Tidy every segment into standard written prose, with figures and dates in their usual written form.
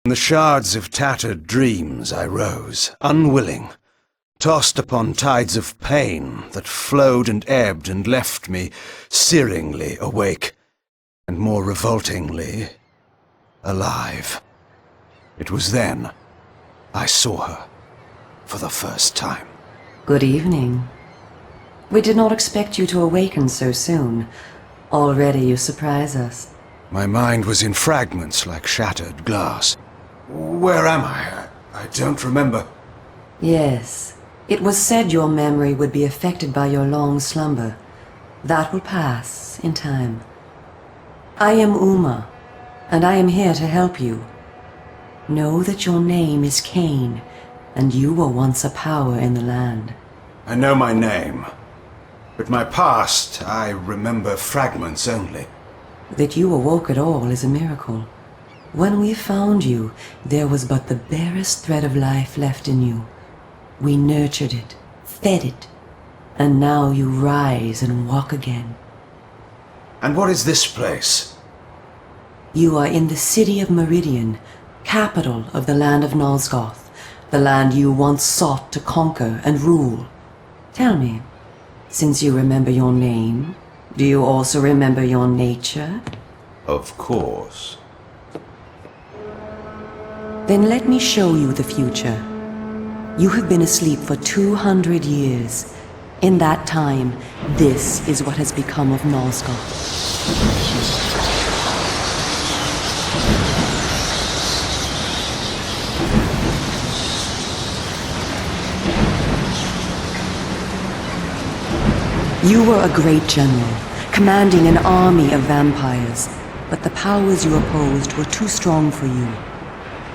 In the shards of tattered dreams I rose, unwilling, tossed upon tides of pain that flowed and ebbed and left me searingly awake, and more revoltingly, alive. It was then I saw her for the first time. Good evening. We did not expect you to awaken so soon. Already you surprise us. My mind was in fragments like shattered glass. Where am I? I don't remember. Yes. It was said your memory would be affected by your long slumber. That will pass in time. I am Umah, and I am here to help you. Know that your name is Kain, and you were once a power in the land. I know my name, but my past, I remember fragments only. That you awoke at all is a miracle. When we found you, there was but the barest thread of life left in you. We nurtured it, fed it, and now you rise and walk again. And what is this place? You are in the city of Meridian, capital of the land of Nosgoth, the land you once sought to conquer and rule. Tell me, since you remember your name, do you also remember your nature? Of course. Then let me show you the future. You have been asleep for 200 years. In that time, this is what has become of Nosgoth. You were a great general, commanding an army of vampires, but the powers you opposed were too strong for you.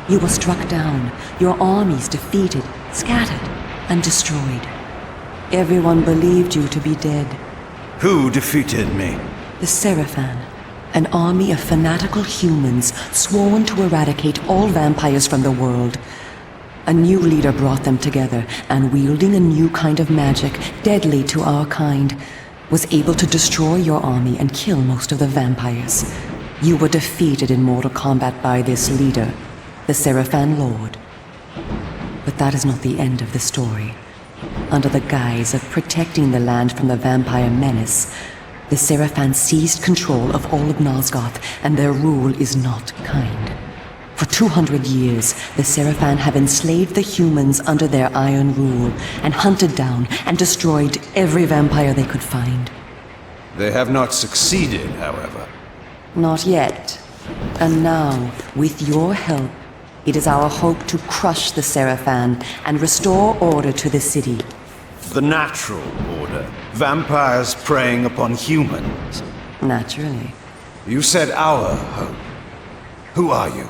You were struck down, your armies defeated, scattered, and destroyed. Everyone believed you to be dead. Who defeated me? The Sarafan, an army of fanatical humans sworn to eradicate all vampires from the world. A new leader brought them together, and wielding a new kind of magic, deadly to our kind, was able to destroy your army and kill most of the vampires. You were defeated in mortal combat by this leader, the Sarafan Lord. But that is not the end of the story. Under the guise of protecting the land from the vampire menace, the Sarafan seized control of all of Nosgoth, and their rule is not kind. For 200 years, the Sarafan have enslaved the humans under their iron rule, and hunted down and destroyed every vampire they could find. They have not succeeded, however. Not yet. And now, with your help, it is our hope to crush the Sarafan and restore order to the city. The natural order. Vampires preying upon humans. Naturally. You said our hope. Who are you?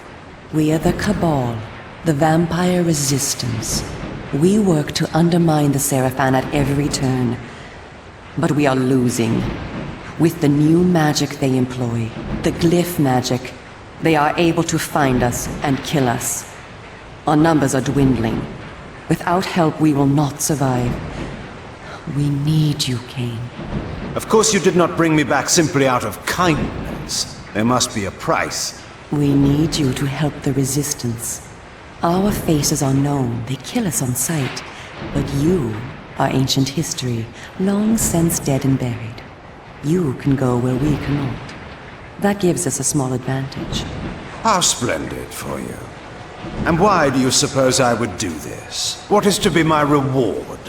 We are the Cabal, the vampire resistance. We work to undermine the Sarafan at every turn. But we are losing. With the new magic they employ, the glyph magic, they are able to find us and kill us. Our numbers are dwindling. Without help, we will not survive. We need you, Kain. Of course you did not bring me back simply out of kindness. There must be a price. We need you to help the Resistance. Our faces are known, they kill us on sight. But you are ancient history, long since dead and buried. You can go where we cannot. That gives us a small advantage. How splendid for you. And why do you suppose I would do this? What is to be my reward?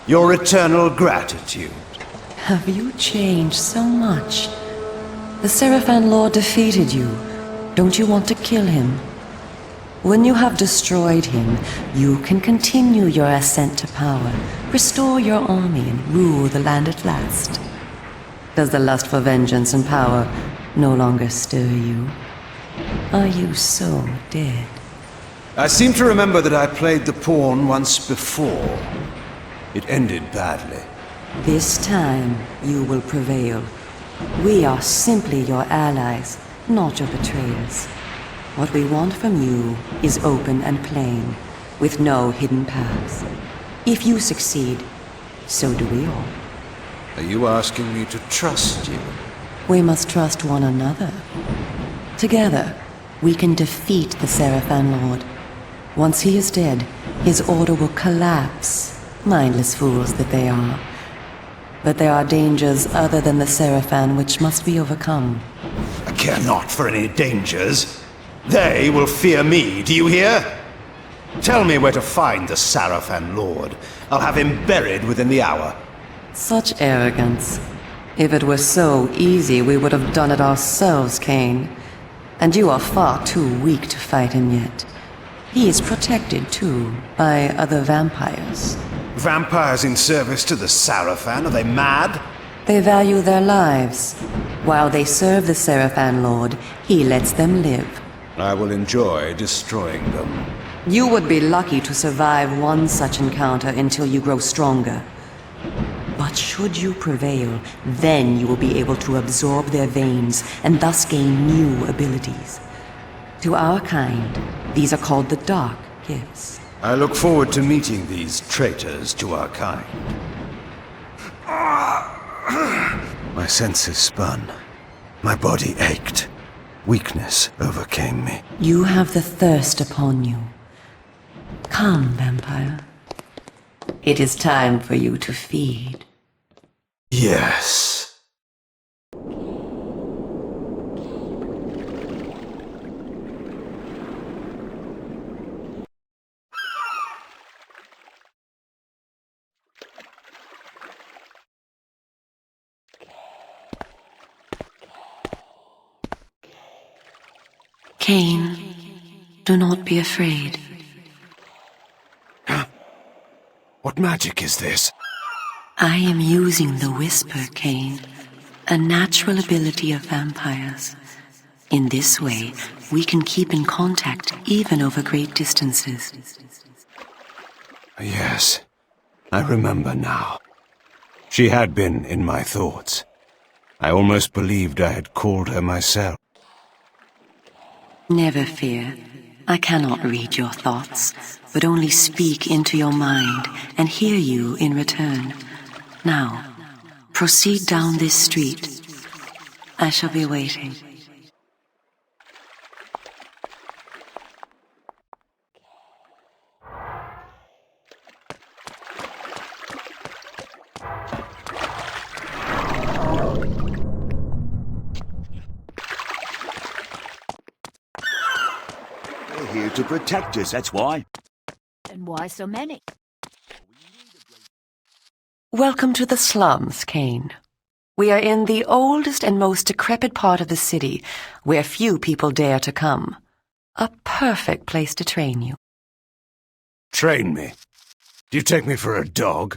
Your eternal gratitude? Have you changed so much? The Sarafan Lord defeated you. Don't you want to kill him? When you have destroyed him, you can continue your ascent to power, restore your army, and rule the land at last. Does the lust for vengeance and power no longer stir you? Are you so dead? I seem to remember that I played the pawn once before. It ended badly. This time, you will prevail. We are simply your allies, not your betrayers. What we want from you is open and plain, with no hidden paths. If you succeed, so do we all. Are you asking me to trust you? We must trust one another. Together, We can defeat the Sarafan Lord. Once he is dead, his order will collapse. Mindless fools that they are. But there are dangers other than the Sarafan which must be overcome. I care not for any dangers. They will fear me, do you hear? Tell me where to find the Sarafan Lord. I'll have him buried within the hour. Such arrogance. If it were so easy, we would have done it ourselves, Kain. And you are far too weak to fight him yet. He is protected, too, by other vampires. Vampires in service to the Sarafan? Are they mad? They value their lives. While they serve the Sarafan Lord, he lets them live. I will enjoy destroying them. You would be lucky to survive one such encounter until you grow stronger. But should you prevail, then you will be able to absorb their veins and thus gain new abilities. To our kind, these are called the Dark Gifts. I look forward to meeting these traitors to our kind. My senses spun. My body ached. Weakness overcame me. You have the thirst upon you. Come, vampire. It is time for you to feed. Yes. Kain, do not be afraid. What magic is this? I am using the Whisper, Kain, a natural ability of vampires. In this way, we can keep in contact even over great distances. Yes, I remember now. She had been in my thoughts. I almost believed I had called her myself. Never fear. I cannot read your thoughts, but only speak into your mind and hear you in return. Now, proceed down this street. I shall be waiting. They're here to protect us, that's why. And why so many? Welcome to the slums, Kain. We are in the oldest and most decrepit part of the city, where few people dare to come. A perfect place to train you. Train me? Do you take me for a dog?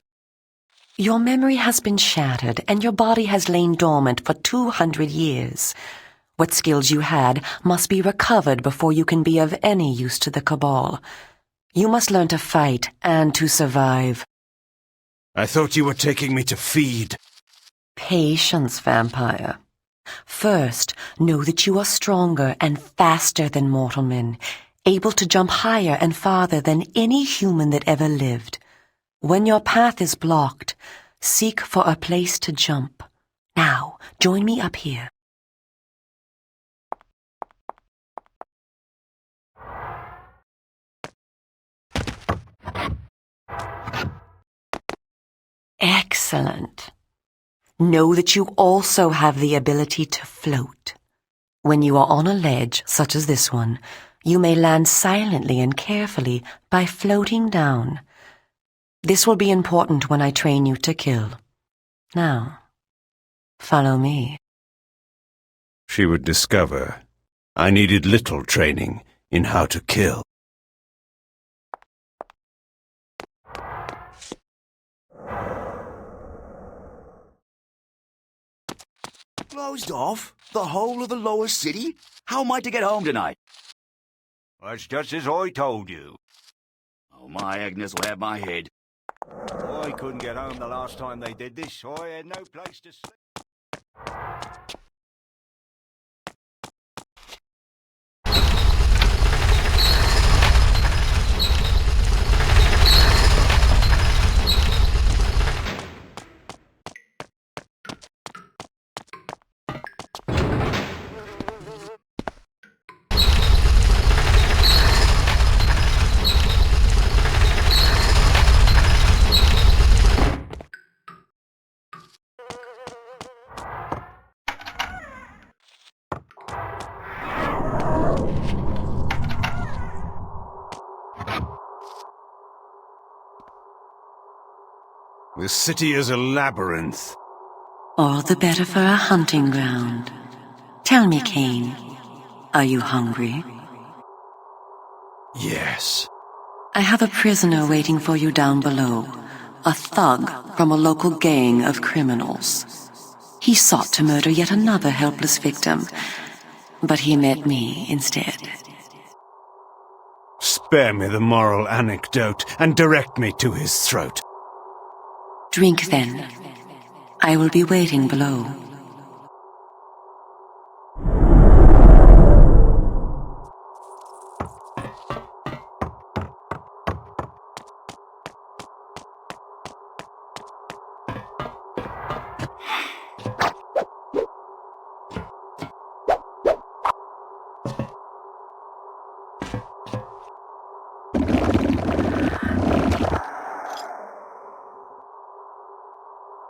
Your memory has been shattered, and your body has lain dormant for 200 years. What skills you had must be recovered before you can be of any use to the Cabal. You must learn to fight and to survive. I thought you were taking me to feed. Patience, vampire. First, know that you are stronger and faster than mortal men, able to jump higher and farther than any human that ever lived. When your path is blocked, seek for a place to jump. Now, join me up here. Excellent. Know that you also have the ability to float. When you are on a ledge, such as this one, you may land silently and carefully by floating down. This will be important when I train you to kill. Now, follow me. She would discover I needed little training in how to kill. Closed off? The whole of the lower city? How am I to get home tonight? That's just as I told you. Oh, my Agnes will have my head. I couldn't get home the last time they did this. I had no place to sleep. This city is a labyrinth. All the better for a hunting ground. Tell me, Kain, are you hungry? Yes. I have a prisoner waiting for you down below. A thug from a local gang of criminals. He sought to murder yet another helpless victim, but he met me instead. Spare me the moral anecdote and direct me to his throat. Drink then. I will be waiting below.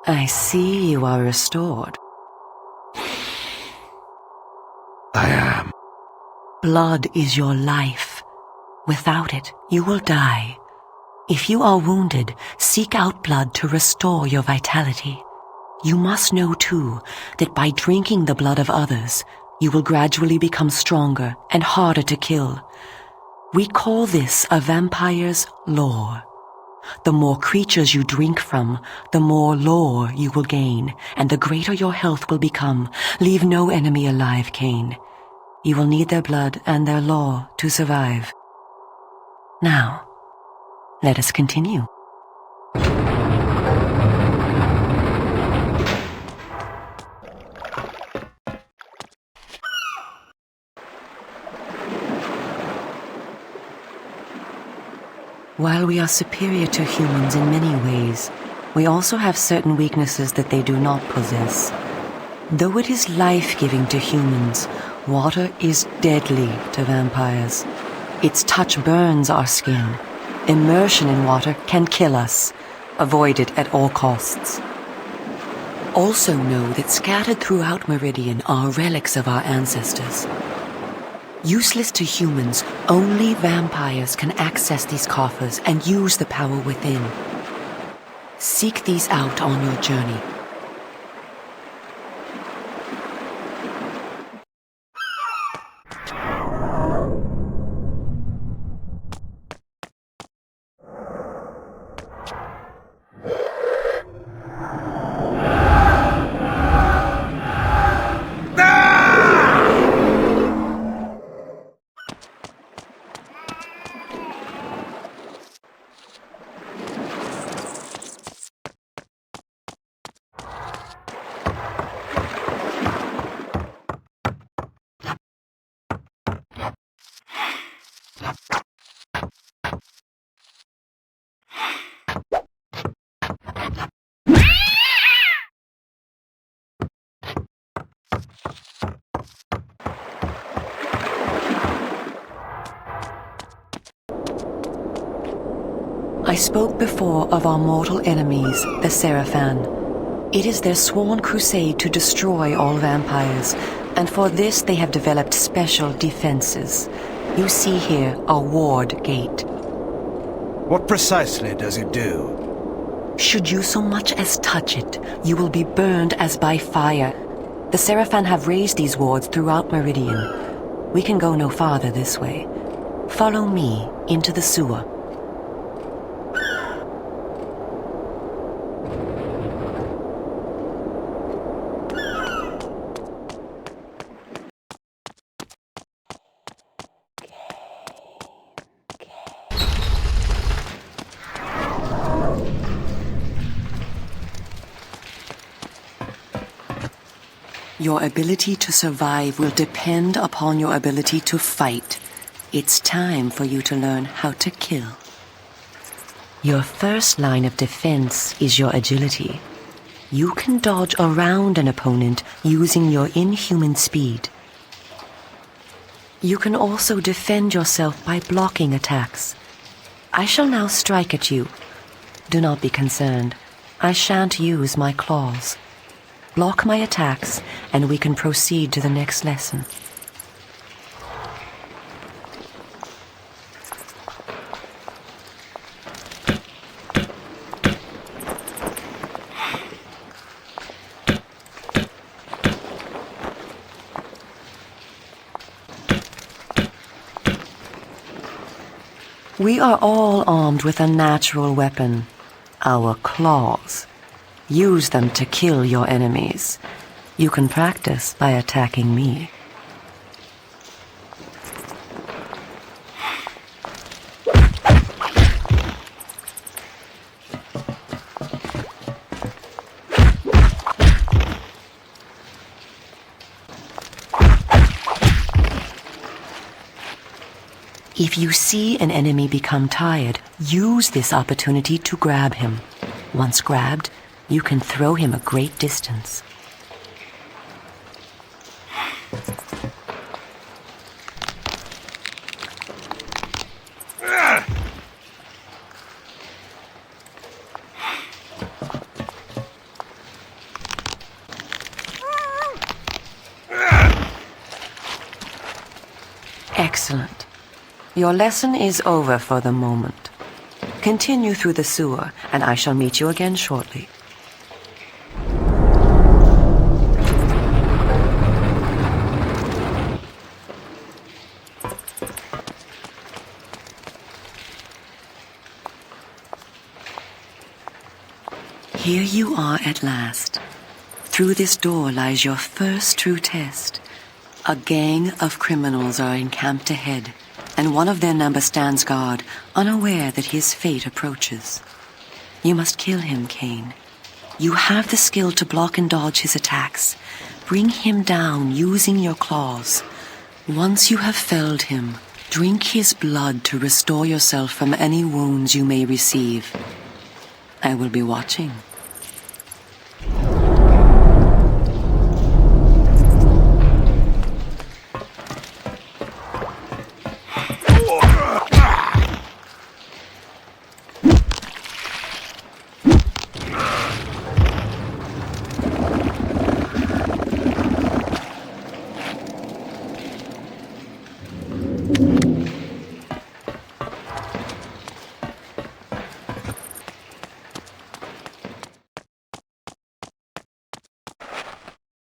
I see you are restored. I am. Blood is your life. Without it, you will die. If you are wounded, seek out blood to restore your vitality. You must know, too, that by drinking the blood of others, you will gradually become stronger and harder to kill. We call this a vampire's lore. The more creatures you drink from, the more lore you will gain, and the greater your health will become. Leave no enemy alive, Kain. You will need their blood and their lore to survive. Now, let us continue. While we are superior to humans in many ways, we also have certain weaknesses that they do not possess. Though it is life-giving to humans, water is deadly to vampires. Its touch burns our skin. Immersion in water can kill us. Avoid it at all costs. Also know that scattered throughout Meridian are relics of our ancestors. Useless to humans, only vampires can access these coffers and use the power within. Seek these out on your journey. I spoke before of our mortal enemies, the Sarafan. It is their sworn crusade to destroy all vampires, and for this they have developed special defenses. You see here a ward gate. What precisely does it do? Should you so much as touch it, you will be burned as by fire. The Sarafan have raised these wards throughout Meridian. We can go no farther this way. Follow me into the sewer. Your ability to survive will depend upon your ability to fight. It's time for you to learn how to kill. Your first line of defense is your agility. You can dodge around an opponent using your inhuman speed. You can also defend yourself by blocking attacks. I shall now strike at you. Do not be concerned. I shan't use my claws. Block my attacks, and we can proceed to the next lesson. We are all armed with a natural weapon, our claws. Use them to kill your enemies. You can practice by attacking me. If you see an enemy become tired, use this opportunity to grab him. Once grabbed, you can throw him a great distance. Excellent. Your lesson is over for the moment. Continue through the sewer, and I shall meet you again shortly. Here you are at last. Through this door lies your first true test. A gang of criminals are encamped ahead, and one of their number stands guard, unaware that his fate approaches. You must kill him, Kain. You have the skill to block and dodge his attacks. Bring him down using your claws. Once you have felled him, drink his blood to restore yourself from any wounds you may receive. I will be watching.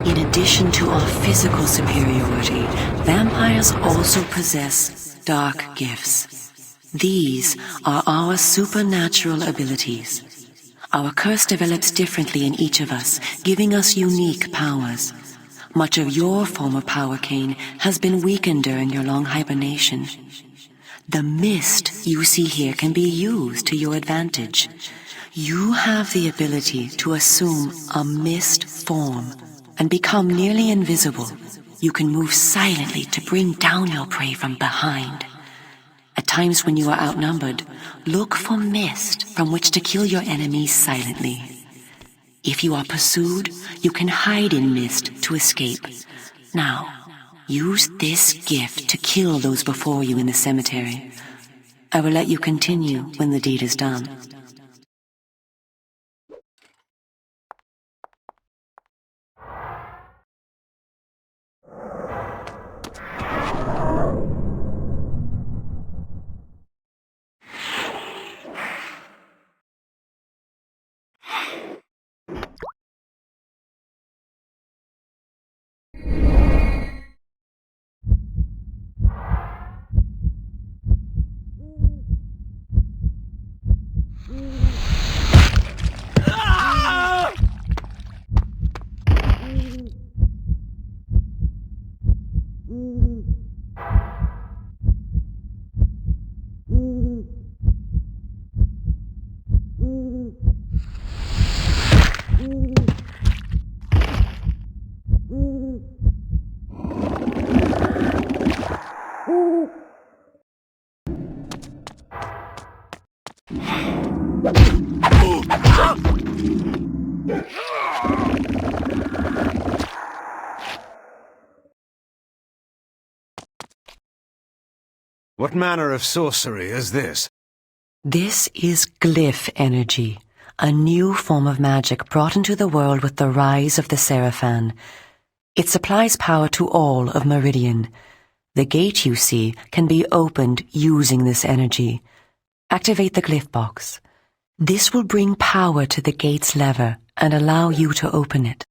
In addition to our physical superiority, vampires also possess dark gifts. These are our supernatural abilities. Our curse develops differently in each of us, giving us unique powers. Much of your former power, Kain, has been weakened during your long hibernation. The mist you see here can be used to your advantage. You have the ability to assume a mist form and become nearly invisible. You can move silently to bring down your prey from behind. At times when you are outnumbered, look for mist from which to kill your enemies silently. If you are pursued, you can hide in mist to escape. Now, use this gift to kill those before you in the cemetery. I will let you continue when the deed is done. What manner of sorcery is this? This is glyph energy, a new form of magic brought into the world with the rise of the Sarafan. It supplies power to all of Meridian. The gate you see can be opened using this energy. Activate the glyph box. This will bring power to the gate's lever and allow you to open it.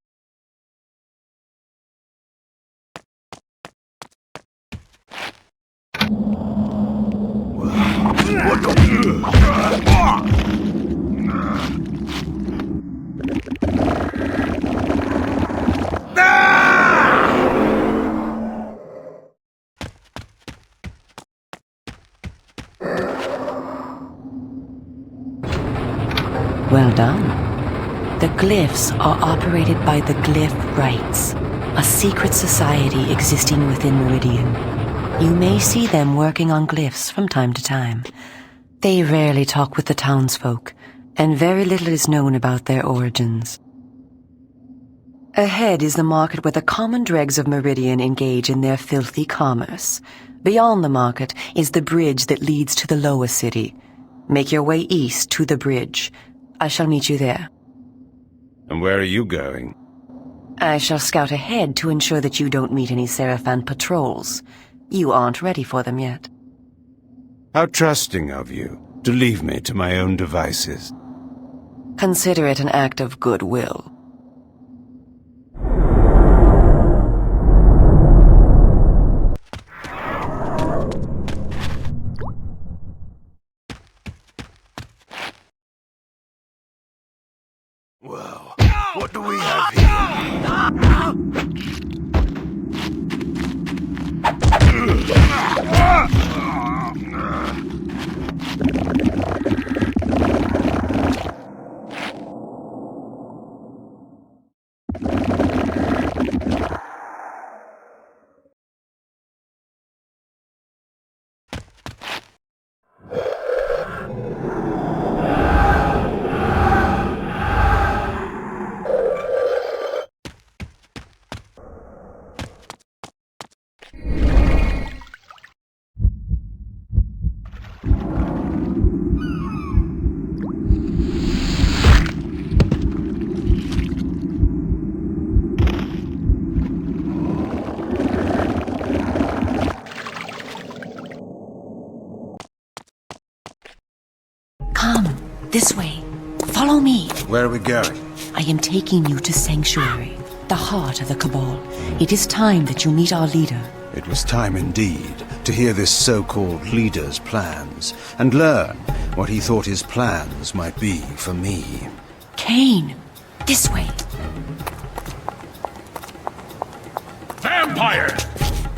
Well done. The glyphs are operated by the Glyph Rites, a secret society existing within Meridian. You may see them working on glyphs from time to time. They rarely talk with the townsfolk, and very little is known about their origins. Ahead is the market where the common dregs of Meridian engage in their filthy commerce. Beyond the market is the bridge that leads to the lower city. Make your way east to the bridge. I shall meet you there. And where are you going? I shall scout ahead to ensure that you don't meet any Sarafan patrols. You aren't ready for them yet. How trusting of you to leave me to my own devices. Consider it an act of goodwill. Well, what do we have here? Come, this way. Follow me. Where are we going? I am taking you to Sanctuary, the heart of the Cabal. It is time that you meet our leader. It was time indeed to hear this so-called leader's plans, and learn what he thought his plans might be for me. Kain, this way. Vampire!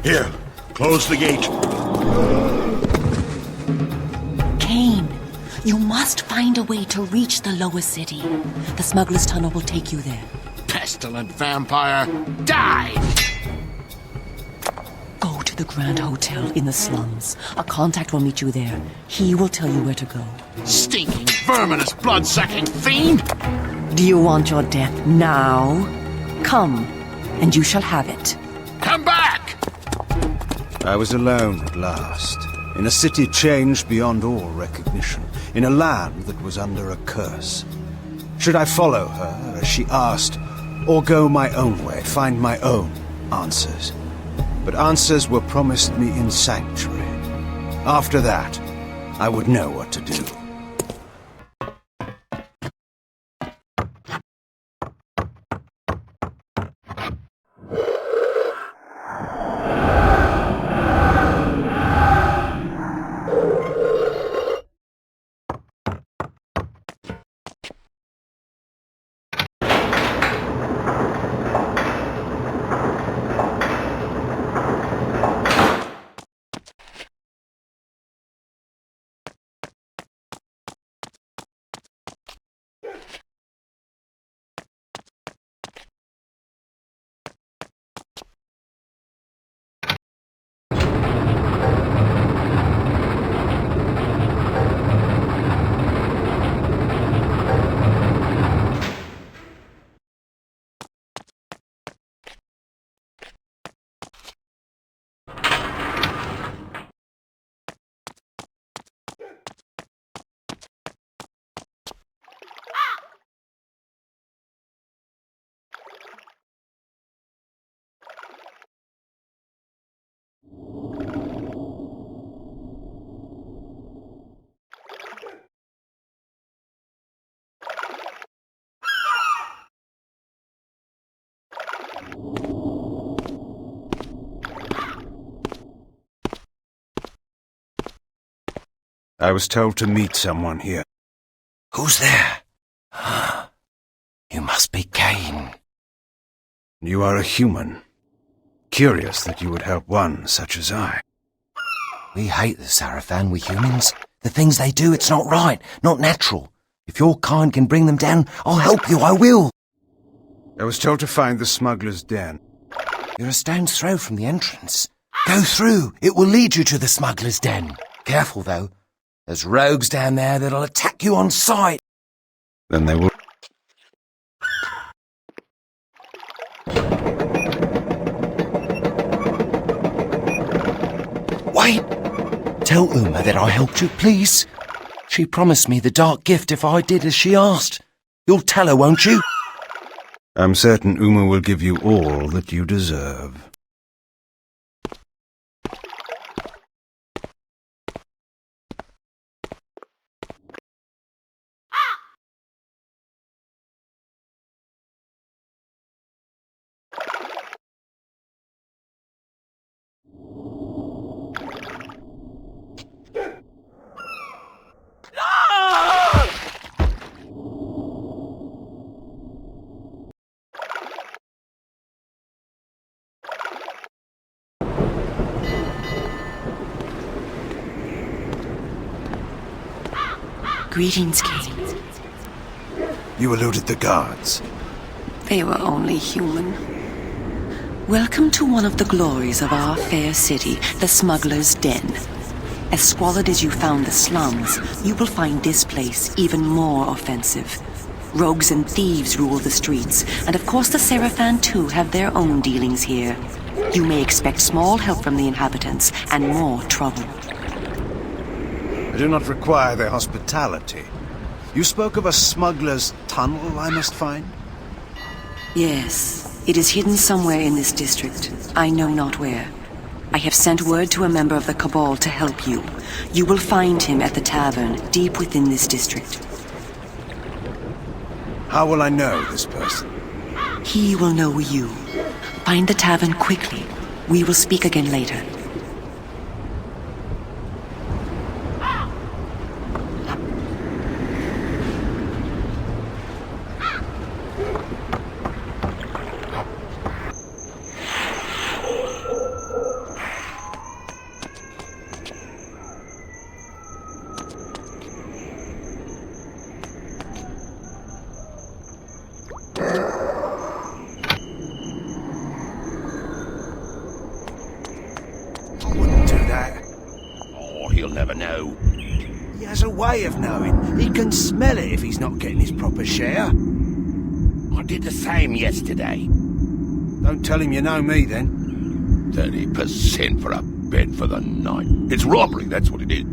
Here, close the gate. Kain, you must find a way to reach the lower city. The smuggler's tunnel will take you there. Pestilent vampire, die! Go to the Grand Hotel in the slums. A contact will meet you there. He will tell you where to go. Stinking, verminous, blood-sucking fiend! Do you want your death now? Come, and you shall have it. Come back! I was alone at last, in a city changed beyond all recognition, in a land that was under a curse. Should I follow her, as she asked, or go my own way, find my own answers? But answers were promised me in Sanctuary. After that, I would know what to do. I was told to meet someone here. Who's there? You must be Kain. You are a human. Curious that you would help one such as I. We hate the Sarafan, we humans. The things they do, it's not right, not natural. If your kind can bring them down, I'll help you, I will. I was told to find the smuggler's den. You're a stone's throw from the entrance. Go through. It will lead you to the smuggler's den. Careful, though. There's rogues down there that'll attack you on sight. Then they will... Wait! Tell Umah that I helped you, please. She promised me the dark gift if I did as she asked. You'll tell her, won't you? I'm certain Umah will give you all that you deserve. Greetings, Kain. You eluded the guards. They were only human. Welcome to one of the glories of our fair city, the Smuggler's Den. As squalid as you found the slums, you will find this place even more offensive. Rogues and thieves rule the streets, and of course the Sarafan too have their own dealings here. You may expect small help from the inhabitants, and more trouble. I do not require their hospitality. You spoke of a smuggler's tunnel I must find? Yes, it is hidden somewhere in this district. I know not where. I have sent word to a member of the Cabal to help you. You will find him at the tavern, deep within this district. How will I know this person? He will know you. Find the tavern quickly. We will speak again later. He'll never know. He has a way of knowing. He can smell it if he's not getting his proper share. I did the same yesterday. Don't tell him you know me, then. 30% for a bed for the night. It's robbery, that's what it is.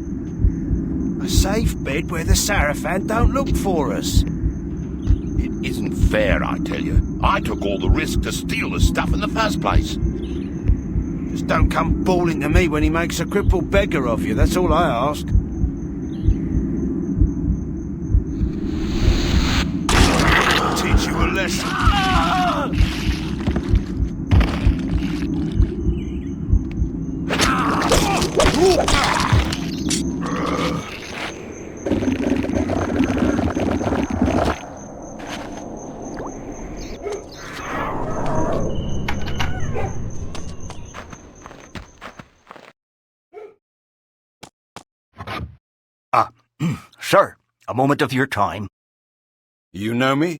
A safe bed where the Sarafan don't look for us. It isn't fair, I tell you. I took all the risk to steal the stuff in the first place. Just don't come bawling to me when he makes a crippled beggar of you, that's all I ask. Teach you a lesson. Sir, a moment of your time. You know me?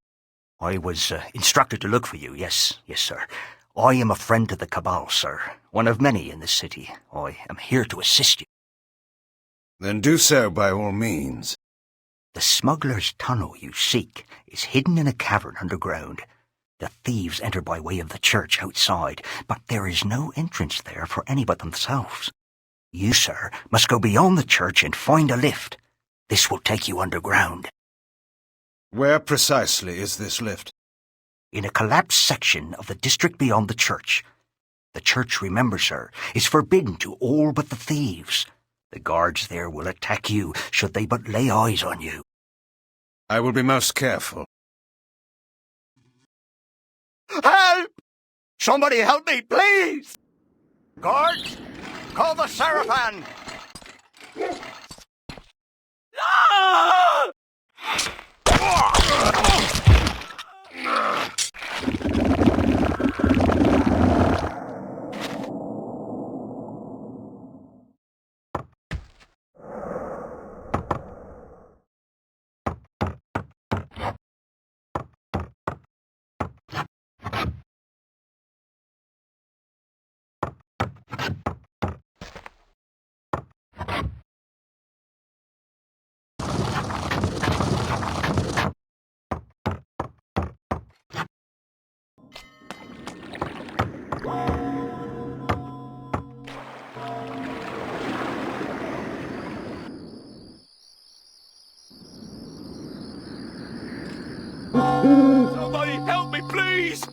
I was instructed to look for you, yes, sir. I am a friend to the Cabal, sir. One of many in this city. I am here to assist you. Then do so by all means. The smuggler's tunnel you seek is hidden in a cavern underground. The thieves enter by way of the church outside, but there is no entrance there for any but themselves. You, sir, must go beyond the church and find a lift. This will take you underground. Where precisely is this lift? In a collapsed section of the district beyond the church. The church, remember, sir, is forbidden to all but the thieves. The guards there will attack you should they but lay eyes on you. I will be most careful. Help! Somebody help me, please! Guards, call the Sarafan! Somebody help me, please!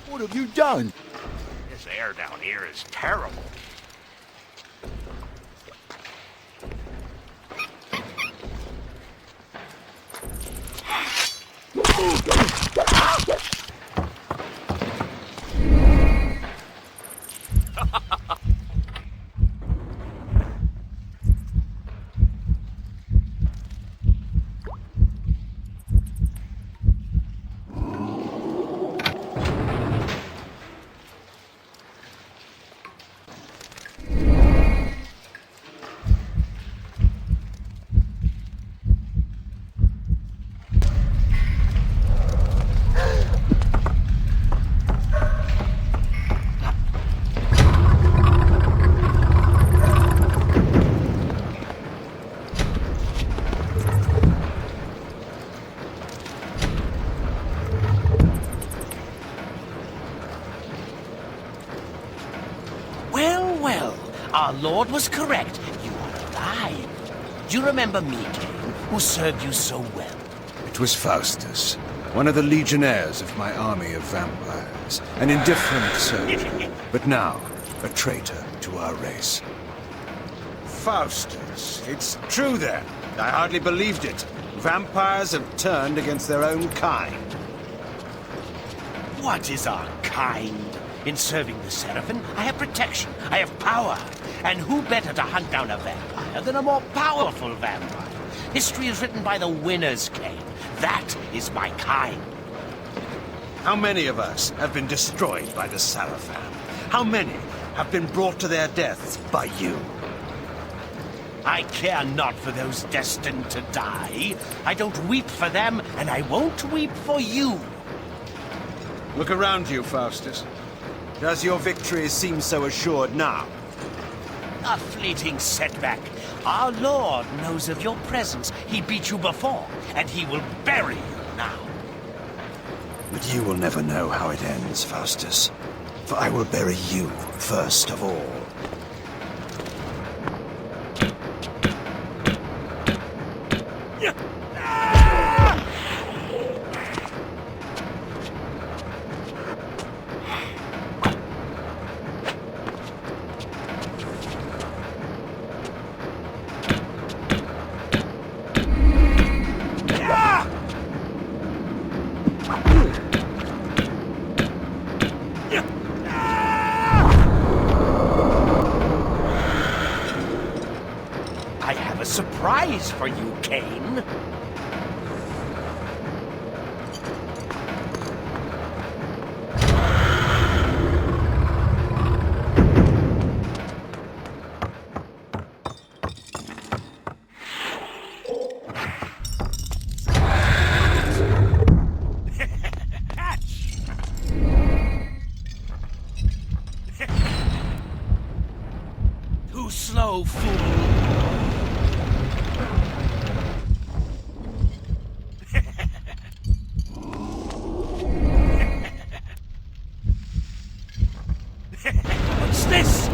What have you done? This air down here is terrible. Our Lord was correct. You are alive. Do you remember me, Kain, who served you so well? It was Faustus, one of the legionnaires of my army of vampires, an indifferent soldier, but now a traitor to our race. Faustus, it's true then. I hardly believed it. Vampires have turned against their own kind. What is our kind? In serving the Sarafan, I have protection, I have power. And who better to hunt down a vampire than a more powerful vampire? History is written by the winners, Kain. That is my kind. How many of us have been destroyed by the Sarafan? How many have been brought to their deaths by you? I care not for those destined to die. I don't weep for them, and I won't weep for you. Look around you, Faustus. Does your victory seem so assured now? A fleeting setback. Our Lord knows of your presence. He beat you before, and he will bury you now. But you will never know how it ends, Faustus. For I will bury you first of all. Surprise for you, Kain. slow, fool. What's this?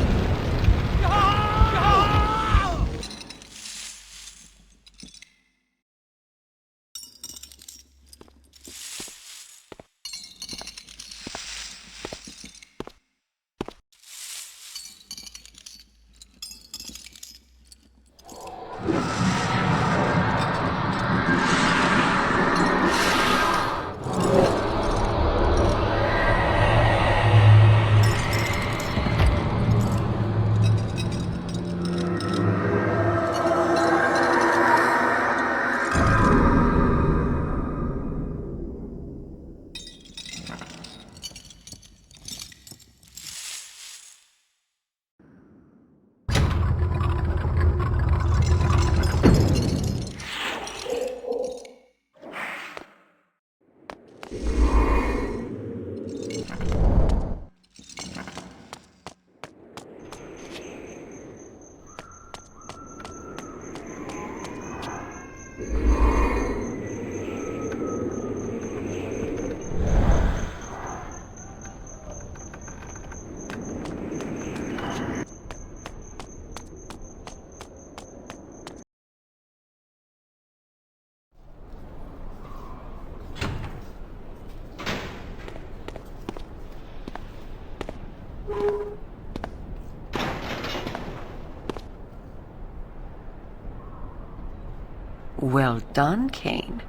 Well done, Kain.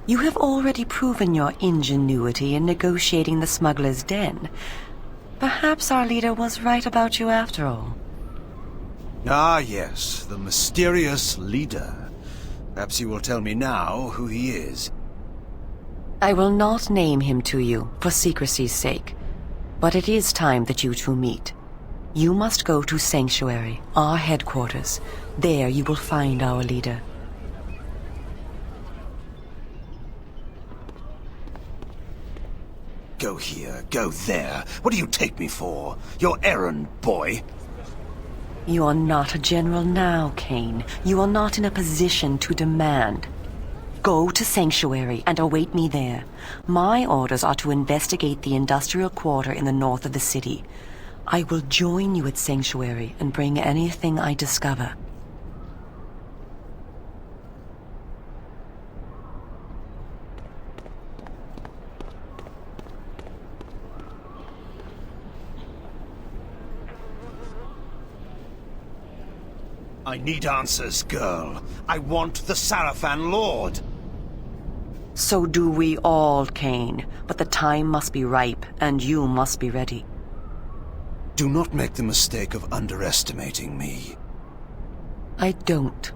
You have already proven your ingenuity in negotiating the smuggler's den. Perhaps our leader was right about you after all. Ah, yes, the mysterious leader. Perhaps you will tell me now who he is. I will not name him to you, for secrecy's sake. But it is time that you two meet. You must go to Sanctuary, our headquarters. There you will find our leader. Go here, go there. What do you take me for? Your errand boy? You are not a general now, Kain. You are not in a position to demand. Go to Sanctuary and await me there. My orders are to investigate the industrial quarter in the north of the city. I will join you at Sanctuary and bring anything I discover. I need answers, girl. I want the Sarafan Lord. So do we all, Kain. But the time must be ripe, and you must be ready. Do not make the mistake of underestimating me. I don't.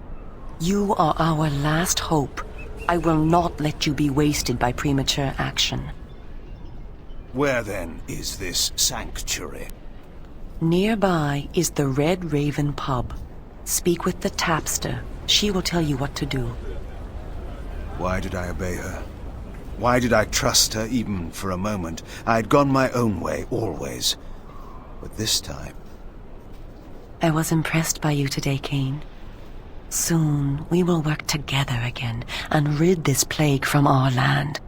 You are our last hope. I will not let you be wasted by premature action. Where, then, is this sanctuary? Nearby is the Red Raven pub. Speak with the tapster. She will tell you what to do. Why did I obey her? Why did I trust her even for a moment? I had gone my own way, always. But this time... I was impressed by you today, Kain. Soon we will work together again and rid this plague from our land.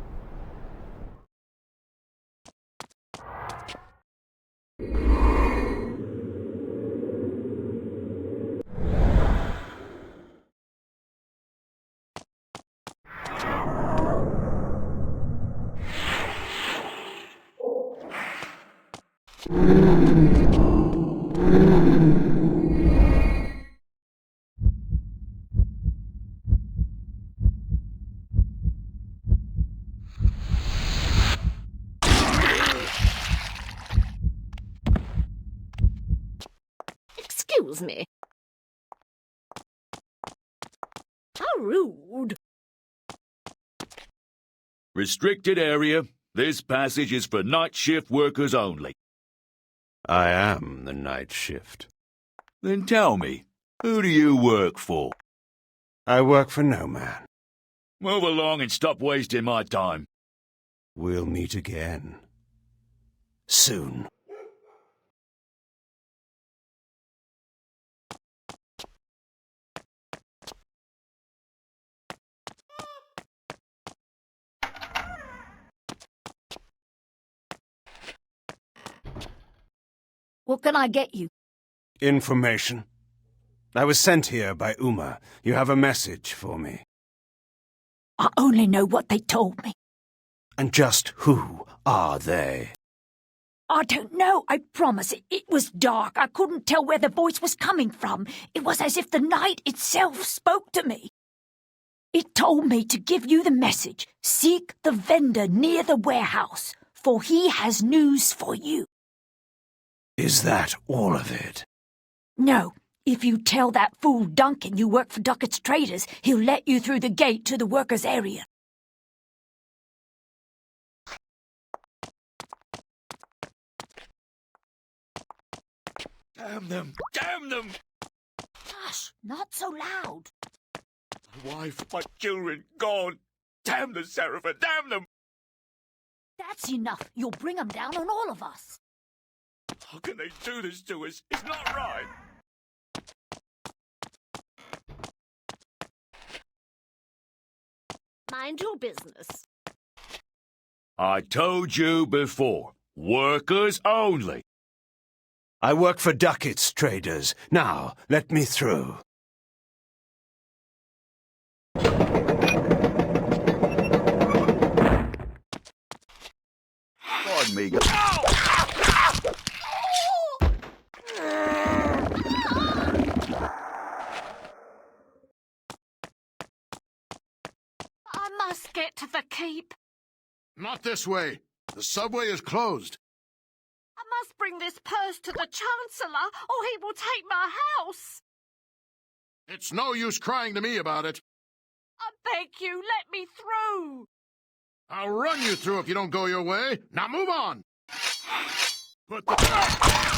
Excuse me. How rude. Restricted area. This passage is for night shift workers only. I am the night shift. Then tell me, who do you work for? I work for no man. Move along and stop wasting my time. We'll meet again. Soon. What can I get you? Information. I was sent here by Umah. You have a message for me. I only know what they told me. And just who are they? I don't know, I promise. It was dark. I couldn't tell where the voice was coming from. It was as if the night itself spoke to me. It told me to give you the message. Seek the vendor near the warehouse, for he has news for you. Is that all of it? No. If you tell that fool Duncan you work for Duckett's Traders, he'll let you through the gate to the workers' area. Damn them! Damn them! Hush, not so loud. My wife, my children, gone. Damn the Sarafan! Damn them! That's enough. You'll bring 'em down on all of us. How can they do this to us? It's not right. Mind your business. I told you before. Workers only. I work for Duckett's Traders. Now, let me through. Pardon me. I must get to the keep. Not this way. The subway is closed. I must bring this purse to the Chancellor, or he will take my house. It's no use crying to me about it. I beg you, let me through. I'll run you through if you don't go your way. Now move on. Put the...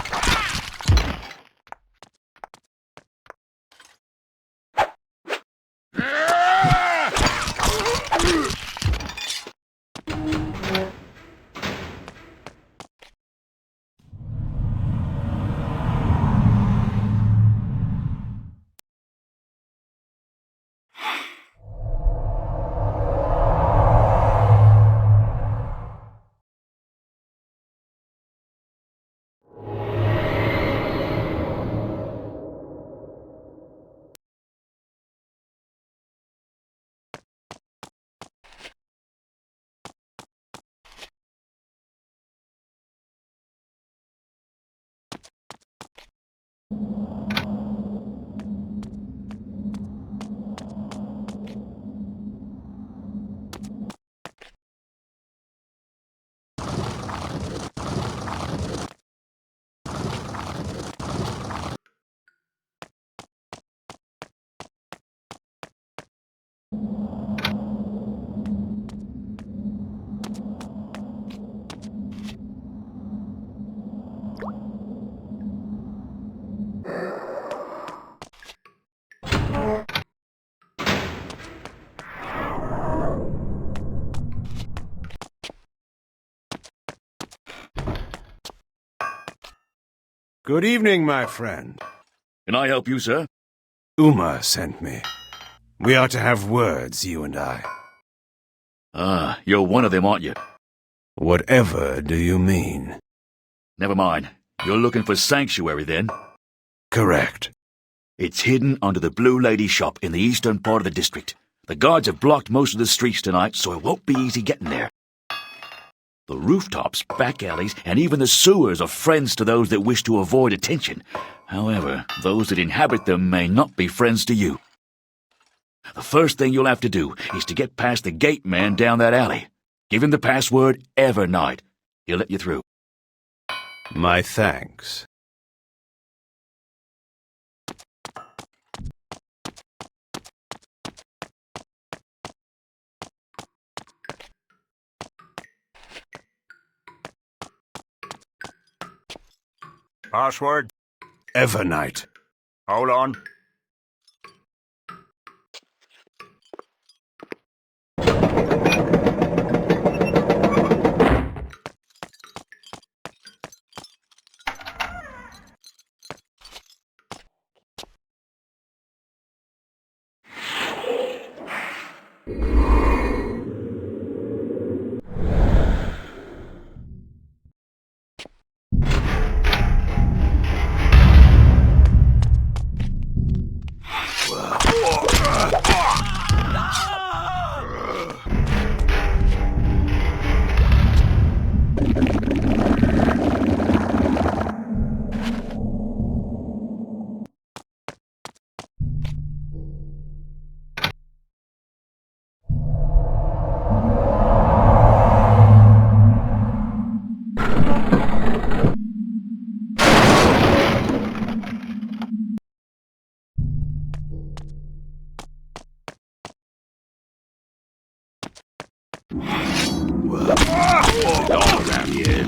Good evening, my friend. Can I help you, sir? Umah sent me. We are to have words, you and I. Ah, you're one of them, aren't you? Whatever do you mean? Never mind. You're looking for sanctuary, then? Correct. It's hidden under the Blue Lady shop in the eastern part of the district. The guards have blocked most of the streets tonight, so it won't be easy getting there. The rooftops, back alleys, and even the sewers are friends to those that wish to avoid attention. However, those that inhabit them may not be friends to you. The first thing you'll have to do is to get past the gate man down that alley. Give him the password Evernight. He'll let you through. My thanks. Password? Evernight. Hold on. All around here.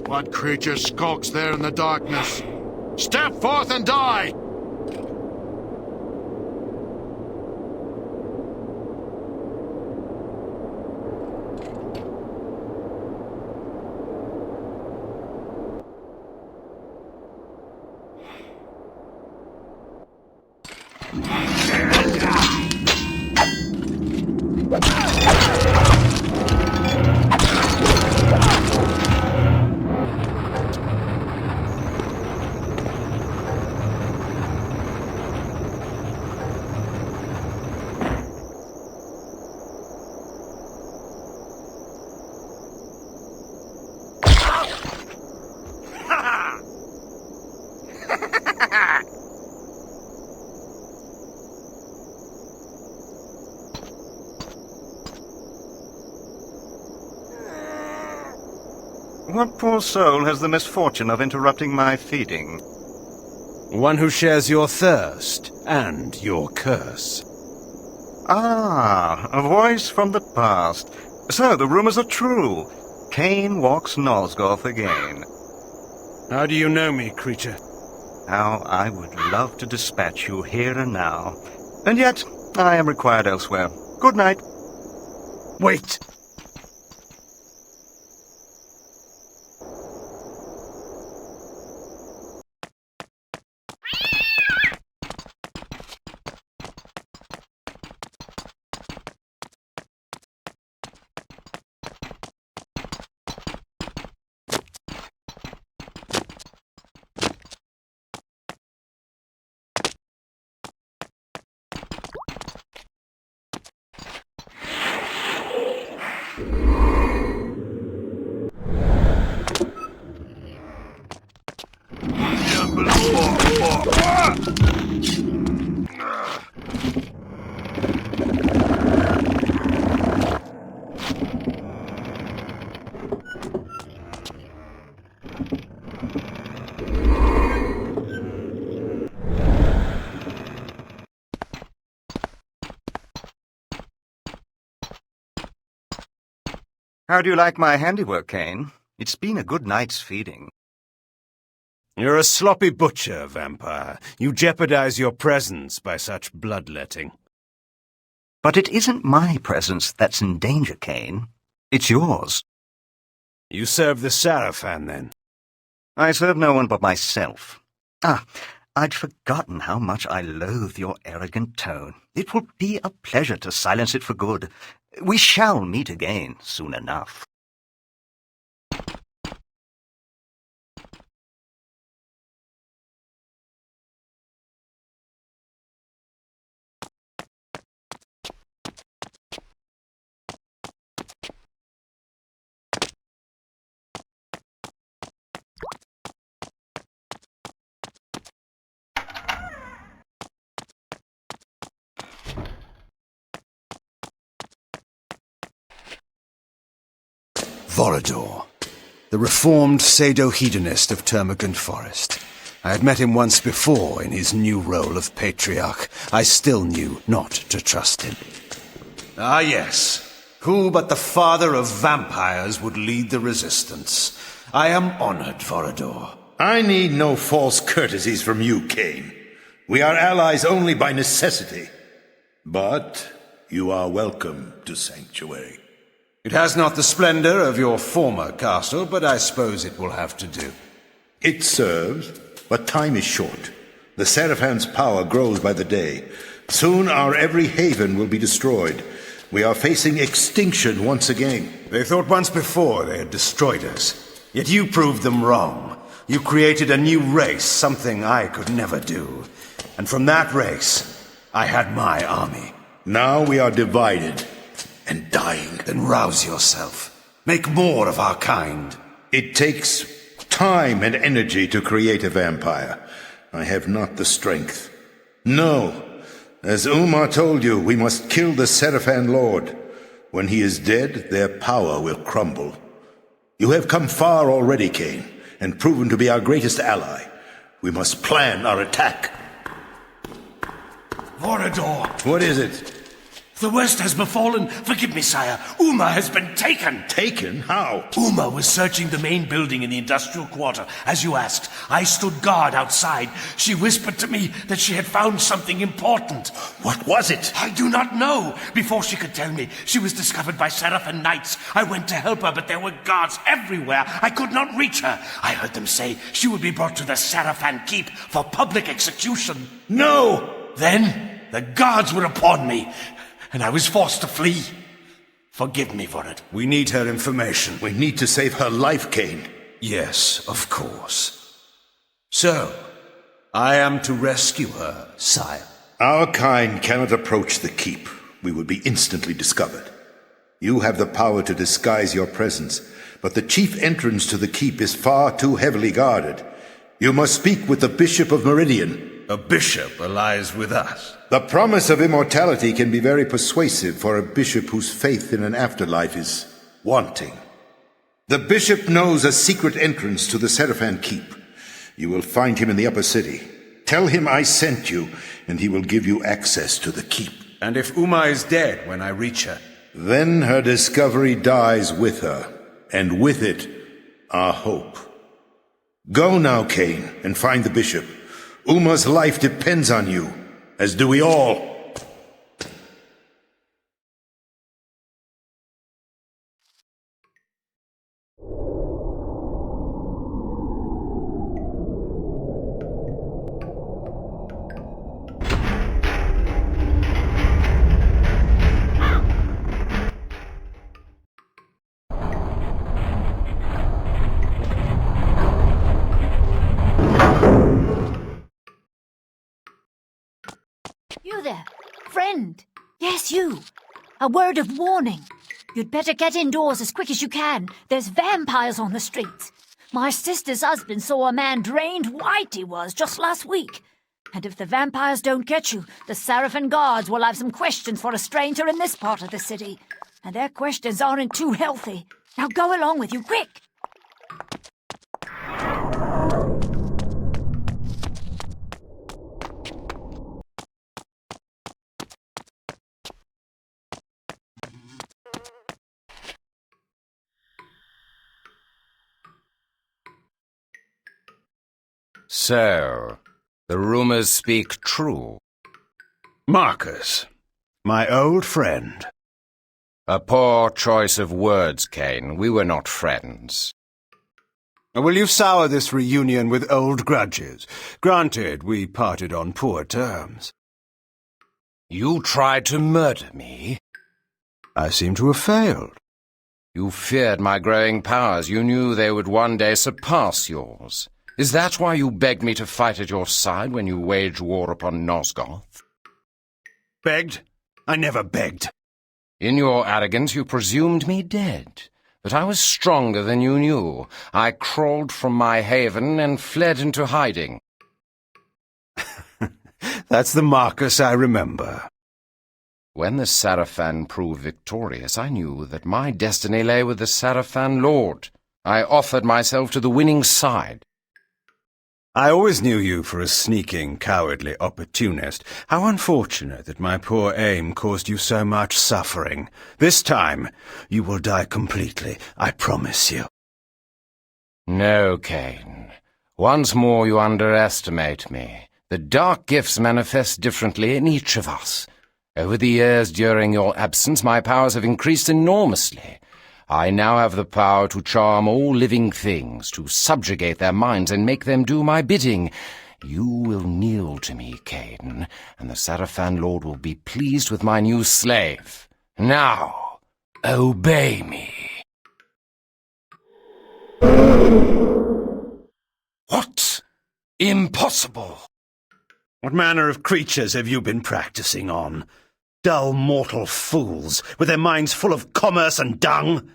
What creature skulks there in the darkness? Step forth and die! What poor soul has the misfortune of interrupting my feeding? One who shares your thirst and your curse. Ah, a voice from the past. So the rumors are true. Kain walks Nosgoth again. How do you know me, creature? How I would love to dispatch you here and now. And yet, I am required elsewhere. Good night. Wait! How do you like my handiwork, Kain? It's been a good night's feeding. You're a sloppy butcher, vampire. You jeopardize your presence by such bloodletting. But it isn't my presence that's in danger, Kain. It's yours. You serve the Sarafan, then? I serve no one but myself. Ah, I'd forgotten how much I loathe your arrogant tone. It will be a pleasure to silence it for good. We shall meet again soon enough. Vorador, the reformed pseudo-hedonist of Termagant Forest. I had met him once before in his new role of patriarch. I still knew not to trust him. Ah, yes. Who but the father of vampires would lead the resistance? I am honored, Vorador. I need no false courtesies from you, Kain. We are allies only by necessity. But you are welcome to Sanctuary. It has not the splendor of your former castle, but I suppose it will have to do. It serves, but time is short. The Serafan's power grows by the day. Soon our every haven will be destroyed. We are facing extinction once again. They thought once before they had destroyed us. Yet you proved them wrong. You created a new race, something I could never do. And from that race, I had my army. Now we are divided and dying. Then rouse yourself. Make more of our kind. It takes time and energy to create a vampire. I have not the strength. No. As Umah told you, we must kill the Sarafan Lord. When he is dead, their power will crumble. You have come far already, Kain, and proven to be our greatest ally. We must plan our attack. Vorador! What is it? The worst has befallen. Forgive me, sire. Umah has been taken. Taken? How? Umah was searching the main building in the industrial quarter, as you asked. I stood guard outside. She whispered to me that she had found something important. What was it? I do not know. Before she could tell me, she was discovered by Sarafan knights. I went to help her, but there were guards everywhere. I could not reach her. I heard them say she would be brought to the Sarafan keep for public execution. No! Then the guards were upon me, and I was forced to flee. Forgive me for it. We need her information. We need to save her life, Kain. Yes, of course. So, I am to rescue her, sire. Our kind cannot approach the keep. We would be instantly discovered. You have the power to disguise your presence, but the chief entrance to the keep is far too heavily guarded. You must speak with the Bishop of Meridian. A bishop allies with us. The promise of immortality can be very persuasive for a bishop whose faith in an afterlife is wanting. The bishop knows a secret entrance to the Sarafan keep. You will find him in the upper city. Tell him I sent you, and he will give you access to the keep. And if Umah is dead when I reach her? Then her discovery dies with her, and with it, our hope. Go now, Kain, and find the bishop. Umah's life depends on you, as do we all. You there, friend. Yes, you. A word of warning. You'd better get indoors as quick as you can. There's vampires on the streets. My sister's husband saw a man drained white he was just last week. And if the vampires don't get you, the Sarafan guards will have some questions for a stranger in this part of the city. And their questions aren't too healthy. Now go along with you, quick! So, the rumors speak true. Marcus, my old friend. A poor choice of words, Kain. We were not friends. Will you sour this reunion with old grudges? Granted, we parted on poor terms. You tried to murder me? I seem to have failed. You feared my growing powers. You knew they would one day surpass yours. Is that why you begged me to fight at your side when you waged war upon Nosgoth? Begged? I never begged. In your arrogance, you presumed me dead. But I was stronger than you knew. I crawled from my haven and fled into hiding. That's the Marcus I remember. When the Sarafan proved victorious, I knew that my destiny lay with the Sarafan Lord. I offered myself to the winning side. I always knew you for a sneaking, cowardly opportunist. How unfortunate that my poor aim caused you so much suffering. This time, you will die completely, I promise you. No, Kain. Once more you underestimate me. The dark gifts manifest differently in each of us. Over the years during your absence, my powers have increased enormously. I now have the power to charm all living things, to subjugate their minds and make them do my bidding. You will kneel to me, Kain, and the Sarafan Lord will be pleased with my new slave. Now, obey me. What? Impossible! What manner of creatures have you been practicing on? Dull mortal fools, with their minds full of commerce and dung?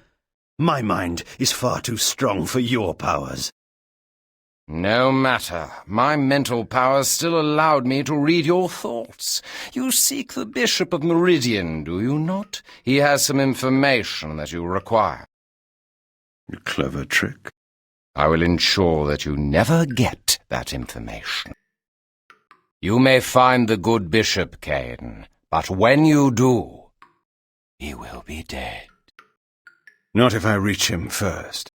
My mind is far too strong for your powers. No matter. My mental powers still allowed me to read your thoughts. You seek the Bishop of Meridian, do you not? He has some information that you require. A clever trick. I will ensure that you never get that information. You may find the good Bishop, Kain, but when you do, he will be dead. Not if I reach him first.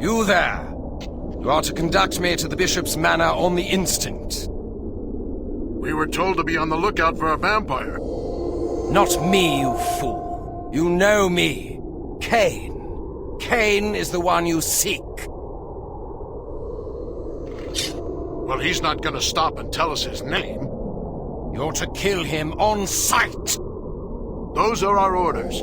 You there! You are to conduct me to the Bishop's manor on the instant. We were told to be on the lookout for a vampire. Not me, you fool. You know me. Kain. Kain is the one you seek. Well, he's not gonna stop and tell us his name. You're to kill him on sight. Those are our orders.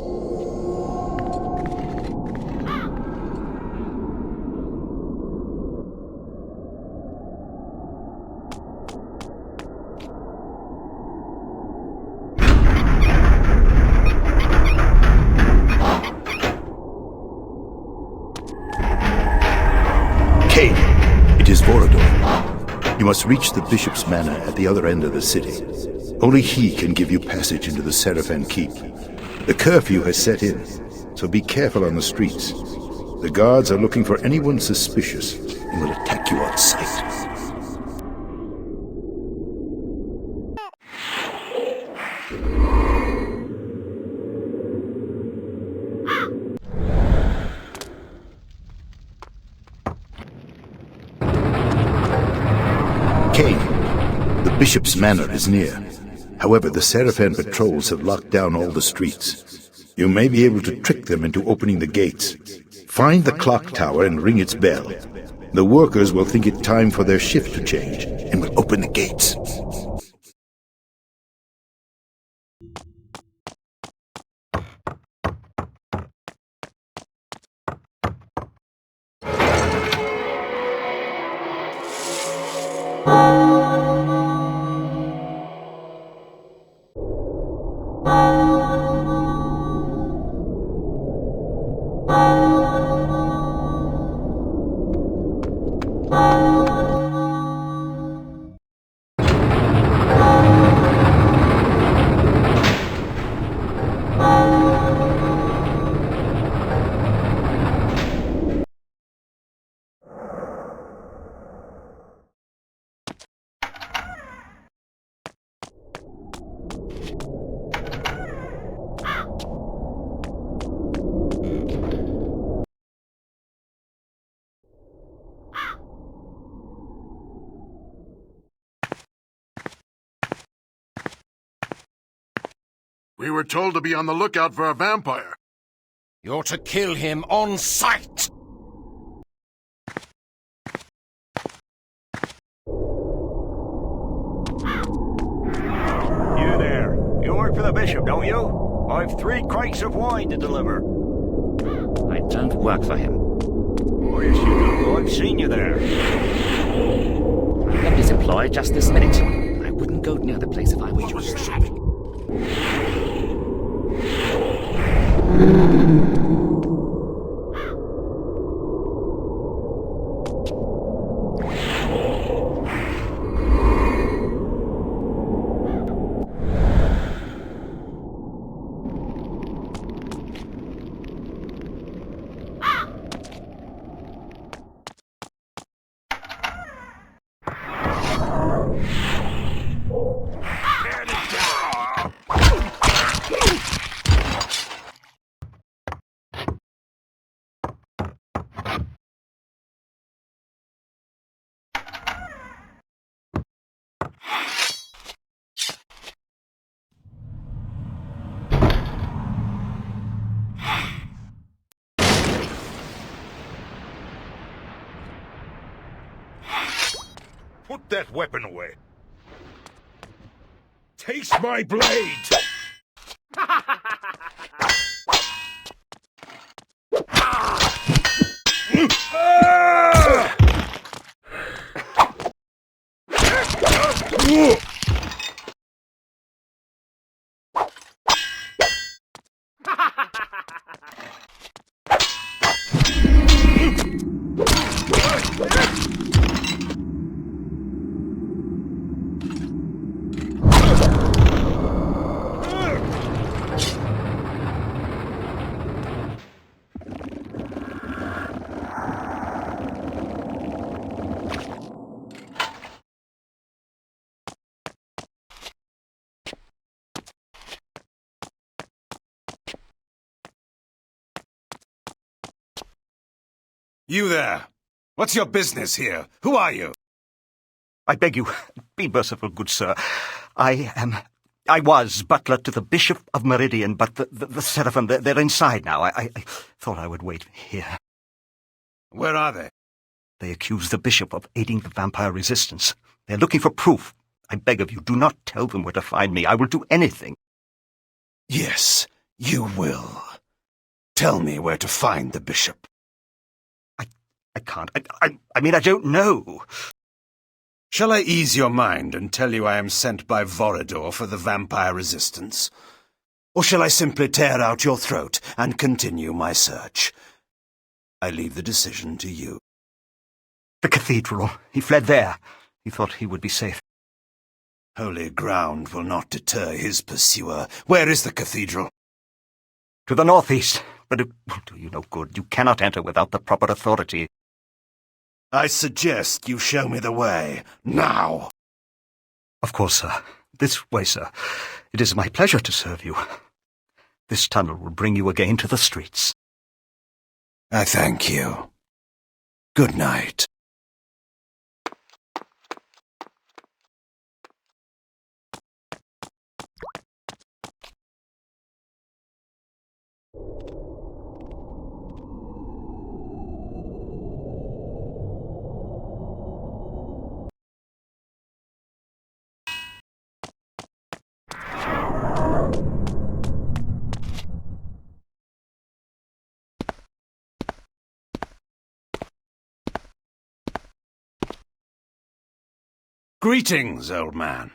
Kain, it is Vorador. You must reach the Bishop's manor at the other end of the city. Only he can give you passage into the Sarafan Keep. The curfew has set in, so be careful on the streets. The guards are looking for anyone suspicious and will attack you on sight. Kain, the Bishop's manor is near. However, the Sarafan patrols have locked down all the streets. You may be able to trick them into opening the gates. Find the clock tower and ring its bell. The workers will think it time for their shift to change and will open the gates. We were told to be on the lookout for a vampire. You're to kill him on sight! You there. You work for the bishop, don't you? I've 3 crates of wine to deliver. I don't work for him. Oh, yes, you do. I've seen you there. I'm disemployed just this minute. I wouldn't go near the place if I were you. Put that weapon away. Taste my blade! You there! What's your business here? Who are you? I beg you, be merciful, good sir. I was butler to the Bishop of Meridian, but the Sarafan, they're inside now. I thought I would wait here. Where are they? They accuse the Bishop of aiding the vampire resistance. They're looking for proof. I beg of you, do not tell them where to find me. I will do anything. Yes, you will. Tell me where to find the Bishop. I can't. I mean, I don't know. Shall I ease your mind and tell you I am sent by Vorador for the vampire resistance? Or shall I simply tear out your throat and continue my search? I leave the decision to you. The cathedral. He fled there. He thought he would be safe. Holy ground will not deter his pursuer. Where is the cathedral? To the northeast, but it will do you no good. You cannot enter without the proper authority. I suggest you show me the way, now. Of course, sir. This way, sir. It is my pleasure to serve you. This tunnel will bring you again to the streets. I thank you. Good night. Greetings, old man.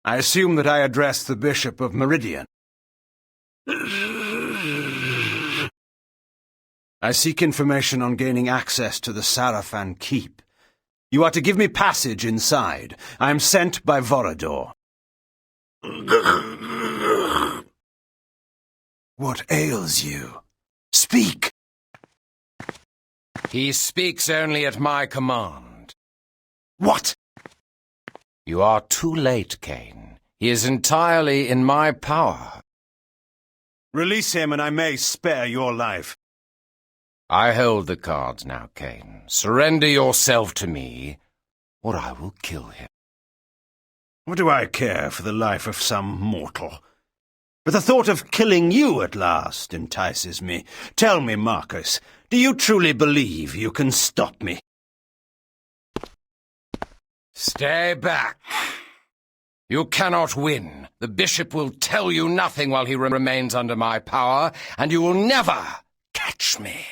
I assume that I address the Bishop of Meridian. I seek information on gaining access to the Sarafan Keep. You are to give me passage inside. I am sent by Vorador. What ails you? Speak! He speaks only at my command. What? You are too late, Kain. He is entirely in my power. Release him and I may spare your life. I hold the cards now, Kain. Surrender yourself to me, or I will kill him. What do I care for the life of some mortal? But the thought of killing you at last entices me. Tell me, Marcus, do you truly believe you can stop me? Stay back. You cannot win. The bishop will tell you nothing while he remains under my power, and you will never catch me.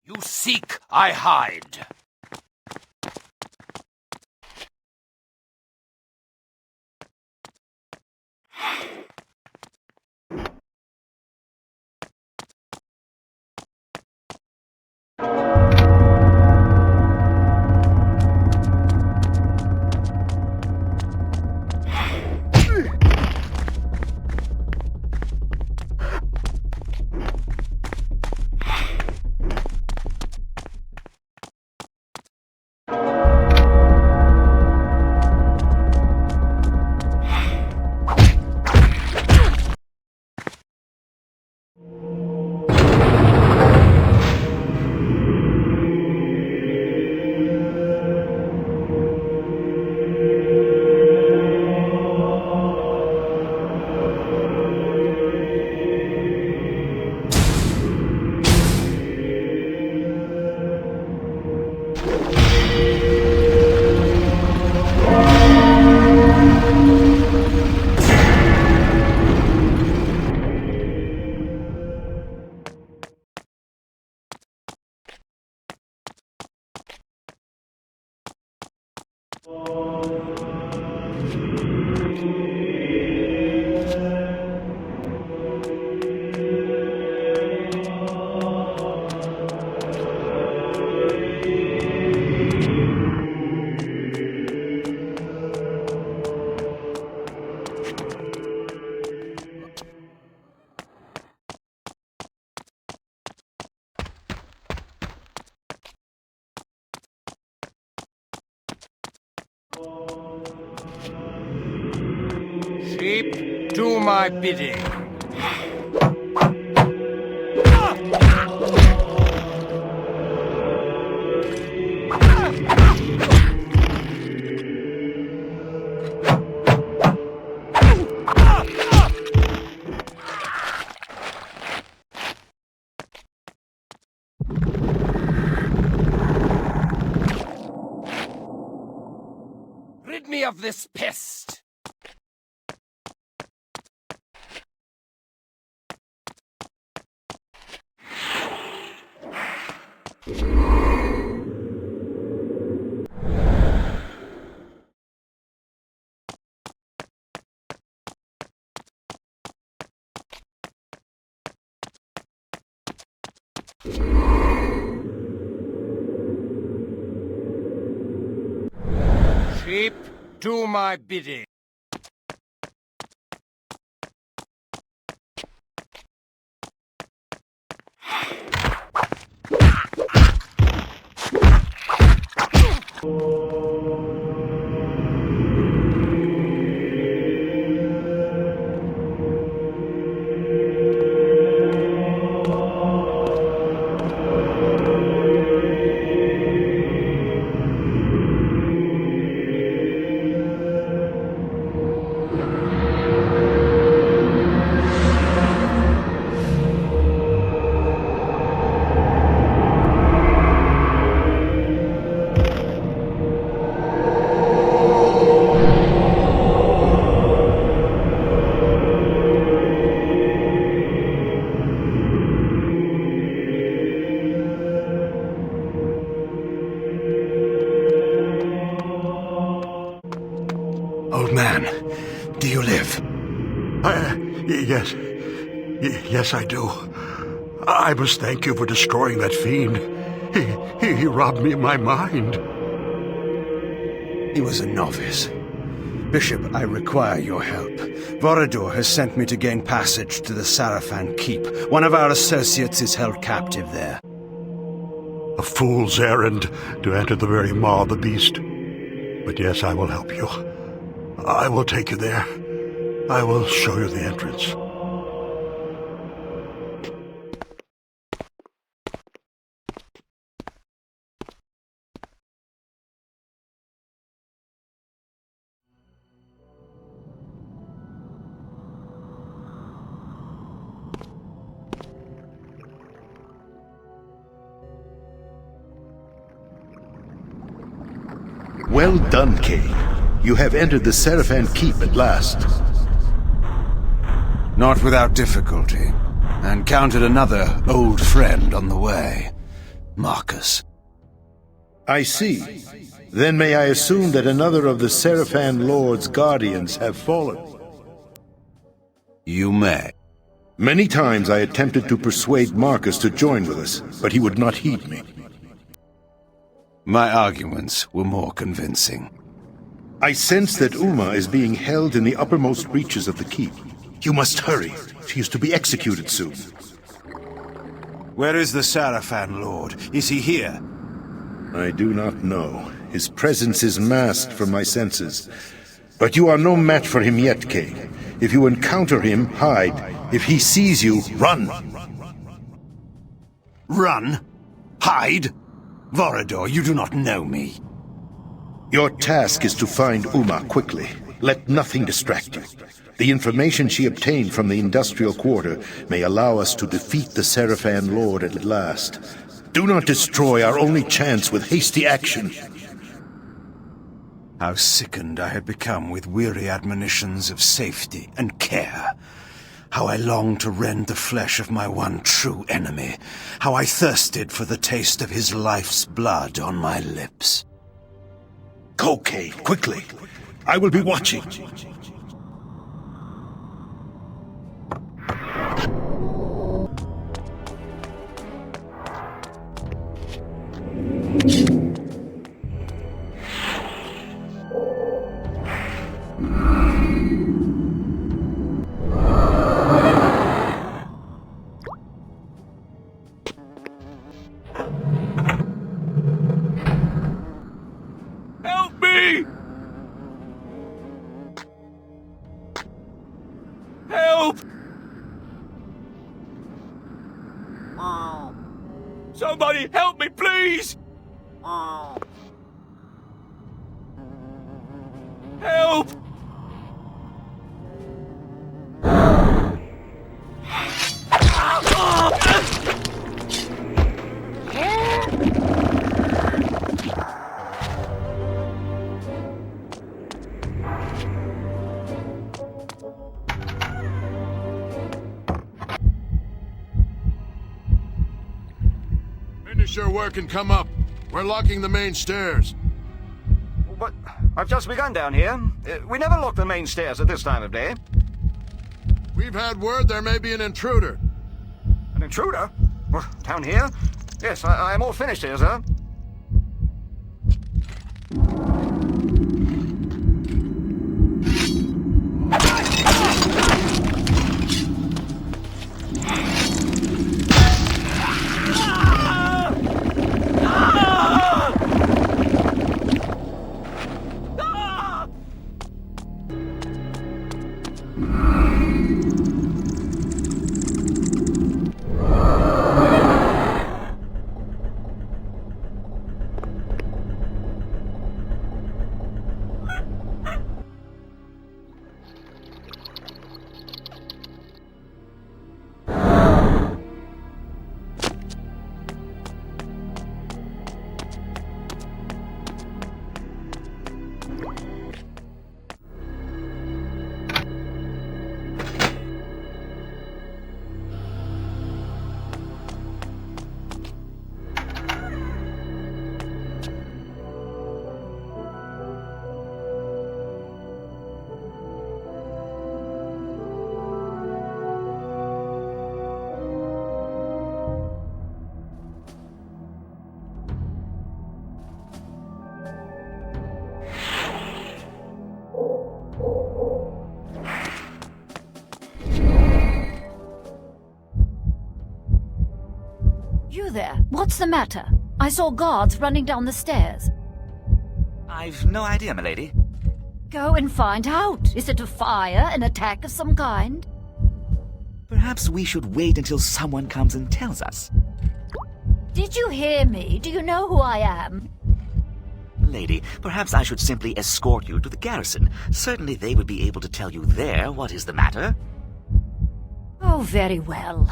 You seek, I hide. Sheep, do my bidding. Rid me of this pest. Sheep, do my bidding. Old man, do you live? Yes. Yes, I do. I must thank you for destroying that fiend. He robbed me of my mind. He was a novice. Bishop, I require your help. Vorador has sent me to gain passage to the Sarafan Keep. One of our associates is held captive there. A fool's errand to enter the very maw of the beast. But yes, I will help you. I will take you there. I will show you the entrance. Well done, Kain. You have entered the Sarafan Keep at last. Not without difficulty. I encountered another old friend on the way. Marcus. I see. Then may I assume that another of the Sarafan Lord's guardians have fallen? You may. Many times I attempted to persuade Marcus to join with us, but he would not heed me. My arguments were more convincing. I sense that Umah is being held in the uppermost reaches of the keep. You must hurry. She is to be executed soon. Where is the Sarafan Lord? Is he here? I do not know. His presence is masked from my senses. But you are no match for him yet, Kain. If you encounter him, hide. If he sees you, run! Run? Hide? Vorador, you do not know me. Your task is to find Umah quickly. Let nothing distract you. The information she obtained from the industrial quarter may allow us to defeat the Sarafan Lord at last. Do not destroy our only chance with hasty action. How sickened I had become with weary admonitions of safety and care. How I longed to rend the flesh of my one true enemy. How I thirsted for the taste of his life's blood on my lips. Go, Kain, quickly. I will be watching. Help me! Help! Somebody help me, please! Help! Finish your work and come up. We're locking the main stairs. But I've just begun down here. We never lock the main stairs at this time of day. We've had word there may be an intruder. An intruder? Down here? Yes, I am all finished here, sir. you there? What's the matter? I saw guards running down the stairs. I've no idea, milady. Go and find out. Is it a fire, an attack of some kind? Perhaps we should wait until someone comes and tells us. Did you hear me? Do you know who I am? Lady, perhaps I should simply escort you to the garrison. Certainly they would be able to tell you there what is the matter. Oh, very well.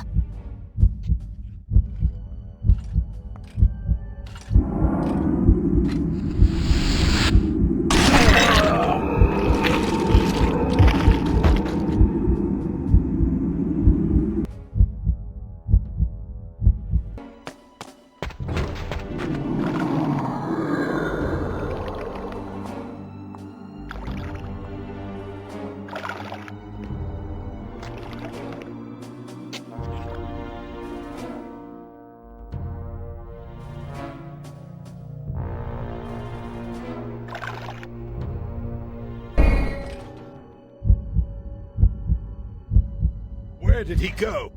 Where did he go?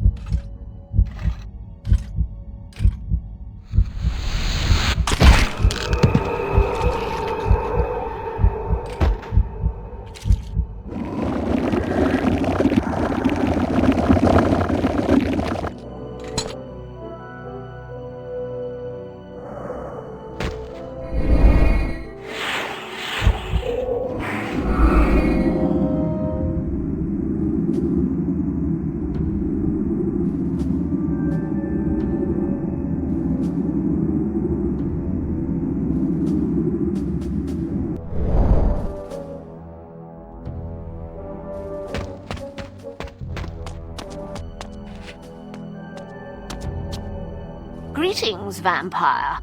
Greetings, vampire.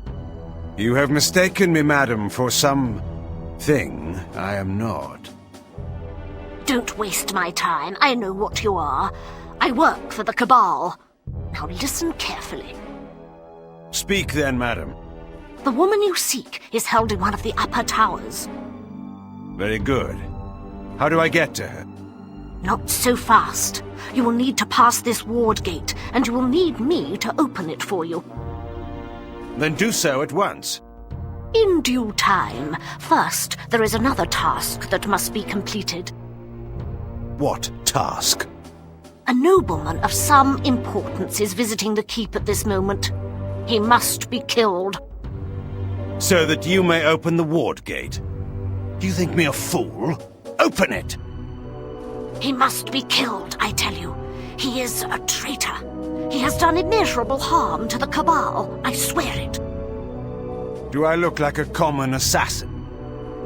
You have mistaken me, madam, for some thing I am not. Don't waste my time. I know what you are. I work for the Cabal. Now listen carefully. Speak then, madam. The woman you seek is held in one of the upper towers. Very good. How do I get to her? Not so fast. You will need to pass this ward gate, and you will need me to open it for you. Then do so at once. In due time. First, there is another task that must be completed. What task? A nobleman of some importance is visiting the keep at this moment. He must be killed. So that you may open the ward gate? Do you think me a fool? Open it! He must be killed, I tell you. He is a traitor. He has done immeasurable harm to the Cabal, I swear it. Do I look like a common assassin?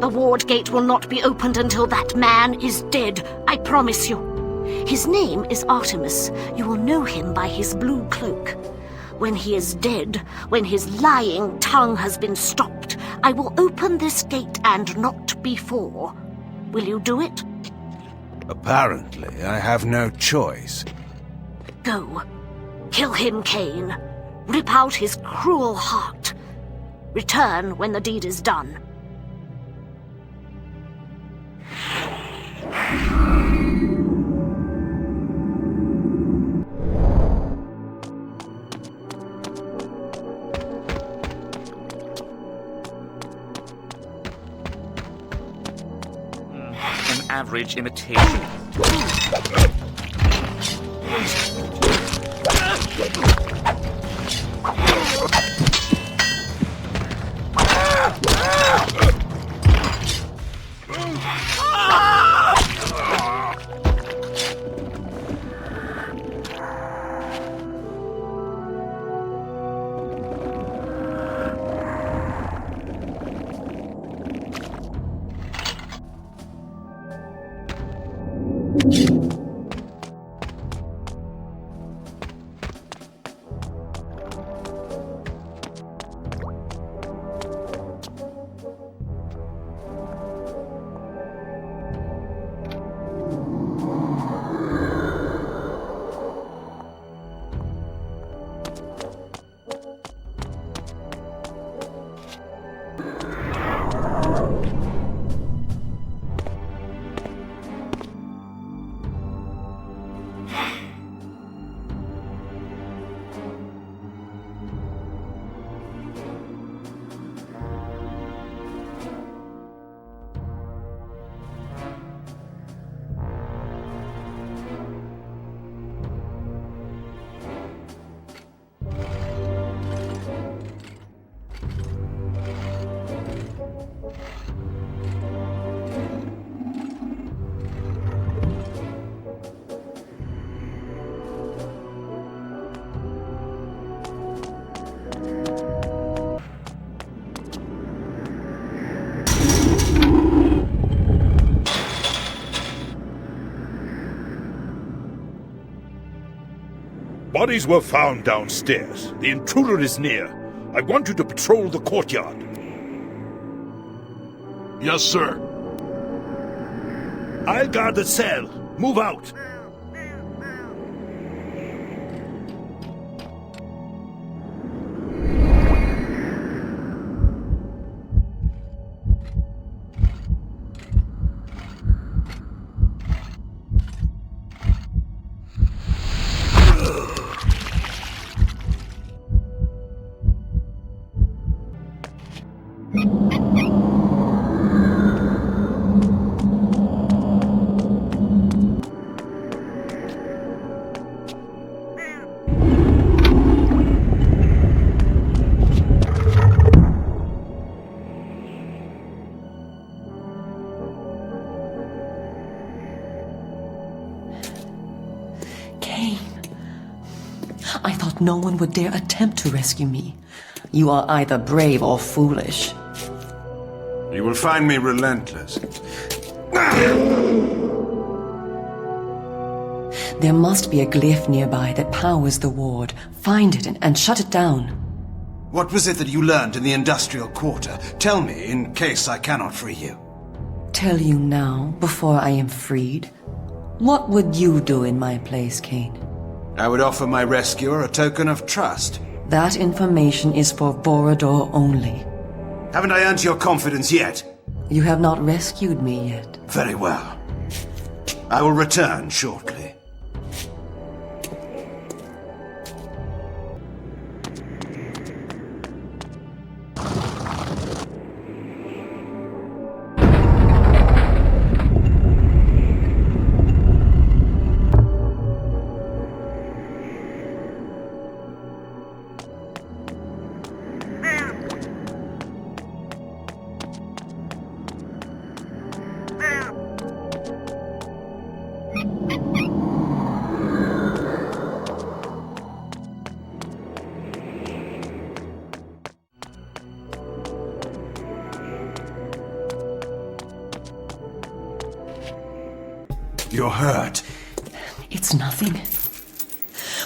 The ward gate will not be opened until that man is dead, I promise you. His name is Artemis. You will know him by his blue cloak. When he is dead, when his lying tongue has been stopped, I will open this gate and not before. Will you do it? Apparently, I have no choice. Go. Kill him, Kain. Rip out his cruel heart. Return when the deed is done. An average imitation. Bodies were found downstairs. The intruder is near. I want you to patrol the courtyard. Yes, sir. I'll guard the cell. Move out. I thought no one would dare attempt to rescue me. You are either brave or foolish. You will find me relentless. There must be a glyph nearby that powers the ward. Find it and shut it down. What was it that you learned in the industrial quarter? Tell me, in case I cannot free you. Tell you now, before I am freed? What would you do in my place, Kain? I would offer my rescuer a token of trust. That information is for Borodor only. Haven't I earned your confidence yet? You have not rescued me yet. Very well. I will return shortly. You're hurt. It's nothing.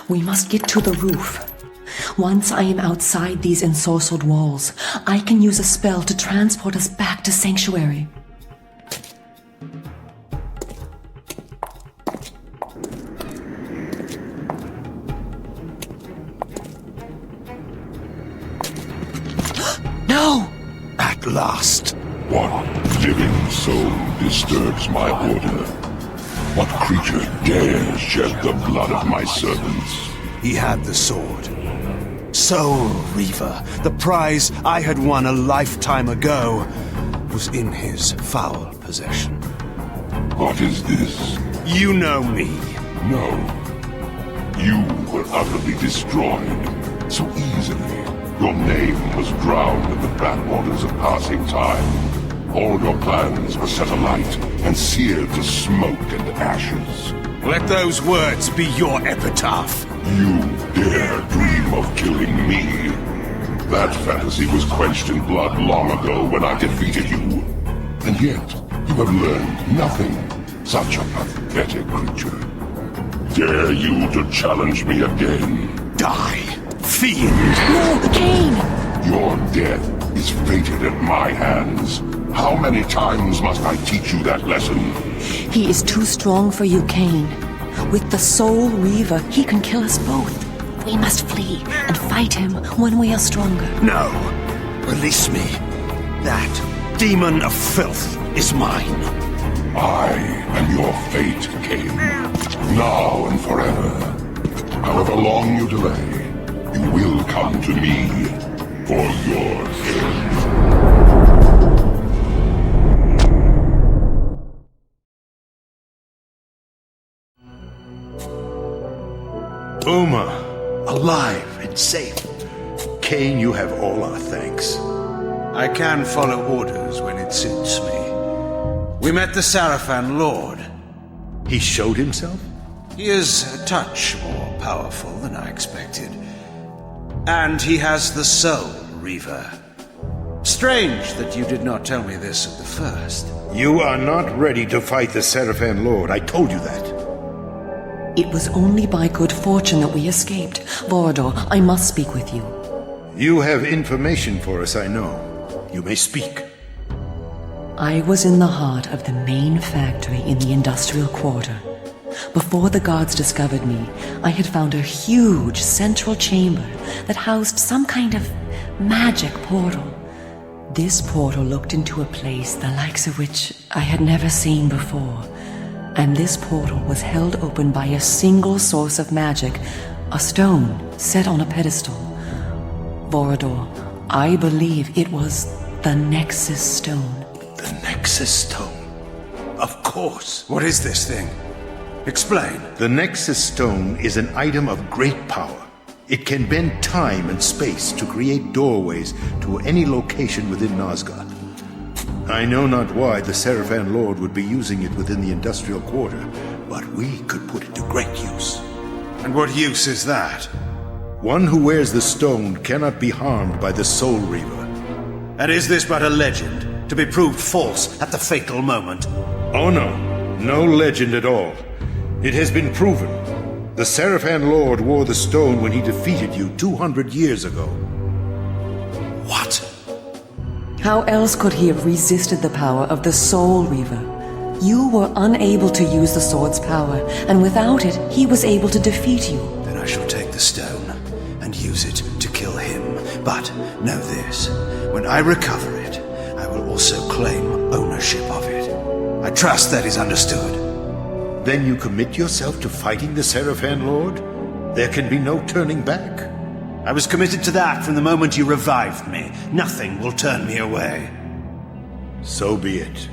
We must get to the roof. Once I am outside these ensorcelled walls, I can use a spell to transport us back to Sanctuary. No! At last. What living soul disturbs my order? What creature dares shed the blood of my servants? He had the sword. Soul Reaver, the prize I had won a lifetime ago, was in his foul possession. What is this? You know me. No. You were utterly destroyed. So easily. Your name was drowned in the backwaters of passing time. All your plans were set alight and seared to smoke and ashes. Let those words be your epitaph. You dare dream of killing me? That fantasy was quenched in blood long ago when I defeated you. And yet, you have learned nothing. Such a pathetic creature. Dare you to challenge me again? Die, fiend! No, Kain! Your death is fated at my hands. How many times must I teach you that lesson? He is too strong for you, Kain. With the Soul Reaver, he can kill us both. We must flee and fight him when we are stronger. No! Release me. That demon of filth is mine. I am your fate, Kain. Now and forever. However long you delay, you will come to me for your sins. Umah, alive and safe. Kain, you have all our thanks. I can follow orders when it suits me. We met the Sarafan Lord. He showed himself? He is a touch more powerful than I expected. And he has the Soul Reaver. Strange that you did not tell me this at the first. You are not ready to fight the Sarafan Lord. I told you that. It was only by good fortune that we escaped. Vorador, I must speak with you. You have information for us, I know. You may speak. I was in the heart of the main factory in the industrial quarter. Before the guards discovered me, I had found a huge central chamber that housed some kind of magic portal. This portal looked into a place the likes of which I had never seen before. And this portal was held open by a single source of magic, a stone set on a pedestal. Vorador, I believe it was the Nexus Stone. The Nexus Stone? Of course. What is this thing? Explain. The Nexus Stone is an item of great power. It can bend time and space to create doorways to any location within Nosgoth. I know not why the Sarafan Lord would be using it within the industrial quarter, but we could put it to great use. And what use is that? One who wears the stone cannot be harmed by the Soul Reaver. And is this but a legend, to be proved false at the fatal moment? Oh no, no legend at all. It has been proven. The Sarafan Lord wore the stone when he defeated you 200 years ago. What? How else could he have resisted the power of the Soul Reaver? You were unable to use the sword's power, and without it, he was able to defeat you. Then I shall take the stone and use it to kill him. But know this, when I recover it, I will also claim ownership of it. I trust that is understood. Then you commit yourself to fighting the Sarafan Lord? There can be no turning back. I was committed to that from the moment you revived me. Nothing will turn me away. So be it.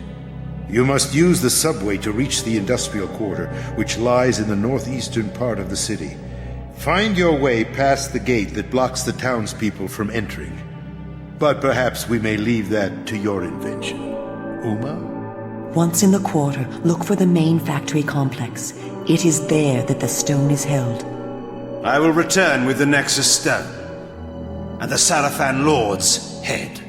You must use the subway to reach the industrial quarter, which lies in the northeastern part of the city. Find your way past the gate that blocks the townspeople from entering. But perhaps we may leave that to your invention. Umah? Once in the quarter, look for the main factory complex. It is there that the stone is held. I will return with the Nexus Stone and the Sarafan Lord's head.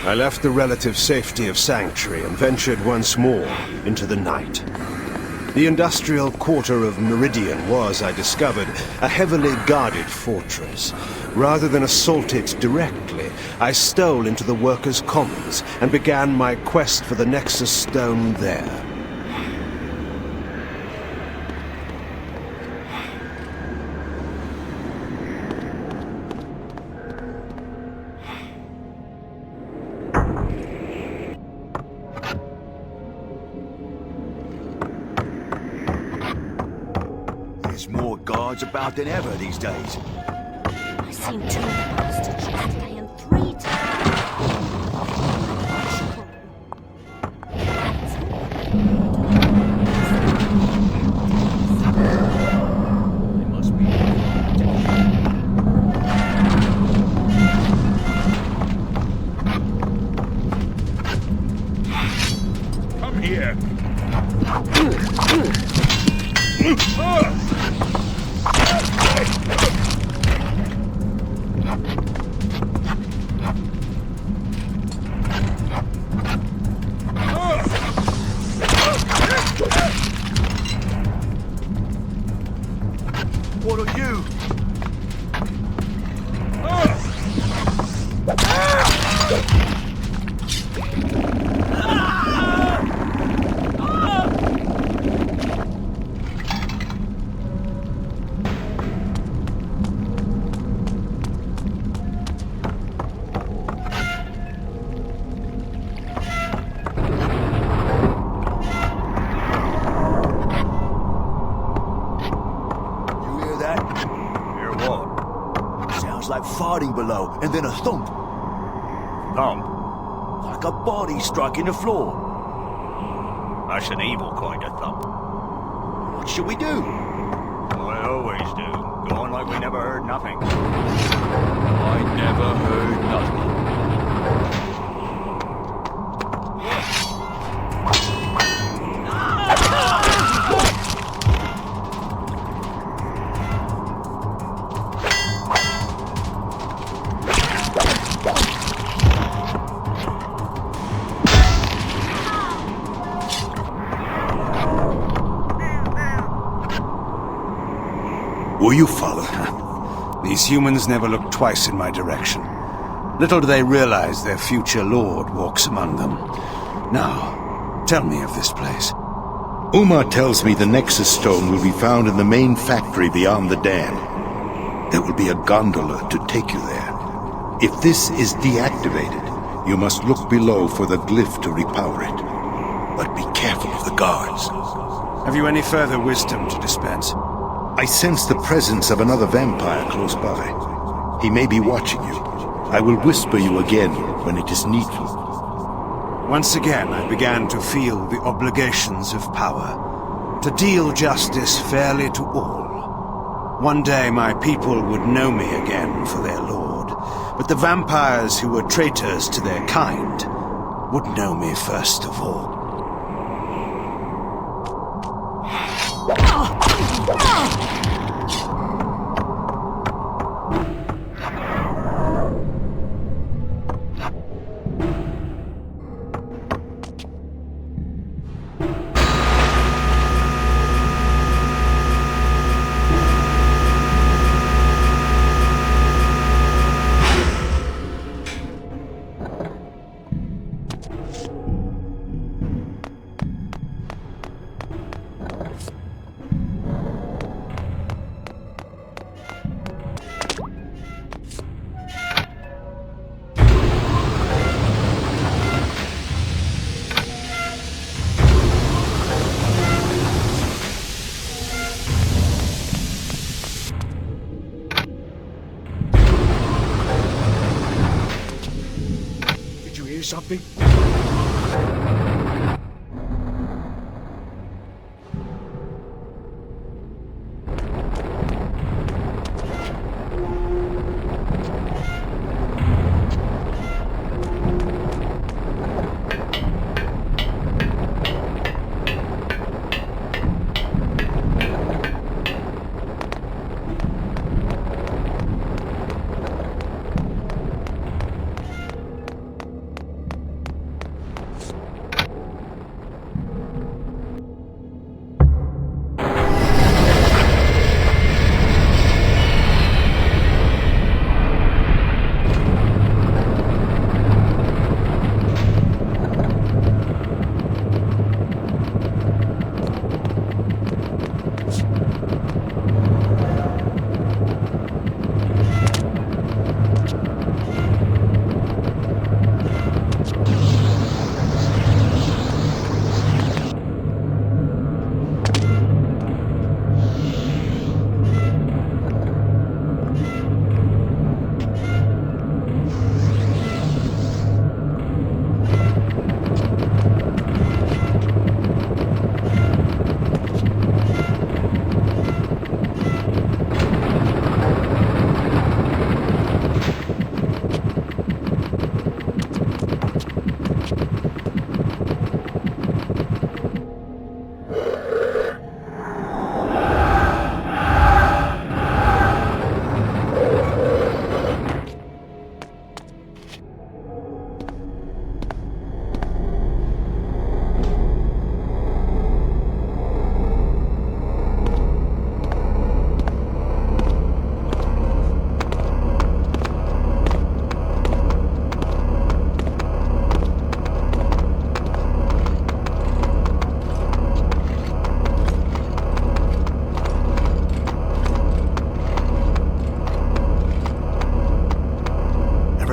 I left the relative safety of Sanctuary and ventured once more into the night. The industrial quarter of Meridian was, I discovered, a heavily guarded fortress. Rather than assault it directly, I stole into the workers' commons and began my quest for the Nexus Stone there. There's more guards about than ever these days. I've seen two guards to chase Kain 3 times. They must be. Come here. What are you? Like farting below, and then a thump. Thump? Like a body striking the floor. That's an evil kind of thump. What should we do? What I always do. Go on like we never heard nothing. I never heard nothing. Will you follow? These humans never look twice in my direction. Little do they realize their future lord walks among them. Now, tell me of this place. Umah tells me the Nexus Stone will be found in the main factory beyond the dam. There will be a gondola to take you there. If this is deactivated, you must look below for the glyph to repower it. But be careful of the guards. Have you any further wisdom to dispense? I sense the presence of another vampire close by. He may be watching you. I will whisper you again when it is needful. Once again, I began to feel the obligations of power, to deal justice fairly to all. One day my people would know me again for their lord, but the vampires who were traitors to their kind would know me first of all. Something?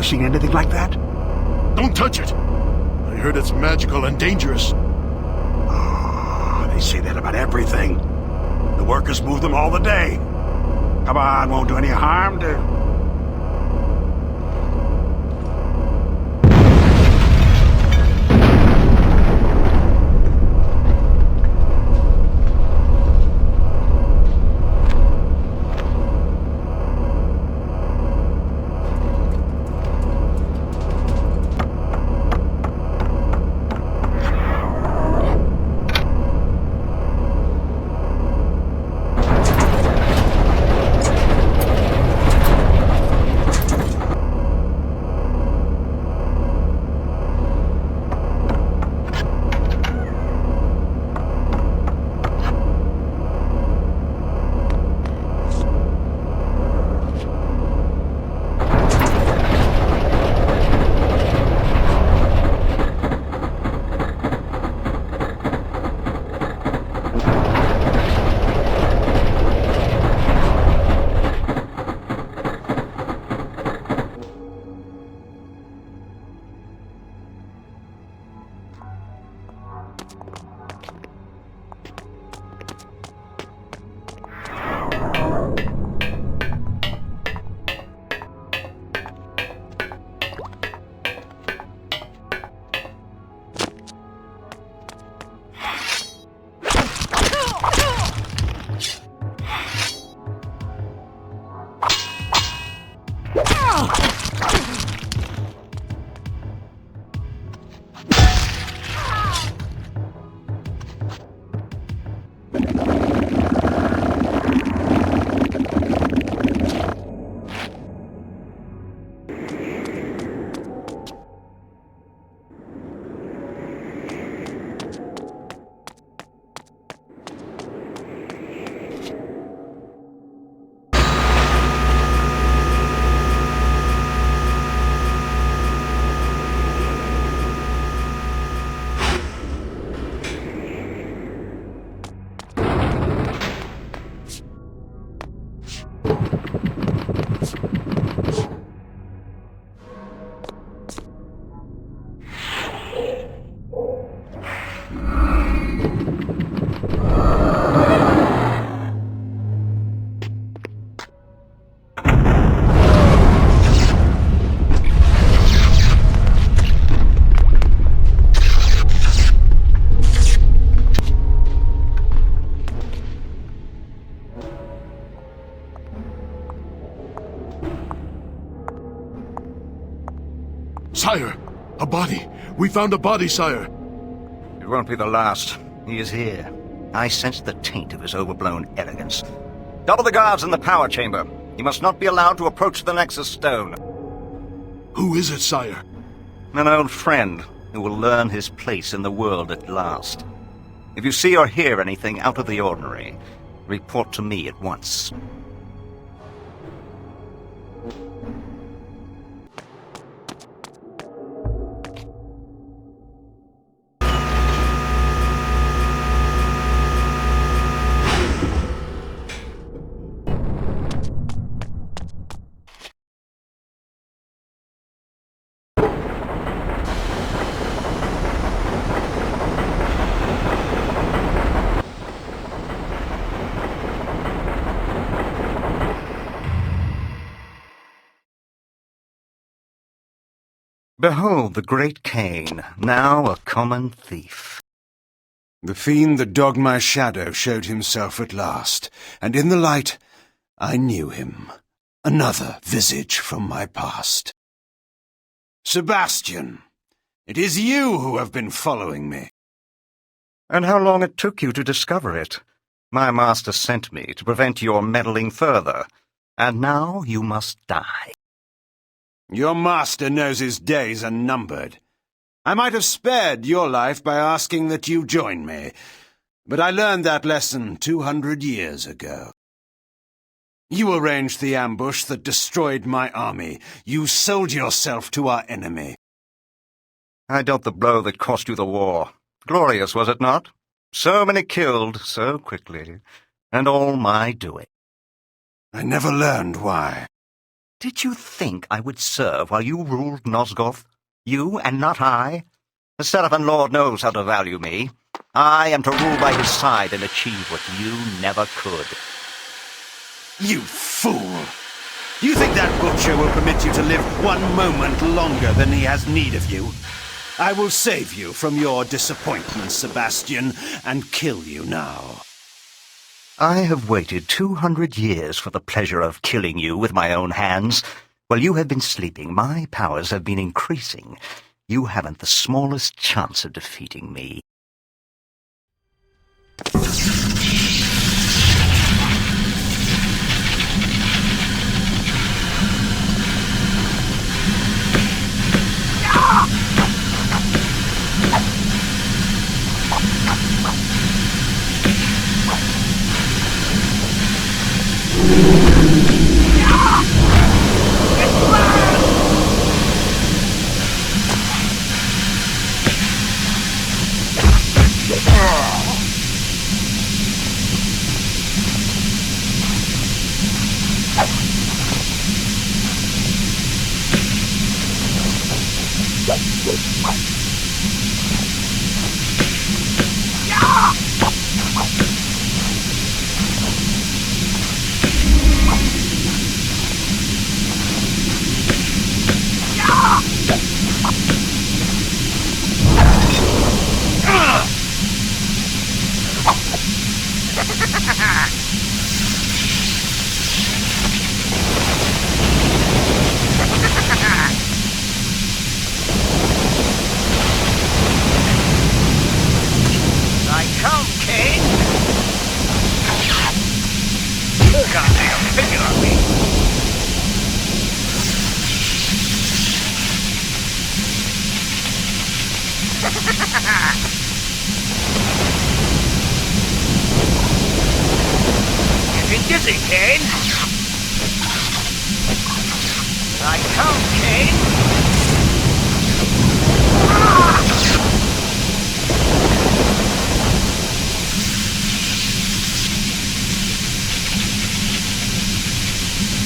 Seen anything like that? Don't touch it! I heard it's magical and dangerous. Oh, they say that about everything. The workers move them all the day. Come on, won't do any harm to... Sire, a body. We found a body, sire. It won't be the last. He is here. I sense the taint of his overblown arrogance. Double the guards in the power chamber. He must not be allowed to approach the Nexus Stone. Who is it, sire? An old friend who will learn his place in the world at last. If you see or hear anything out of the ordinary, report to me at once. Behold the great Kain, now a common thief. The fiend that dogged my shadow showed himself at last, and in the light I knew him, another visage from my past. Sebastian, it is you who have been following me. And how long it took you to discover it. My master sent me to prevent your meddling further, and now you must die. Your master knows his days are numbered. I might have spared your life by asking that you join me, but I learned that lesson 200 years ago. You arranged the ambush that destroyed my army. You sold yourself to our enemy. I dealt the blow that cost you the war. Glorious, was it not? So many killed so quickly, and all my doing. I never learned why. Did you think I would serve while you ruled Nosgoth? You and not I? The Sarafan Lord knows how to value me. I am to rule by his side and achieve what you never could. You fool! You think that butcher will permit you to live one moment longer than he has need of you? I will save you from your disappointment, Sebastian, and kill you now. I have waited 200 years for the pleasure of killing you with my own hands. While you have been sleeping, my powers have been increasing. You haven't the smallest chance of defeating me. I come, Kain! Can't lay a finger on me! Getting dizzy, Kain! I come, Kain!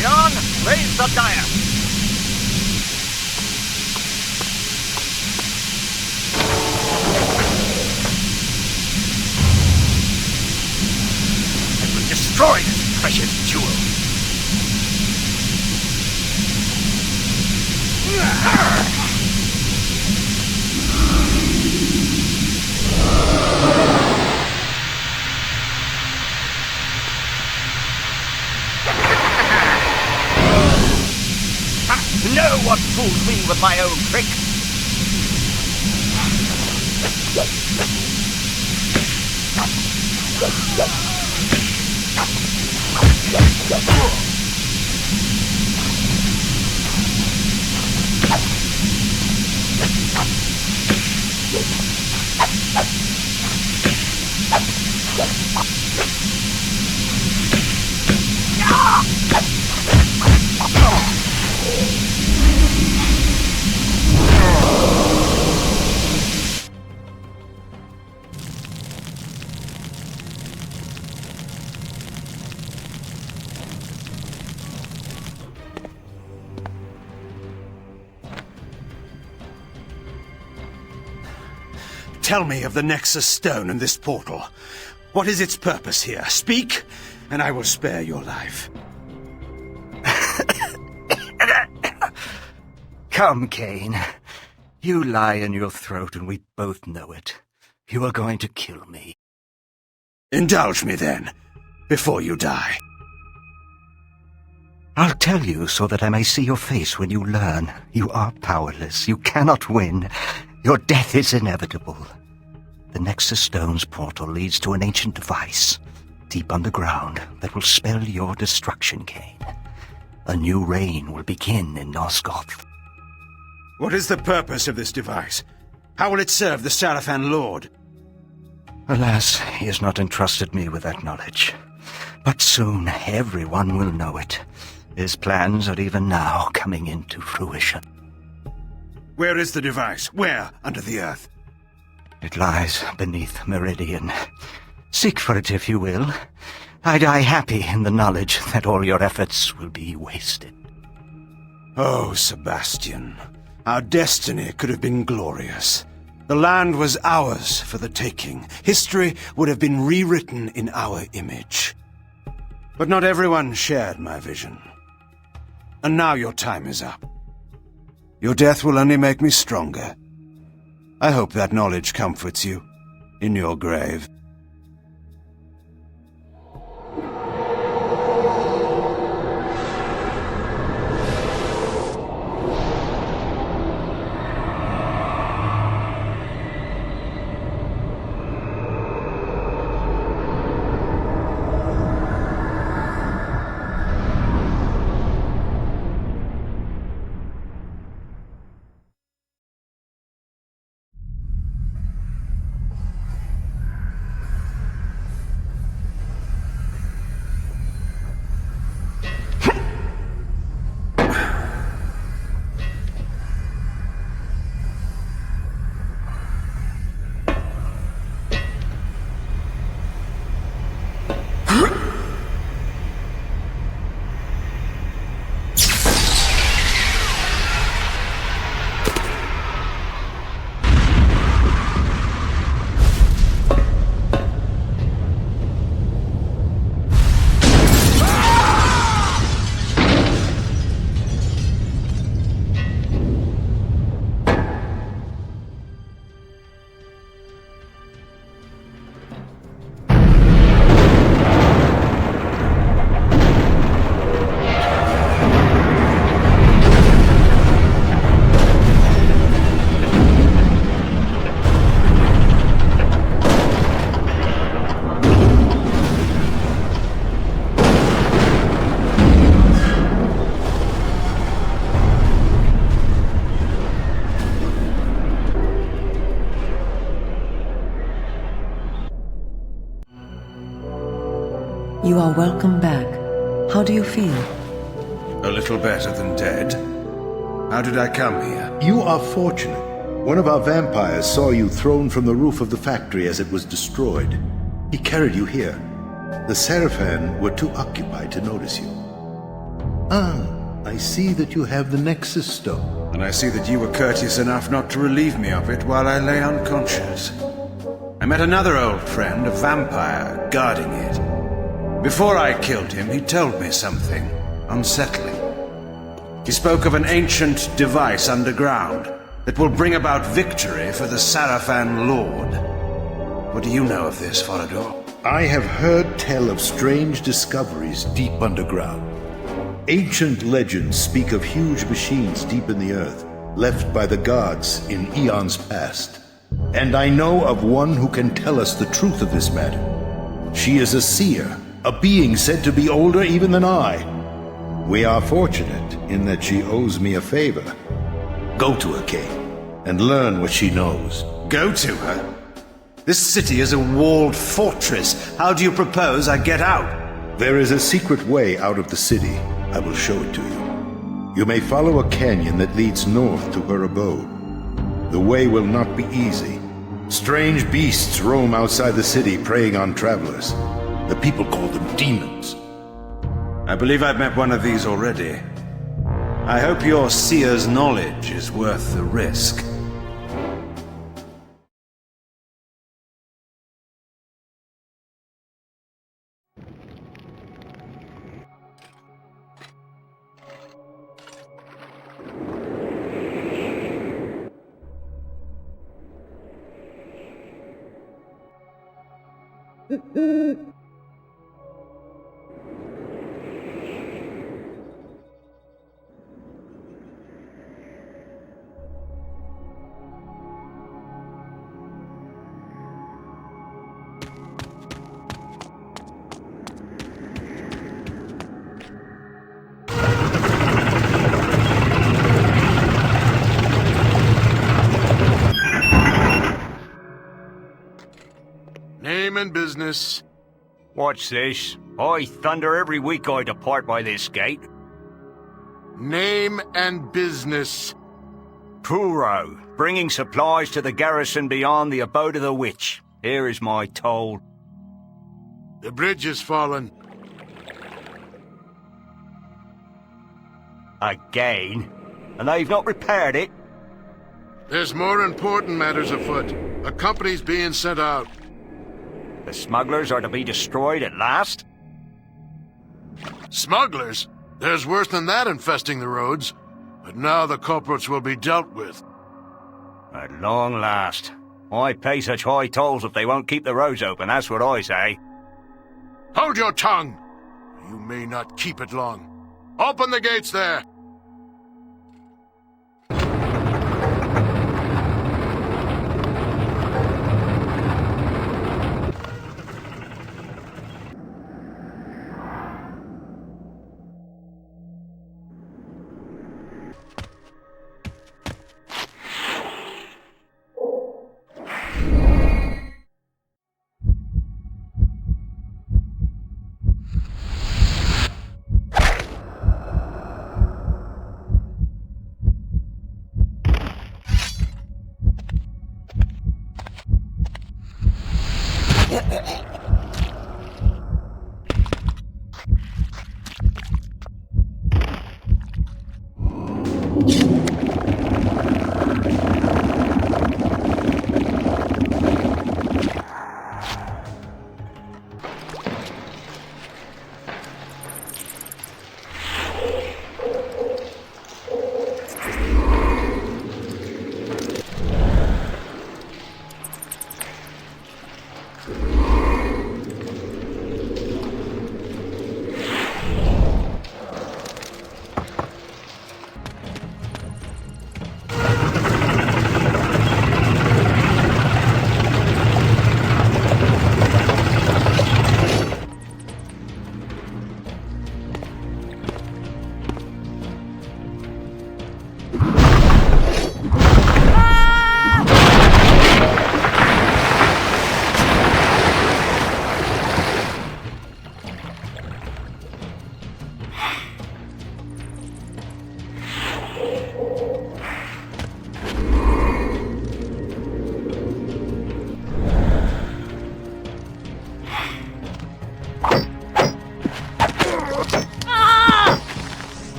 Leon, raise the dire! I will destroy this precious jewel! Know what fools me with my own trick? Tell me of the Nexus Stone and this portal. What is its purpose here? Speak, and I will spare your life. Come, Kain. You lie in your throat and we both know it. You are going to kill me. Indulge me then, before you die. I'll tell you so that I may see your face when you learn. You are powerless. You cannot win. Your death is inevitable. The Nexus Stone's portal leads to an ancient device, deep underground, that will spell your destruction, Kain. A new reign will begin in Nosgoth. What is the purpose of this device? How will it serve the Sarafan Lord? Alas, he has not entrusted me with that knowledge. But soon everyone will know it. His plans are even now coming into fruition. Where is the device? Where under the earth? It lies beneath Meridian. Seek for it if you will. I die happy in the knowledge that all your efforts will be wasted. Oh, Sebastian, our destiny could have been glorious. The land was ours for the taking. History would have been rewritten in our image. But not everyone shared my vision. And now your time is up. Your death will only make me stronger. I hope that knowledge comforts you in your grave. You are welcome back. How do you feel? A little better than dead. How did I come here? You are fortunate. One of our vampires saw you thrown from the roof of the factory as it was destroyed. He carried you here. The Sarafan were too occupied to notice you. Ah, I see that you have the Nexus Stone. And I see that you were courteous enough not to relieve me of it while I lay unconscious. I met another old friend, a vampire, guarding it. Before I killed him, he told me something unsettling. He spoke of an ancient device underground that will bring about victory for the Sarafan Lord. What do you know of this, Farador? I have heard tell of strange discoveries deep underground. Ancient legends speak of huge machines deep in the earth, left by the gods in eons past. And I know of one who can tell us the truth of this matter. She is a seer, a being said to be older even than I. We are fortunate in that she owes me a favor. Go to her, Kain, and learn what she knows. Go to her? This city is a walled fortress. How do you propose I get out? There is a secret way out of the city. I will show it to you. You may follow a canyon that leads north to her abode. The way will not be easy. Strange beasts roam outside the city, preying on travelers. The people call them demons. I believe I've met one of these already. I hope your seer's knowledge is worth the risk. Name and business. What's this? By thunder, every week I depart by this gate. Name and business. Puro, bringing supplies to the garrison beyond the abode of the witch. Here is my toll. The bridge has fallen. Again? And they've not repaired it? There's more important matters afoot. A company's being sent out. The smugglers are to be destroyed at last? Smugglers? There's worse than that infesting the roads. But now the culprits will be dealt with. At long last. Why pay such high tolls if they won't keep the roads open, that's what I say. Hold your tongue! You may not keep it long. Open the gates there!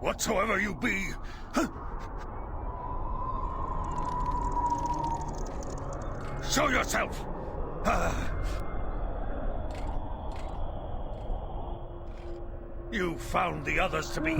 Whatsoever you be. Show yourself! You found the others to be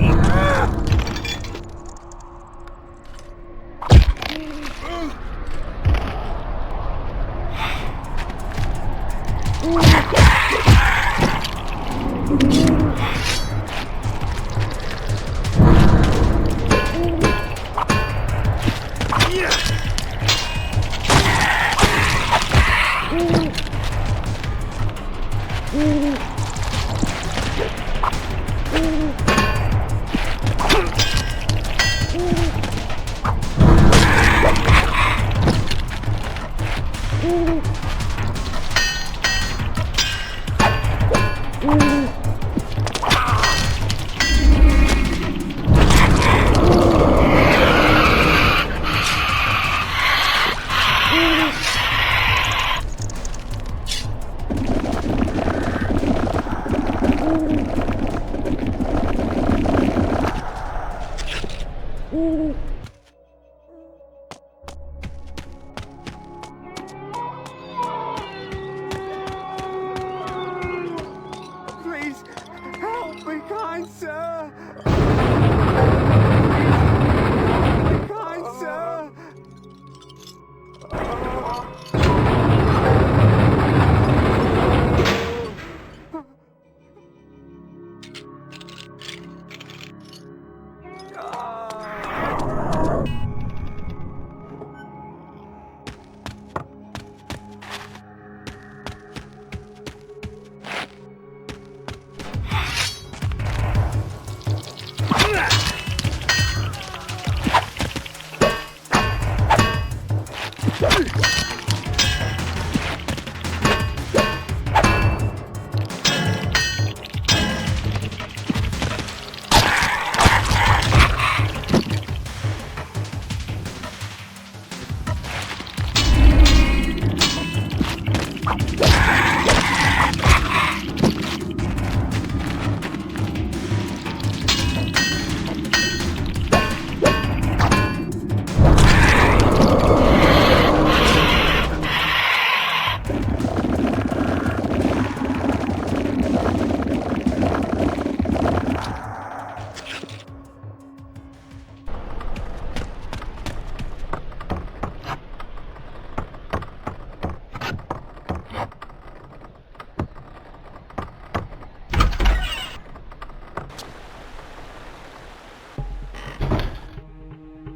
Please, help me, kind sir! Help me, kind sir!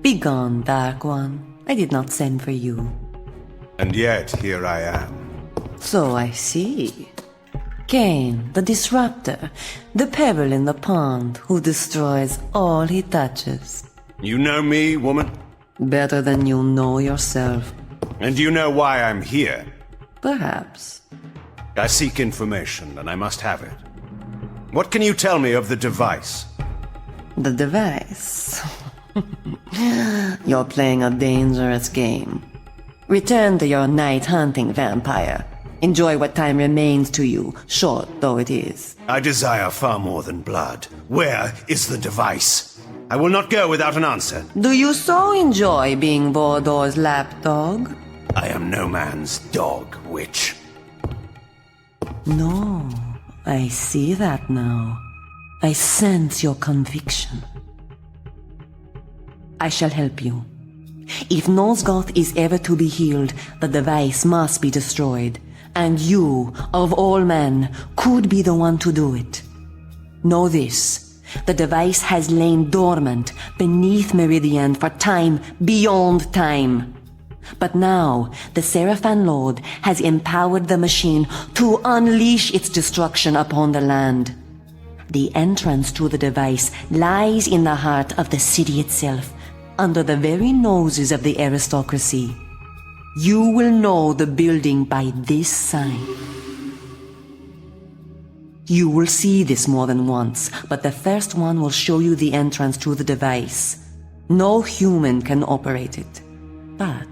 Begone, Dark One. I did not send for you. And yet here I am. So I see. Kain, the disruptor, the pebble in the pond who destroys all he touches. You know me, woman? Better than you know yourself. And you know why I'm here? Perhaps. I seek information, and I must have it. What can you tell me of the device? The device? You're playing a dangerous game. Return to your night hunting, vampire. Enjoy what time remains to you, short though it is. I desire far more than blood. Where is the device? I will not go without an answer. Do you so enjoy being Vordor's lapdog? I am no man's dog, witch. No, I see that now. I sense your conviction. I shall help you. If Nosgoth is ever to be healed, the device must be destroyed. And you, of all men, could be the one to do it. Know this. The device has lain dormant beneath Meridian for time beyond time. But now, the Sarafan Lord has empowered the machine to unleash its destruction upon the land. The entrance to the device lies in the heart of the city itself, under the very noses of the aristocracy. You will know the building by this sign. You will see this more than once, but the first one will show you the entrance to the device. No human can operate it, but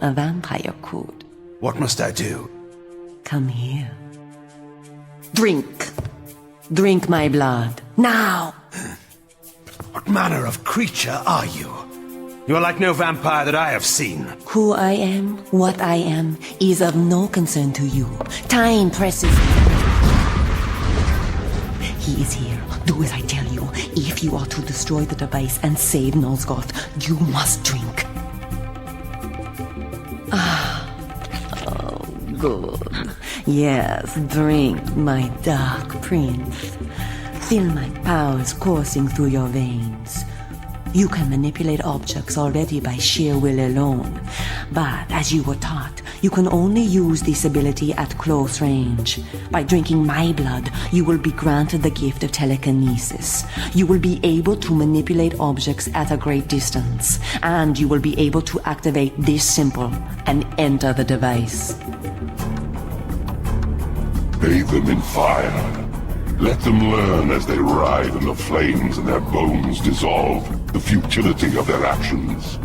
a vampire could. What must I do? Come here. Drink. Drink my blood. Now! What manner of creature are you? You are like no vampire that I have seen. Who I am, what I am, is of no concern to you. Time presses. He is here. Do as I tell you. If you are to destroy the device and save Nosgoth, you must drink. Oh, good. Yes, drink, my dark prince. Feel my powers coursing through your veins. You can manipulate objects already by sheer will alone. But, as you were taught, you can only use this ability at close range. By drinking my blood, you will be granted the gift of telekinesis. You will be able to manipulate objects at a great distance. And you will be able to activate this symbol and enter the device. Bathe them in fire. Let them learn as they ride in the flames and their bones dissolve the futility of their actions.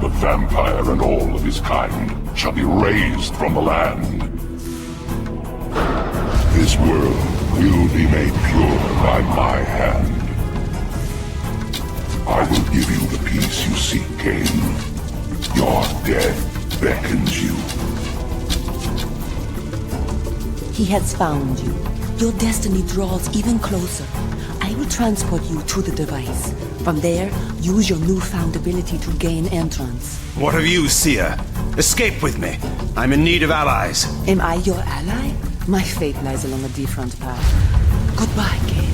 The vampire and all of his kind shall be raised from the land. This world will be made pure by my hand. I will give you the peace you seek, Kain. Your death beckons you. He has found you. Your destiny draws even closer. I will transport you to the device. From there, use your newfound ability to gain entrance. What of you, Seer? Escape with me. I'm in need of allies. Am I your ally? My fate lies along a different path. Goodbye, Kain.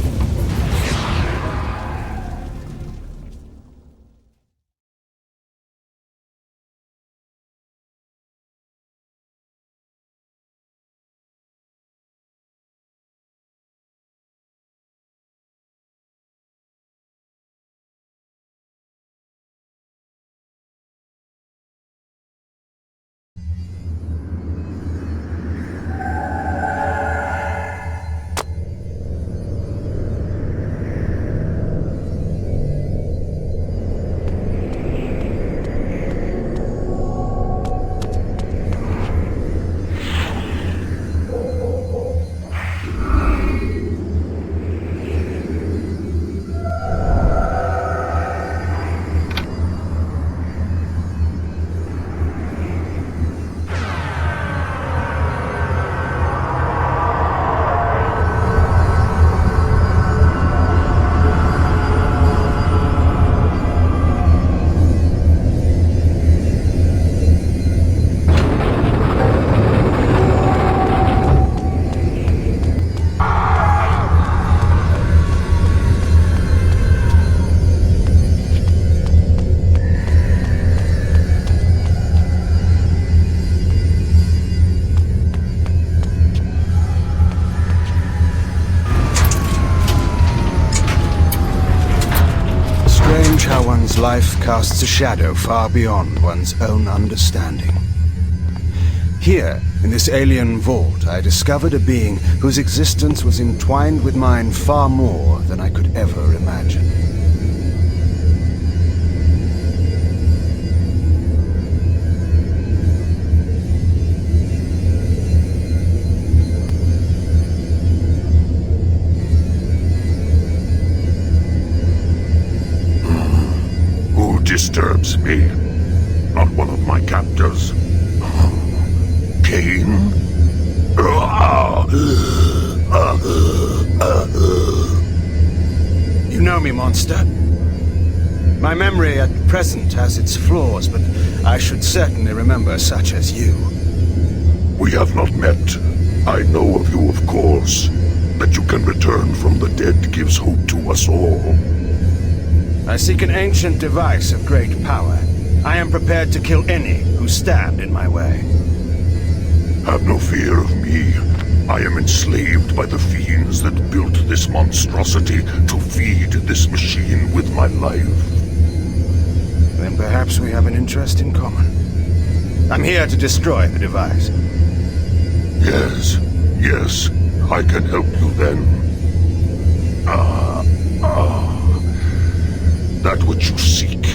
Life casts a shadow far beyond one's own understanding. Here, in this alien vault, I discovered a being whose existence was entwined with mine far more than I could ever imagine. Disturbs me. Not one of my captors. Kain? You know me, monster. My memory at present has its flaws, but I should certainly remember such as you. We have not met. I know of you, of course. That you can return from the dead gives hope to us all. I seek an ancient device of great power. I am prepared to kill any who stand in my way. Have no fear of me. I am enslaved by the fiends that built this monstrosity to feed this machine with my life. Then perhaps we have an interest in common. I'm here to destroy the device. Yes, I can help you then. That which you seek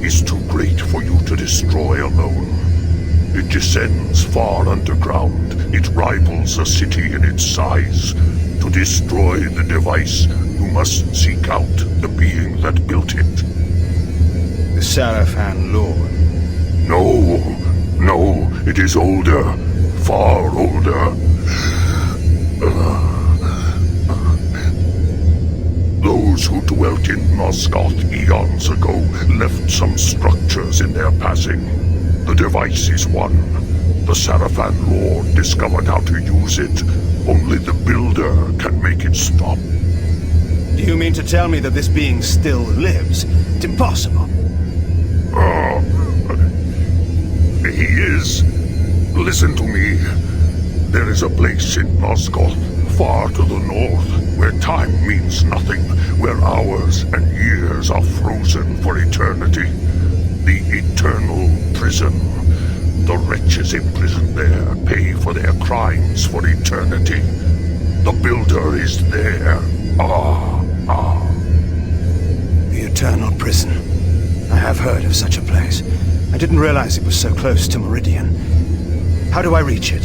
is too great for you to destroy alone. It descends far underground. It rivals a city in its size. To destroy the device, you must seek out the being that built it. The Sarafan Lord. No, it is older, far older. Those who dwelt in Nosgoth eons ago left some structures in their passing. The device is one. The Sarafan Lord discovered how to use it. Only the Builder can make it stop. Do you mean to tell me that this being still lives? It's impossible. He is. Listen to me. There is a place in Nosgoth, far to the north, where time means nothing, where hours and years are frozen for eternity. The eternal prison. The wretches imprisoned there pay for their crimes for eternity. The Builder is there. The eternal prison. I have heard of such a place. I didn't realize it was so close to Meridian. How do I reach it?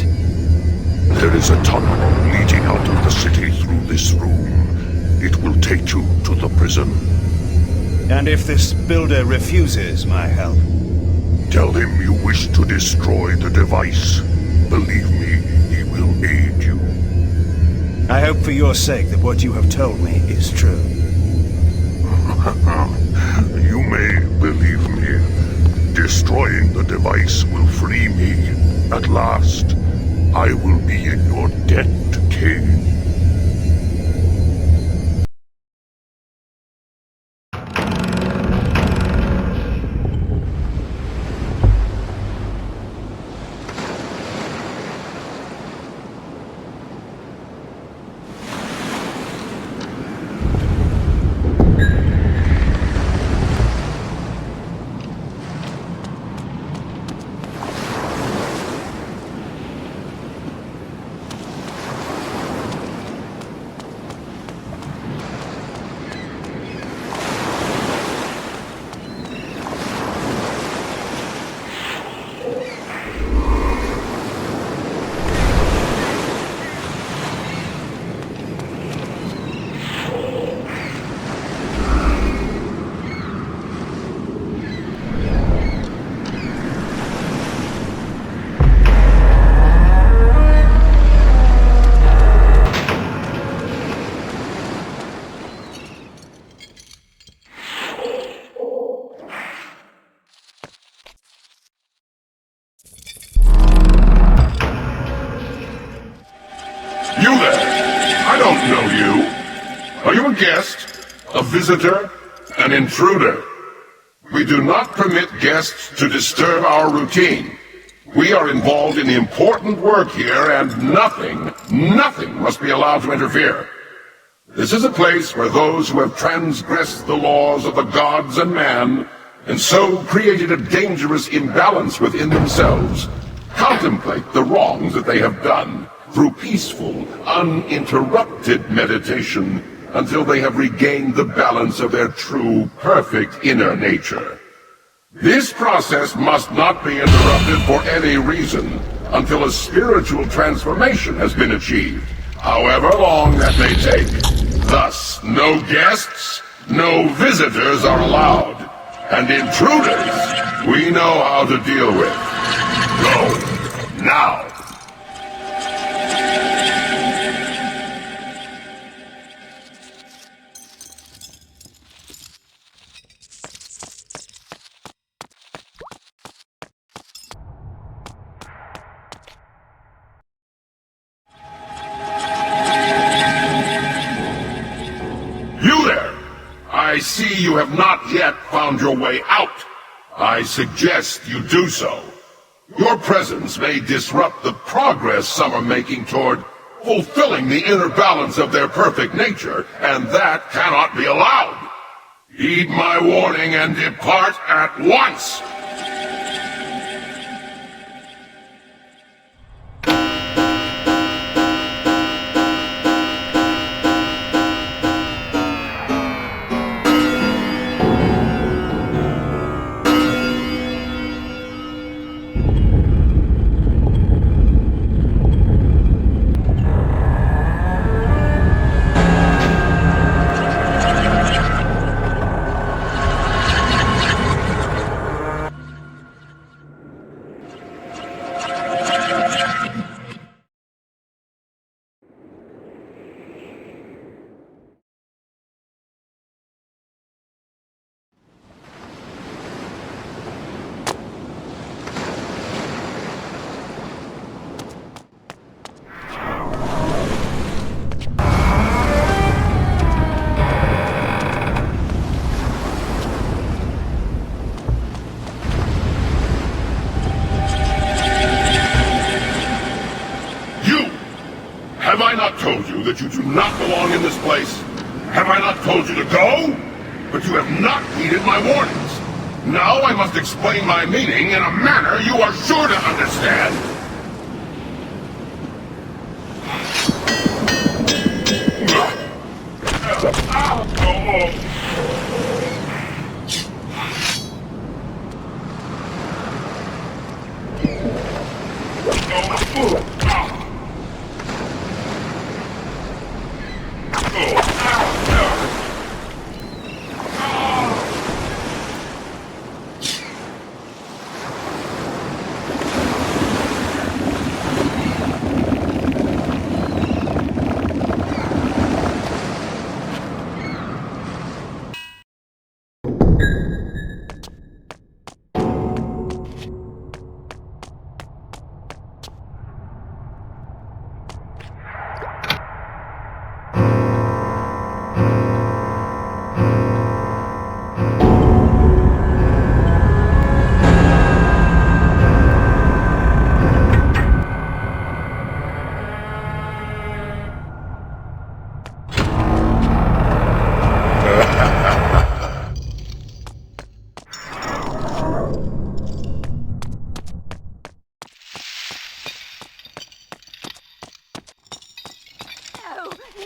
There is a tunnel leading out of the city through this room. It will take you to the prison. And if this Builder refuses my help? Tell him you wish to destroy the device. Believe me, he will aid you. I hope for your sake that what you have told me is true. You may believe me. Destroying the device will free me. At last, I will be in your debt, Kain. You there! I don't know you. Are you a guest? A visitor? An intruder? We do not permit guests to disturb our routine. We are involved in important work here, and nothing must be allowed to interfere. This is a place where those who have transgressed the laws of the gods and man, and so created a dangerous imbalance within themselves, contemplate the wrongs that they have done through peaceful, uninterrupted meditation until they have regained the balance of their true, perfect inner nature. This process must not be interrupted for any reason until a spiritual transformation has been achieved, however long that may take. Thus, no guests, no visitors are allowed, and intruders we know how to deal with. Go, now! You there! I see you have not yet found your way out. I suggest you do so. Your presence may disrupt the progress some are making toward fulfilling the inner balance of their perfect nature, and that cannot be allowed. Heed my warning and depart at once! Have I not told you that you do not belong in this place? Have I not told you to go? But you have not heeded my warnings. Now I must explain my meaning in a manner you are sure to understand.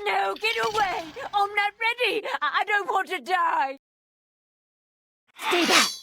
No, get away! I'm not ready! I don't want to die! Stay back!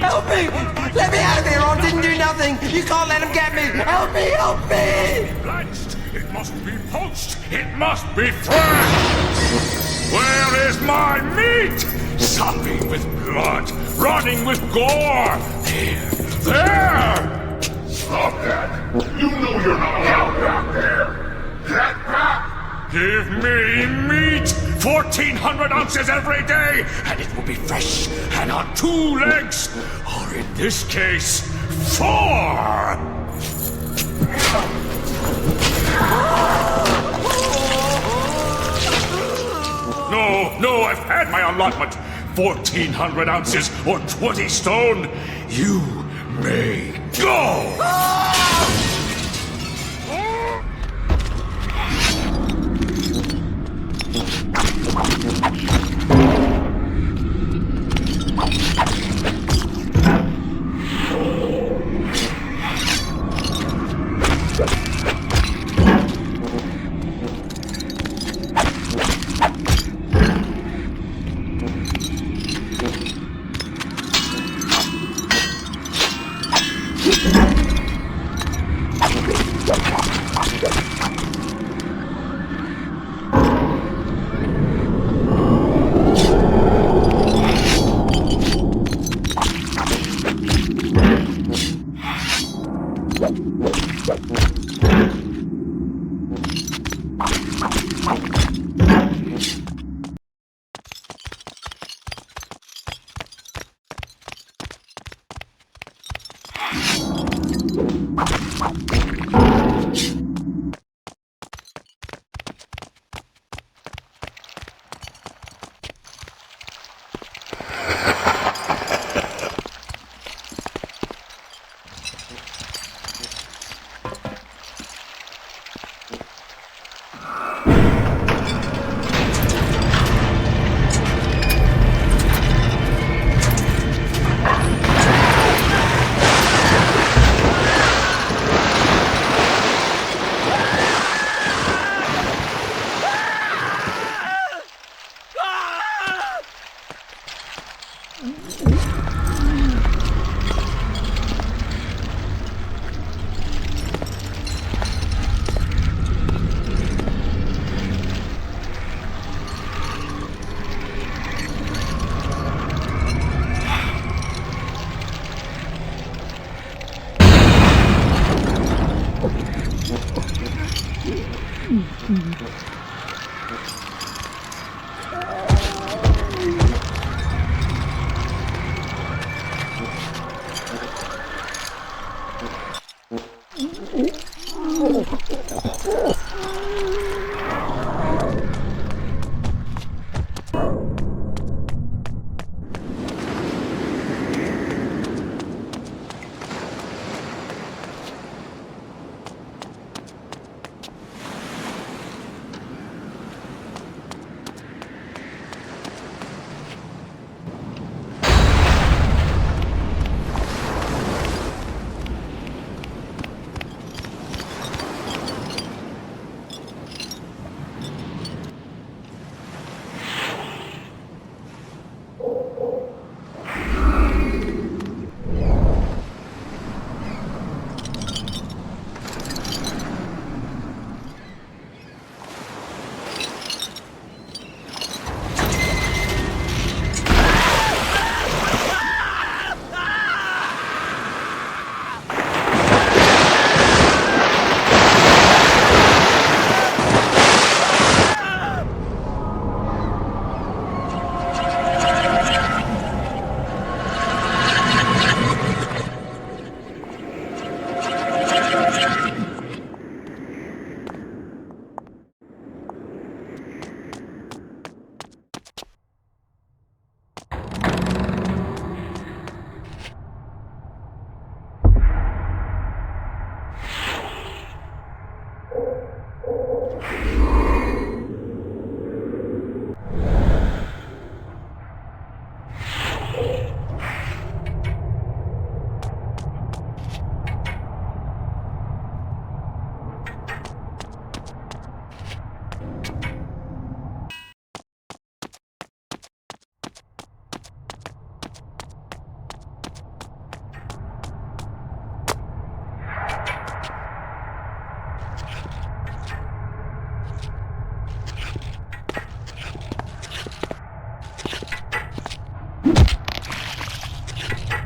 Help me! Let me out of here! I didn't do nothing! You can't let him get me! Help me! Help me! Blanched! It must be poached! It must be fresh! Where is my meat? Sopping with blood, running with gore! There! There! Stop that! You know you're not allowed back there! Get back! Give me meat! 1,400 ounces every day, and it will be fresh and on 2 legs, or in this case, 4! No, I've had my allotment. 1,400 ounces or 20 stone. You may go!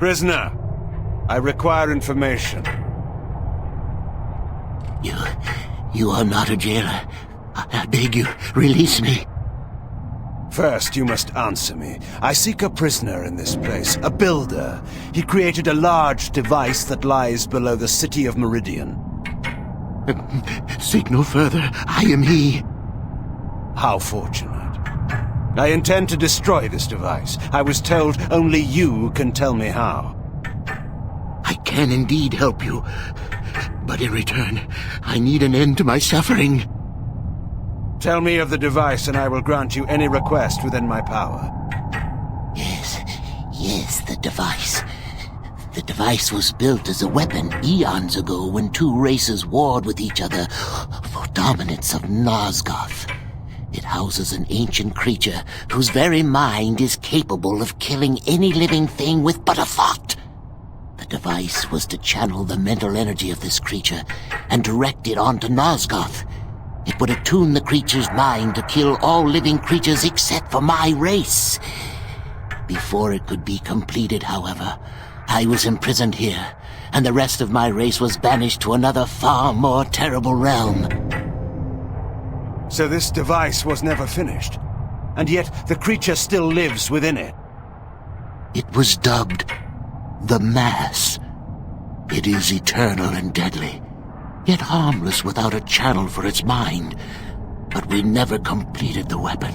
Prisoner, I require information. You are not a jailer. I beg you, release me. First, you must answer me. I seek a prisoner in this place, a builder. He created a large device that lies below the city of Meridian. Seek no further. I am he. How fortunate. I intend to destroy this device. I was told only you can tell me how. I can indeed help you. But in return, I need an end to my suffering. Tell me of the device and I will grant you any request within my power. Yes, the device. The device was built as a weapon eons ago when two races warred with each other for dominance of Nosgoth. It houses an ancient creature whose very mind is capable of killing any living thing with but a thought. The device was to channel the mental energy of this creature and direct it onto Nosgoth. It would attune the creature's mind to kill all living creatures except for my race. Before it could be completed, however, I was imprisoned here, and the rest of my race was banished to another far more terrible realm. So this device was never finished, and yet the creature still lives within it. It was dubbed the Mass. It is eternal and deadly, yet harmless without a channel for its mind. But we never completed the weapon.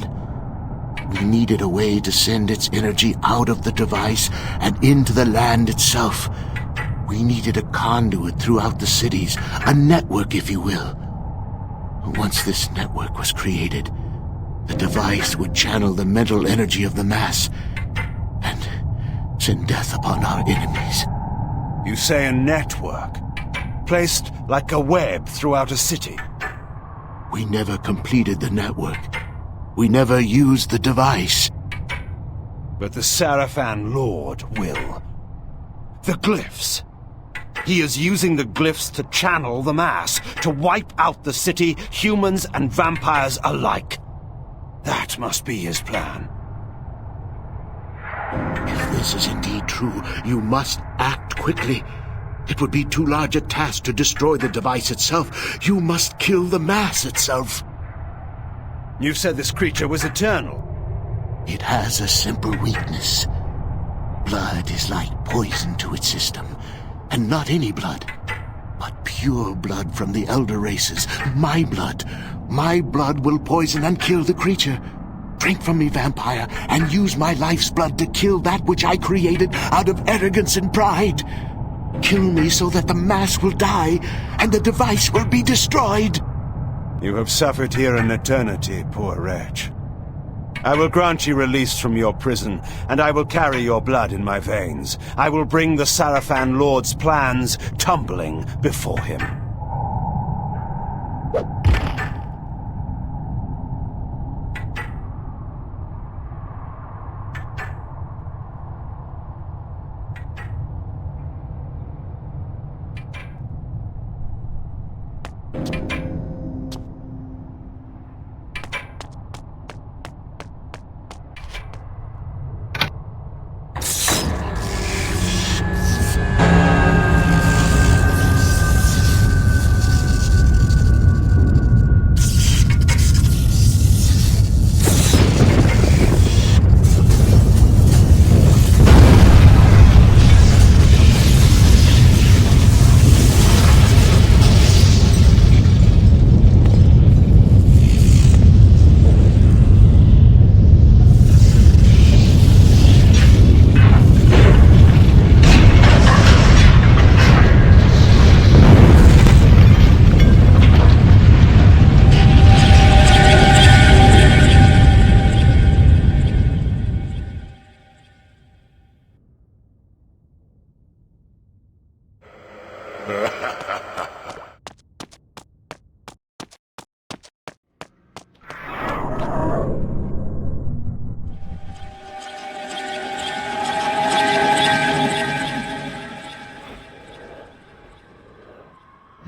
We needed a way to send its energy out of the device and into the land itself. We needed a conduit throughout the cities, a network, if you will. Once this network was created, the device would channel the mental energy of the Mass and send death upon our enemies. You say a network, placed like a web throughout a city. We never completed the network. We never used the device. But the Sarafan Lord will. The glyphs. He is using the glyphs to channel the Mass, to wipe out the city, humans and vampires alike. That must be his plan. If this is indeed true, you must act quickly. It would be too large a task to destroy the device itself. You must kill the Mass itself. You said this creature was eternal. It has a simple weakness. Blood is like poison to its system. And not any blood, but pure blood from the elder races. My blood. My blood will poison and kill the creature. Drink from me, vampire, and use my life's blood to kill that which I created out of arrogance and pride. Kill me so that the mass will die, and the device will be destroyed. You have suffered here an eternity, poor wretch. I will grant you release from your prison, and I will carry your blood in my veins. I will bring the Sarafan Lord's plans tumbling before him.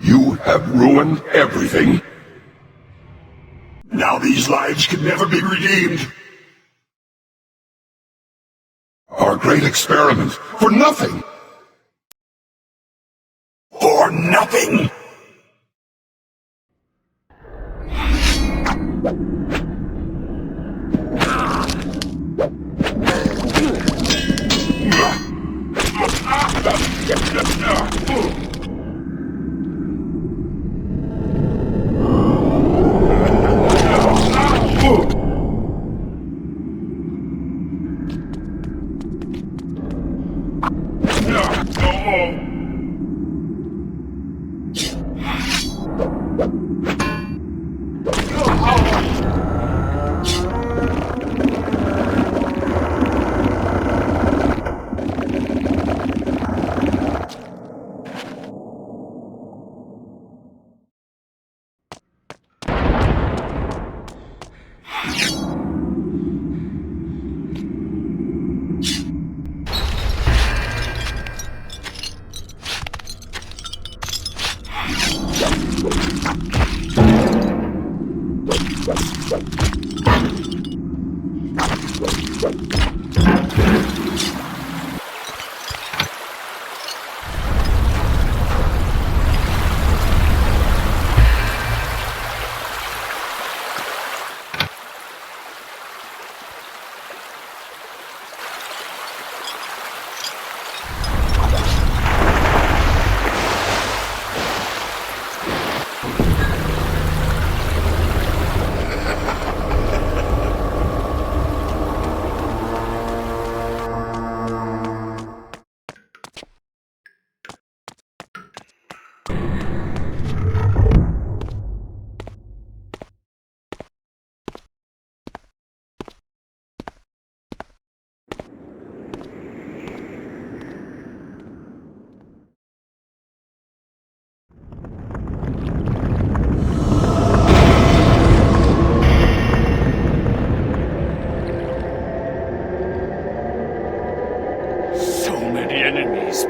You have ruined everything. Now these lives can never be redeemed. Our great experiment, for nothing! For nothing!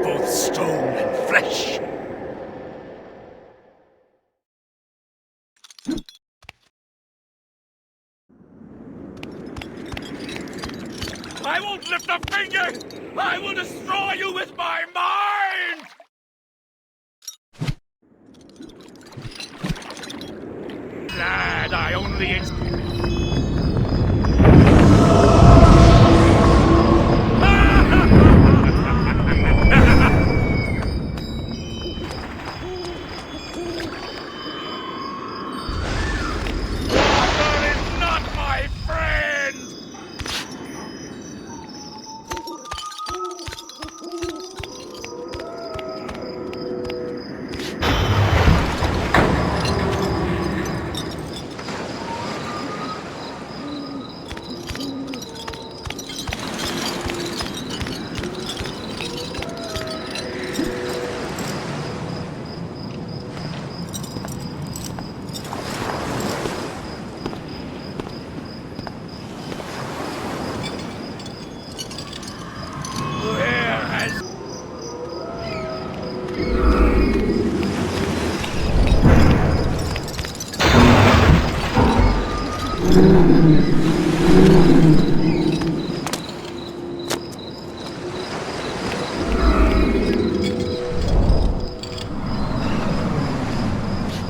Both stone and flesh. I won't lift a finger! I will destroy you with my mind! Glad I only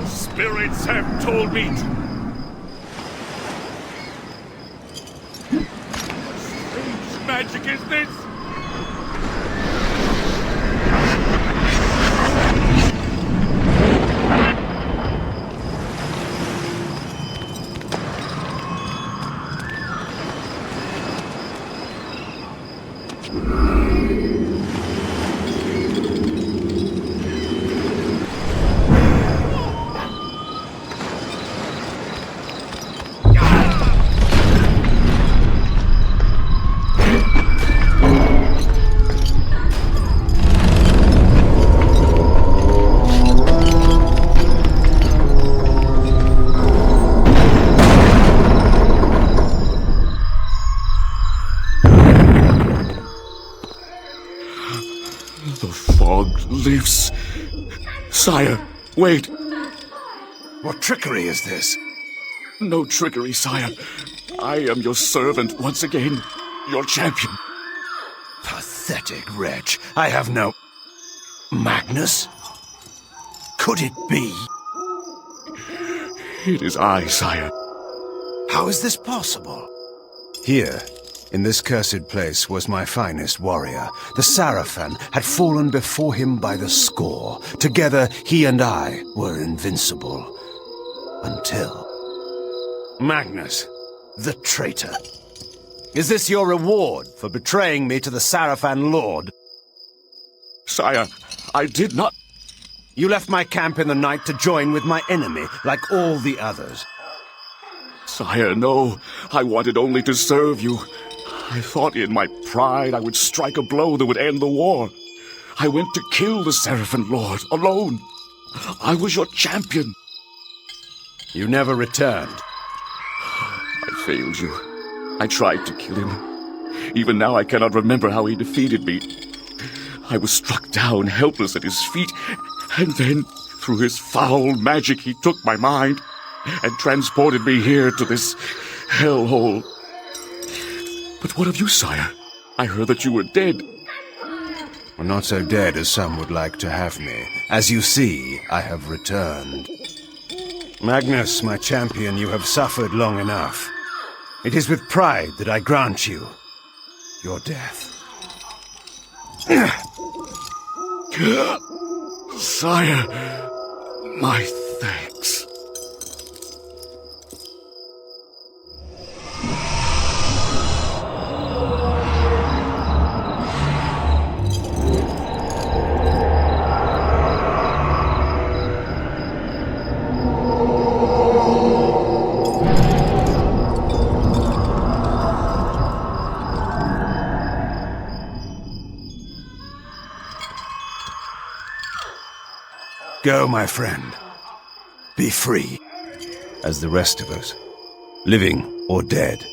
Spirits have told me to... What strange magic is this? Lifts. Sire, wait. What trickery is this? No trickery, sire. I am your servant once again, your champion. Pathetic wretch. I have no... Magnus? Could it be? It is I, sire. How is this possible? Here, in this cursed place, was my finest warrior. The Sarafan had fallen before him by the score. Together, he and I were invincible. Until... Magnus, the traitor. Is this your reward for betraying me to the Sarafan Lord? Sire, I did not... You left my camp in the night to join with my enemy, like all the others. Sire, no. I wanted only to serve you. I thought in my pride I would strike a blow that would end the war. I went to kill the Sarafan Lord, alone. I was your champion. You never returned. I failed you. I tried to kill him. Even now I cannot remember how he defeated me. I was struck down, helpless at his feet, and then, through his foul magic, he took my mind and transported me here to this hellhole. But what of you, sire? I heard that you were dead. Well, not so dead as some would like to have me. As you see, I have returned. Magnus, my champion, you have suffered long enough. It is with pride that I grant you your death. Sire, my thanks. Go, my friend. Be free, as the rest of us, living or dead,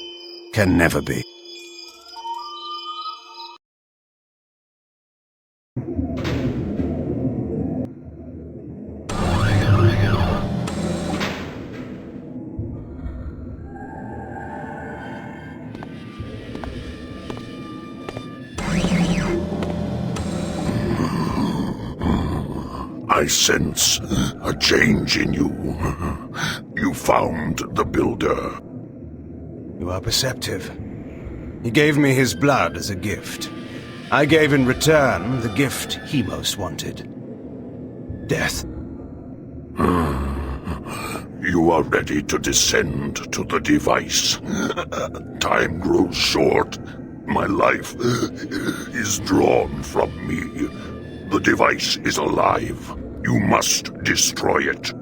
can never be. I sense a change in you. You found the Builder. You are perceptive. He gave me his blood as a gift. I gave in return the gift he most wanted. Death. You are ready to descend to the device. Time grows short. My life is drawn from me. The device is alive. You must destroy it.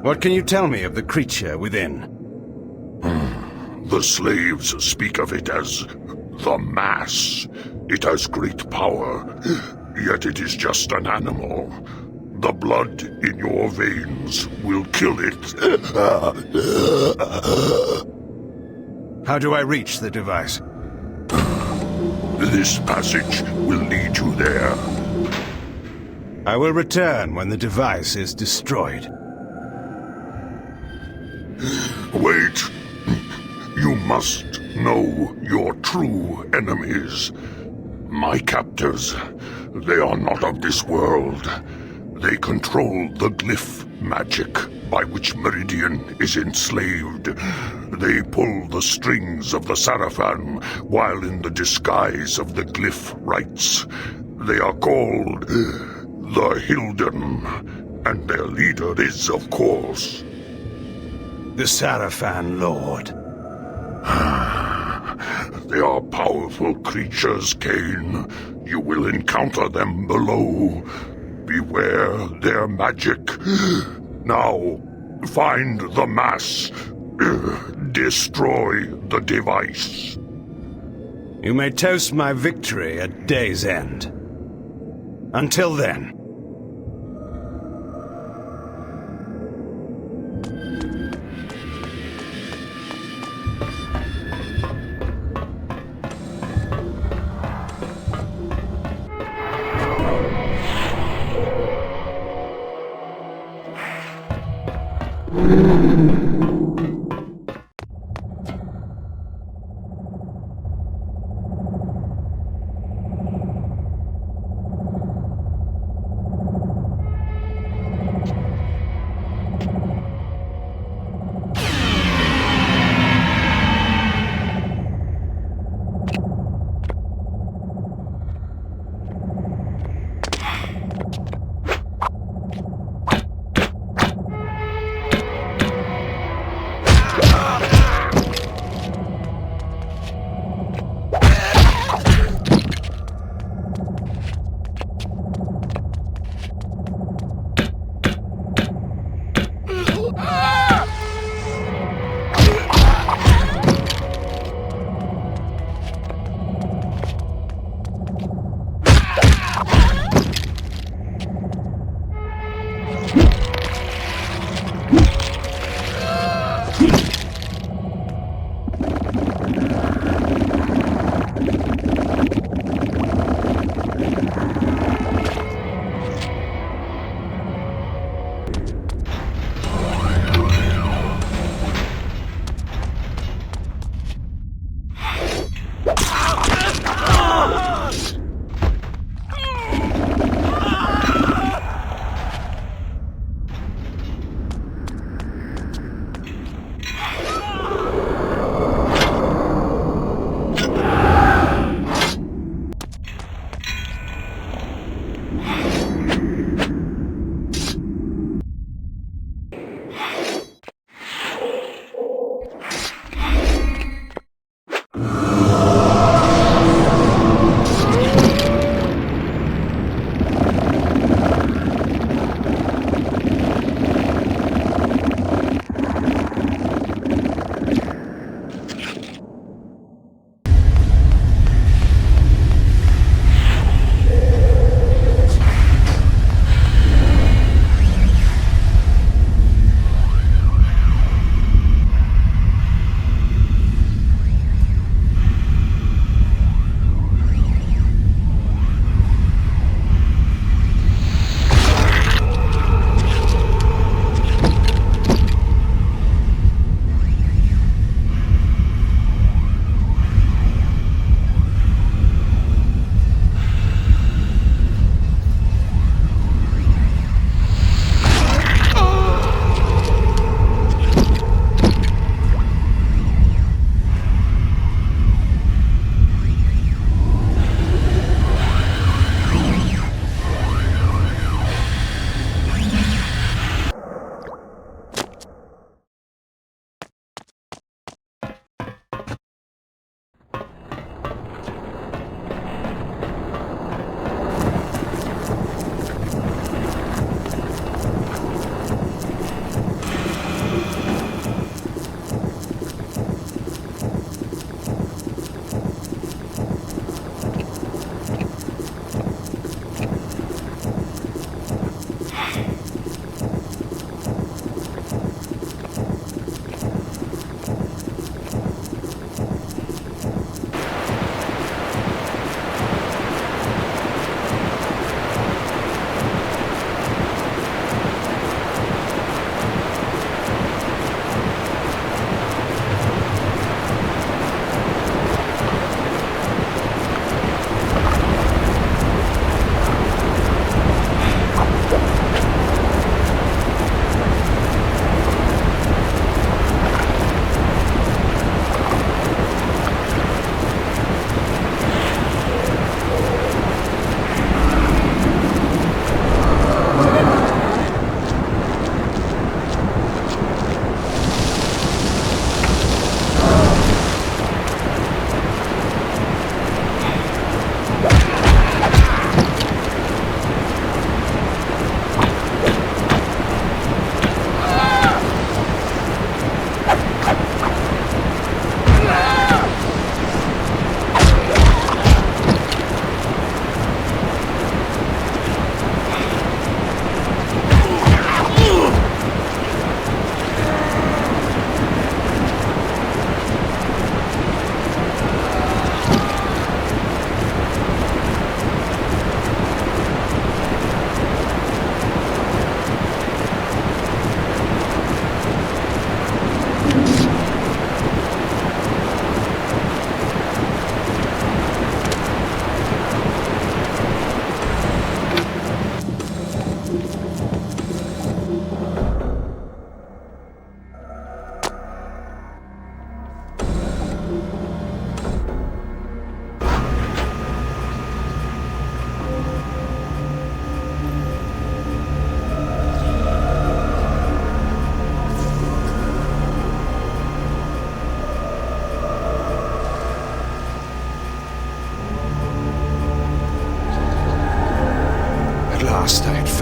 What can you tell me of the creature within? The slaves speak of it as the Mass. It has great power, yet it is just an animal. The blood in your veins will kill it. How do I reach the device? This passage will lead you there. I will return when the device is destroyed. Wait. must know your true enemies. My captors, they are not of this world. They control the glyph magic by which Meridian is enslaved. They pull the strings of the Sarafan while in the disguise of the glyph rites. They are called the Hilden, and their leader is, of course, the Sarafan Lord. They are powerful creatures, Kain. You will encounter them below. Beware their magic. Now, find the mass. Destroy the device. You may toast my victory at day's end. Until then.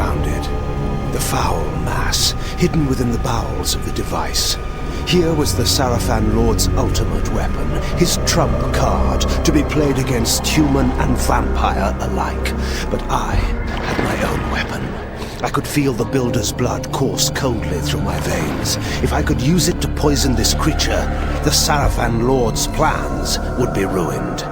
found it. The foul mass, hidden within the bowels of the device. Here was the Sarafan Lord's ultimate weapon, his trump card, to be played against human and vampire alike. But I had my own weapon. I could feel the Builder's blood course coldly through my veins. If I could use it to poison this creature, the Sarafan Lord's plans would be ruined.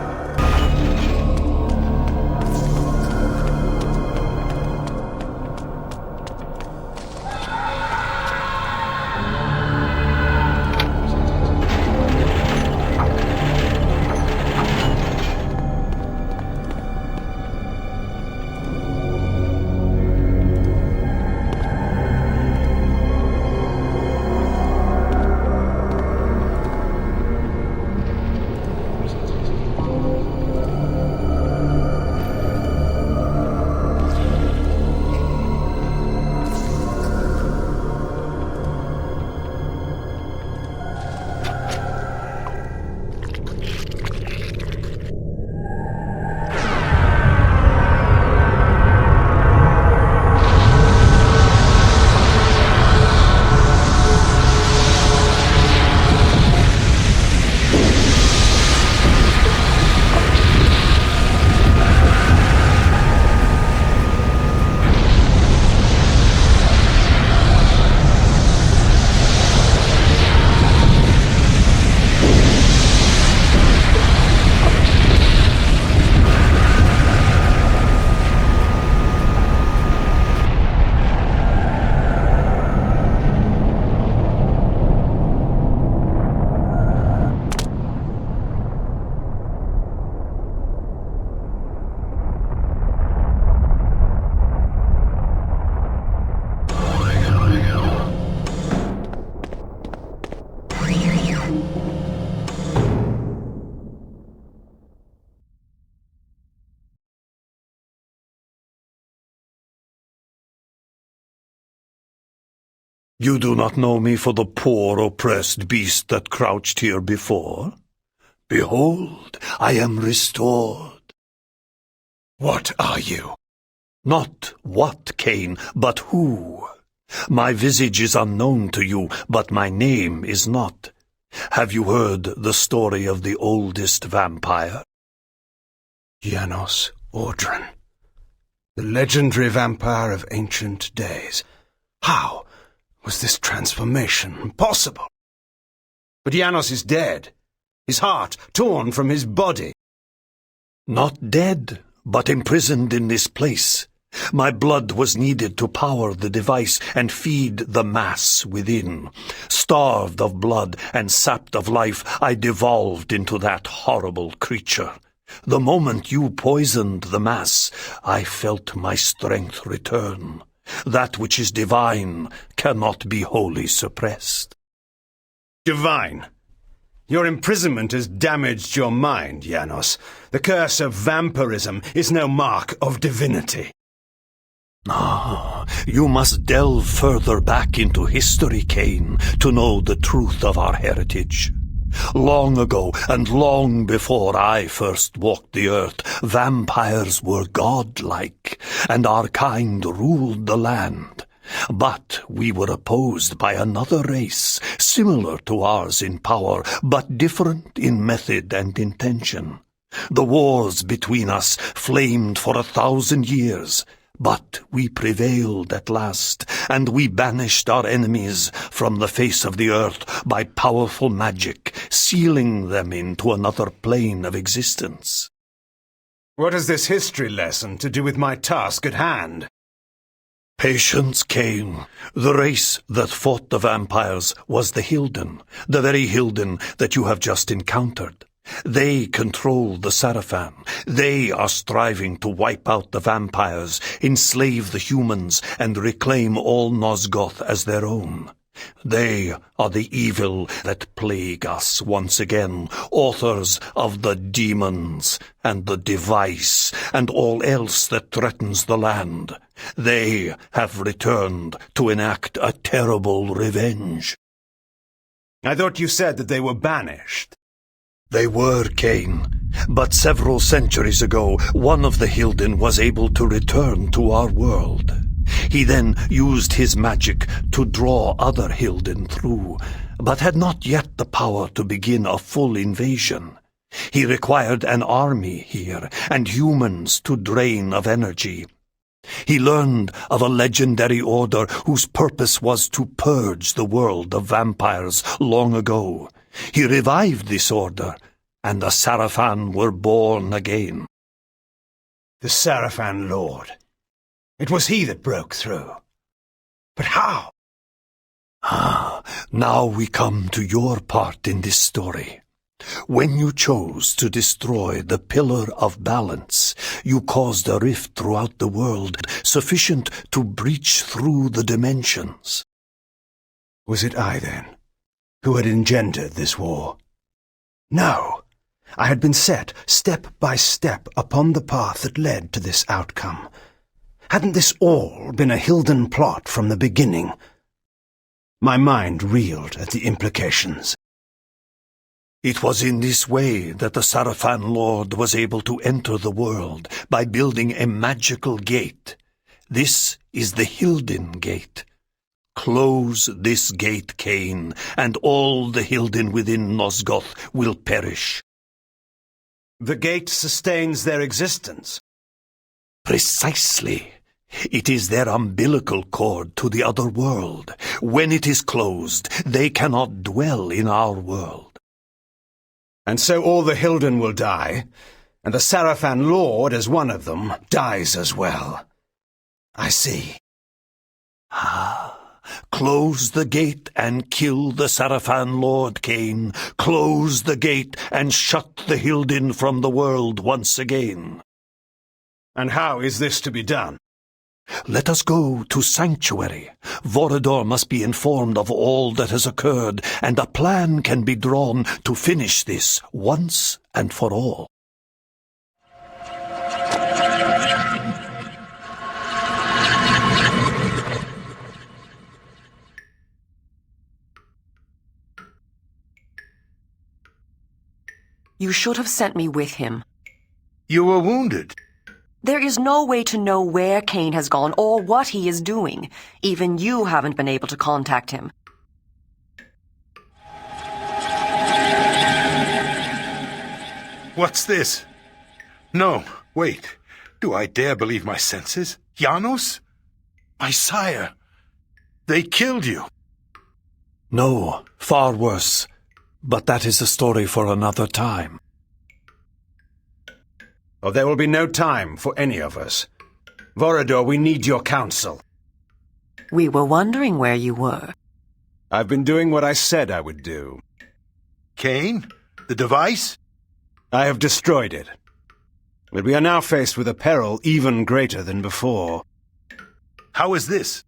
You do not know me for the poor oppressed beast that crouched here before? Behold, I am restored. What are you? Not what, Kain, but who. My visage is unknown to you, but my name is not. Have you heard the story of the oldest vampire? Janos Audron, the legendary vampire of ancient days. How was this transformation possible? But Janos is dead, his heart torn from his body. Not dead, but imprisoned in this place. My blood was needed to power the device and feed the mass within. Starved of blood and sapped of life, I devolved into that horrible creature. The moment you poisoned the mass, I felt my strength return. That which is divine cannot be wholly suppressed. Divine? Your imprisonment has damaged your mind, Janos. The curse of vampirism is no mark of divinity. Ah, you must delve further back into history, Kain, to know the truth of our heritage. Long ago, and long before I first walked the earth, vampires were godlike, and our kind ruled the land. But we were opposed by another race, similar to ours in power, but different in method and intention. The wars between us flamed for 1,000 years, but we prevailed at last, and we banished our enemies from the face of the earth by powerful magic, sealing them into another plane of existence. What has this history lesson to do with my task at hand? Patience, Kain. The race that fought the vampires was the Hilden, the very Hilden that you have just encountered. They control the Sarafan. They are striving to wipe out the vampires, enslave the humans, and reclaim all Nosgoth as their own. They are the evil that plague us once again, authors of the demons and the device and all else that threatens the land. They have returned to enact a terrible revenge. I thought you said that they were banished. They were, Kain, but several centuries ago, one of the Hilden was able to return to our world. He then used his magic to draw other Hilden through, but had not yet the power to begin a full invasion. He required an army here, and humans to drain of energy. He learned of a legendary order whose purpose was to purge the world of vampires long ago. He revived this order, and the Sarafan were born again. The Sarafan Lord. It was he that broke through. But how? Now we come to your part in this story. When you chose to destroy the Pillar of Balance, you caused a rift throughout the world sufficient to breach through the dimensions. Was it I, then, who had engendered this war? No. I had been set, step by step, upon the path that led to this outcome. Hadn't this all been a Hilden plot from the beginning? My mind reeled at the implications. It was in this way that the Sarafan Lord was able to enter the world, by building a magical gate. This is the Hilden Gate. Close this gate, Kain, and all the Hilden within Nosgoth will perish. The gate sustains their existence. Precisely. It is their umbilical cord to the other world. When it is closed, they cannot dwell in our world. And so all the Hilden will die, and the Sarafan Lord, as one of them, dies as well. I see. Close the gate and kill the Sarafan Lord, Kain. Close the gate and shut the Hilden from the world once again. And how is this to be done? Let us go to Sanctuary. Vorador must be informed of all that has occurred, and a plan can be drawn to finish this once and for all. You should have sent me with him. You were wounded. There is no way to know where Kain has gone or what he is doing. Even you haven't been able to contact him. What's this? No, wait. Do I dare believe my senses? Janos? My sire. They killed you. No, far worse. But that is a story for another time. Oh, there will be no time for any of us. Vorador, we need your counsel. We were wondering where you were. I've been doing what I said I would do. Kain? The device? I have destroyed it. But we are now faced with a peril even greater than before. How is this?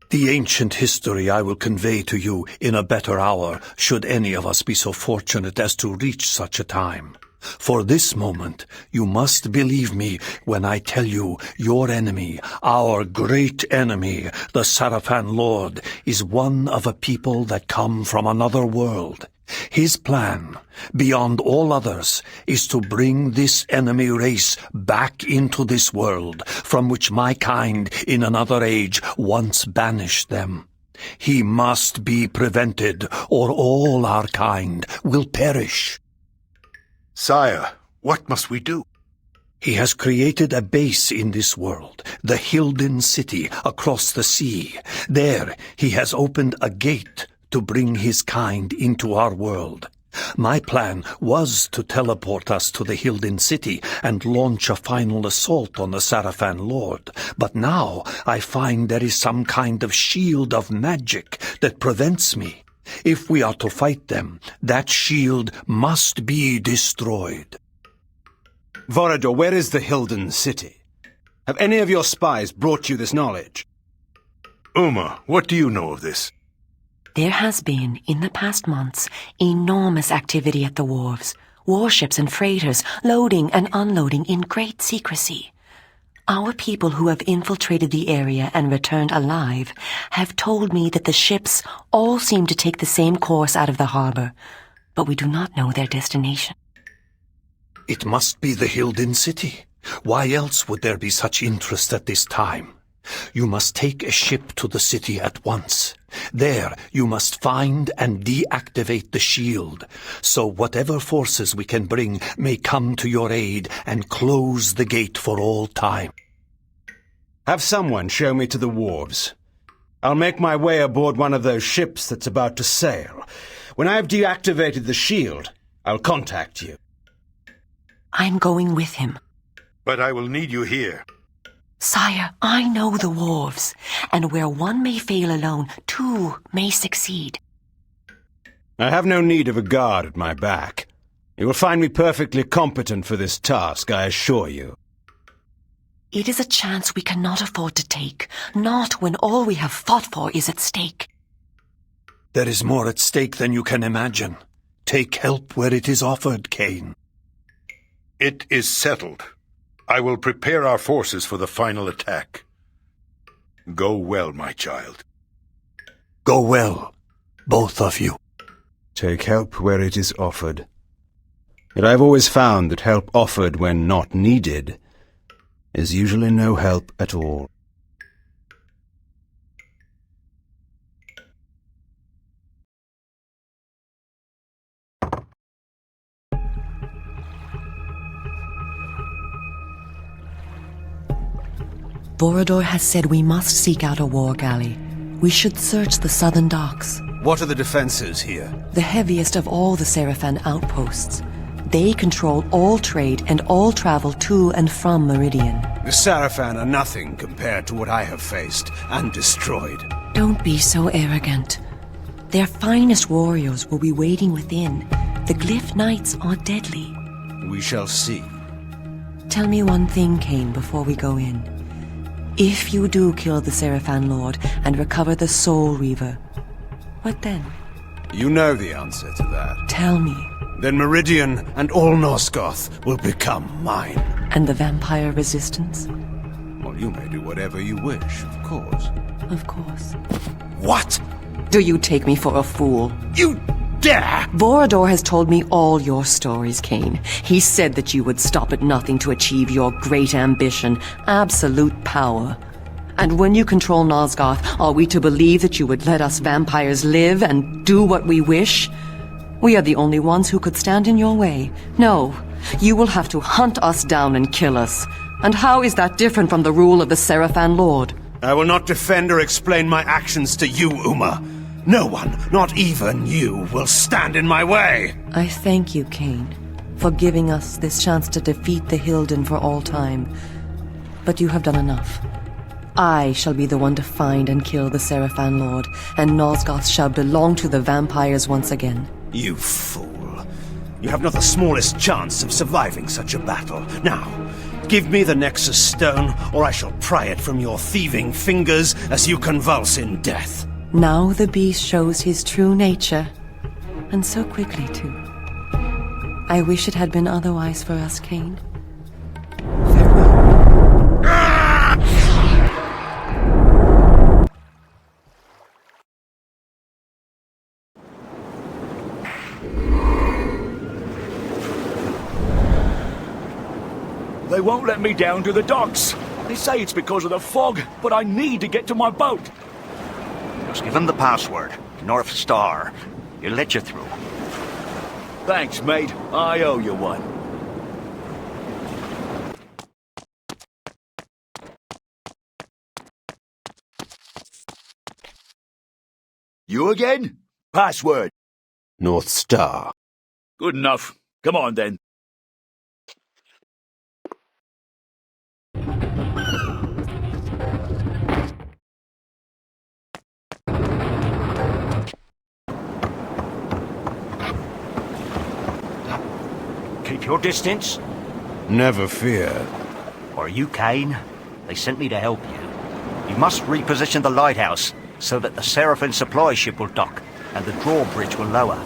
The ancient history I will convey to you in a better hour, should any of us be so fortunate as to reach such a time. For this moment, you must believe me when I tell you your enemy, our great enemy, the Sarafan Lord, is one of a people that come from another world. His plan, beyond all others, is to bring this enemy race back into this world, from which my kind in another age once banished them. He must be prevented, or all our kind will perish. Sire, what must we do? He has created a base in this world, the Hilden City, across the sea. There he has opened a gate to bring his kind into our world. My plan was to teleport us to the Hilden City and launch a final assault on the Sarafan Lord. But now I find there is some kind of shield of magic that prevents me. If we are to fight them, that shield must be destroyed. Vorador, where is the Hilden City? Have any of your spies brought you this knowledge? Umah, what do you know of this? There has been, in the past months, enormous activity at the wharves. Warships and freighters loading and unloading in great secrecy. Our people who have infiltrated the area and returned alive have told me that the ships all seem to take the same course out of the harbor, but we do not know their destination. It must be the Hilden City. Why else would there be such interest at this time? You must take a ship to the city at once. There, you must find and deactivate the shield, so whatever forces we can bring may come to your aid and close the gate for all time. Have someone show me to the wharves. I'll make my way aboard one of those ships that's about to sail. When I've deactivated the shield, I'll contact you. I'm going with him. But I will need you here. Sire, I know the wharves, and where one may fail alone, two may succeed. I have no need of a guard at my back. You will find me perfectly competent for this task, I assure you. It is a chance we cannot afford to take, not when all we have fought for is at stake. There is more at stake than you can imagine. Take help where it is offered, Kain. It is settled. I will prepare our forces for the final attack. Go well, my child. Go well, both of you. Take help where it is offered. Yet I've always found that help offered when not needed is usually no help at all. Vorador has said we must seek out a war galley. We should search the southern docks. What are the defenses here? The heaviest of all the Sarafan outposts. They control all trade and all travel to and from Meridian. The Sarafan are nothing compared to what I have faced and destroyed. Don't be so arrogant. Their finest warriors will be waiting within. The Glyph Knights are deadly. We shall see. Tell me one thing, Kain, before we go in. If you do kill the Sarafan Lord and recover the Soul Reaver, what then? You know the answer to that. Tell me. Then Meridian and all Nosgoth will become mine. And the vampire resistance? Well, you may do whatever you wish, of course. Of course. What? Do you take me for a fool? You dare! Vorador has told me all your stories, Kain. He said that you would stop at nothing to achieve your great ambition, absolute power. And when you control Nosgoth, are we to believe that you would let us vampires live and do what we wish? We are the only ones who could stand in your way. No, you will have to hunt us down and kill us. And how is that different from the rule of the Sarafan Lord? I will not defend or explain my actions to you, Umah. No one, not even you, will stand in my way. I thank you, Kain, for giving us this chance to defeat the Hilden for all time. But you have done enough. I shall be the one to find and kill the Sarafan Lord, and Nosgoth shall belong to the vampires once again. You fool. You have not the smallest chance of surviving such a battle. Now, give me the Nexus Stone, or I shall pry it from your thieving fingers as you convulse in death. Now the beast shows his true nature, and so quickly, too. I wish it had been otherwise for us, Kain. They won't let me down to the docks. They say it's because of the fog, but I need to get to my boat. Just give him the password. North Star. He'll let you through. Thanks, mate. I owe you one. You again? Password. North Star. Good enough. Come on, then. Keep your distance. Never fear. Are you Kain? They sent me to help you. You must reposition the lighthouse so that the Sarafan supply ship will dock and the drawbridge will lower.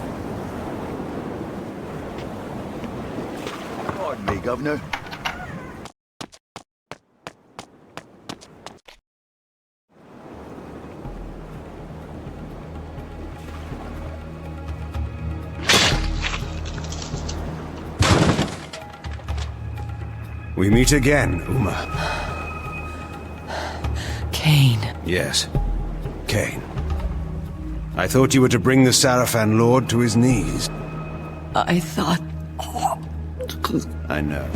Pardon me, Governor. We meet again, Umah. Kain. Yes, Kain. I thought you were to bring the Sarafan Lord to his knees. I thought... I know.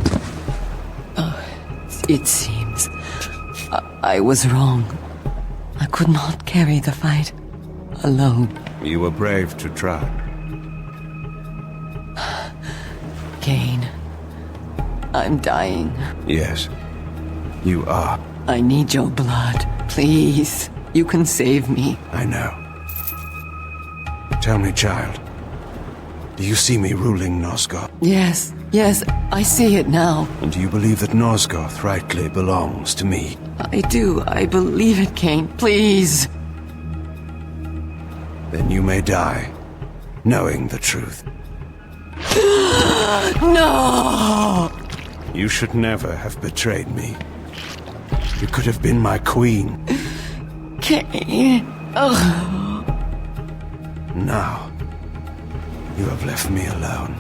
It seems... I was wrong. I could not carry the fight alone. You were brave to try. Kain, I'm dying. Yes, you are. I need your blood. Please, you can save me. I know. Tell me, child, do you see me ruling Nosgoth? Yes, I see it now. And do you believe that Nosgoth rightly belongs to me? I do. I believe it, Kain. Please. Then you may die, knowing the truth. No! You should never have betrayed me. You could have been my queen. Kain. Now, you have left me alone.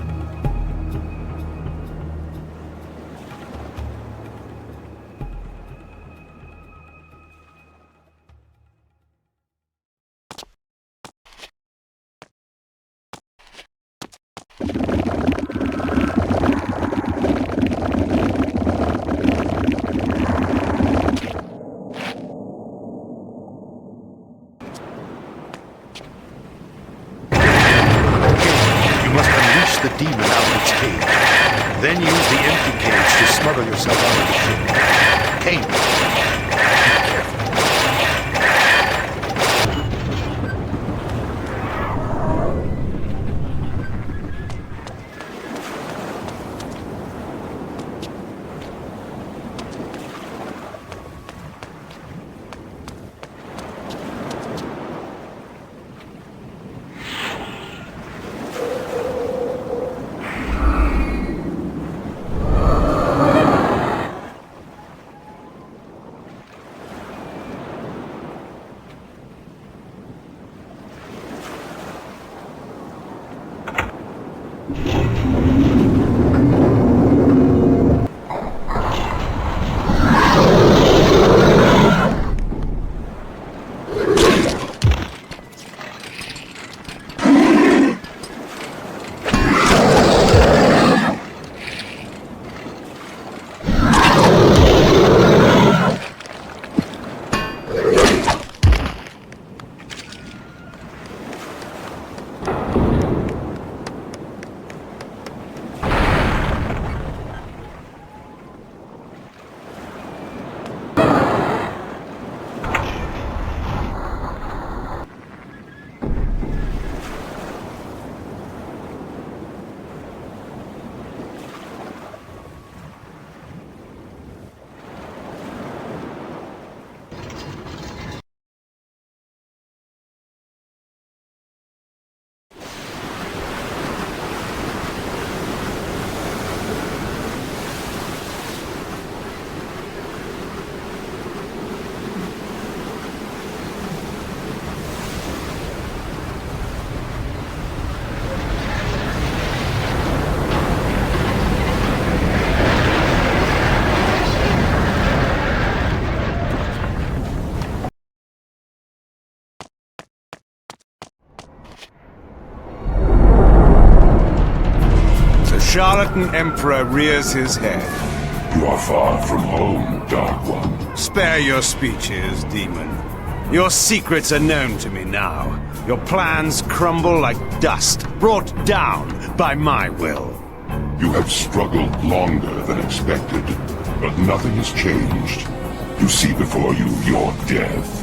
The demon out of its cage. Then use the empty cage to smuggle yourself onto the ship. Kain, be careful. Charlatan Emperor rears his head. You are far from home, Dark One. Spare your speeches, demon. Your secrets are known to me now. Your plans crumble like dust, brought down by my will. You have struggled longer than expected, but nothing has changed. You see before you your death.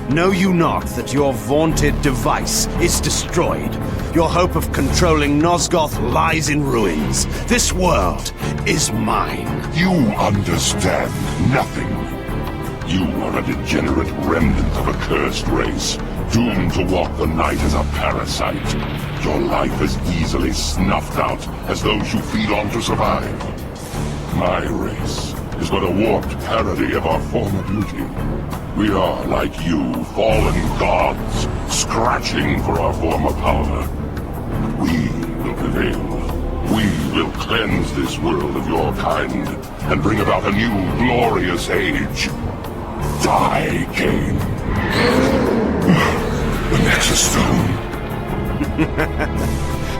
Know you not that your vaunted device is destroyed? Your hope of controlling Nosgoth lies in ruins. This world is mine. You understand nothing. You are a degenerate remnant of a cursed race, doomed to walk the night as a parasite. Your life as easily snuffed out as those you feed on to survive. My race is but a warped parody of our former beauty. We are, like you, fallen gods, scratching for our former power. We will prevail. We will cleanse this world of your kind, and bring about a new glorious age. Die, Kain. The Nexus Stone.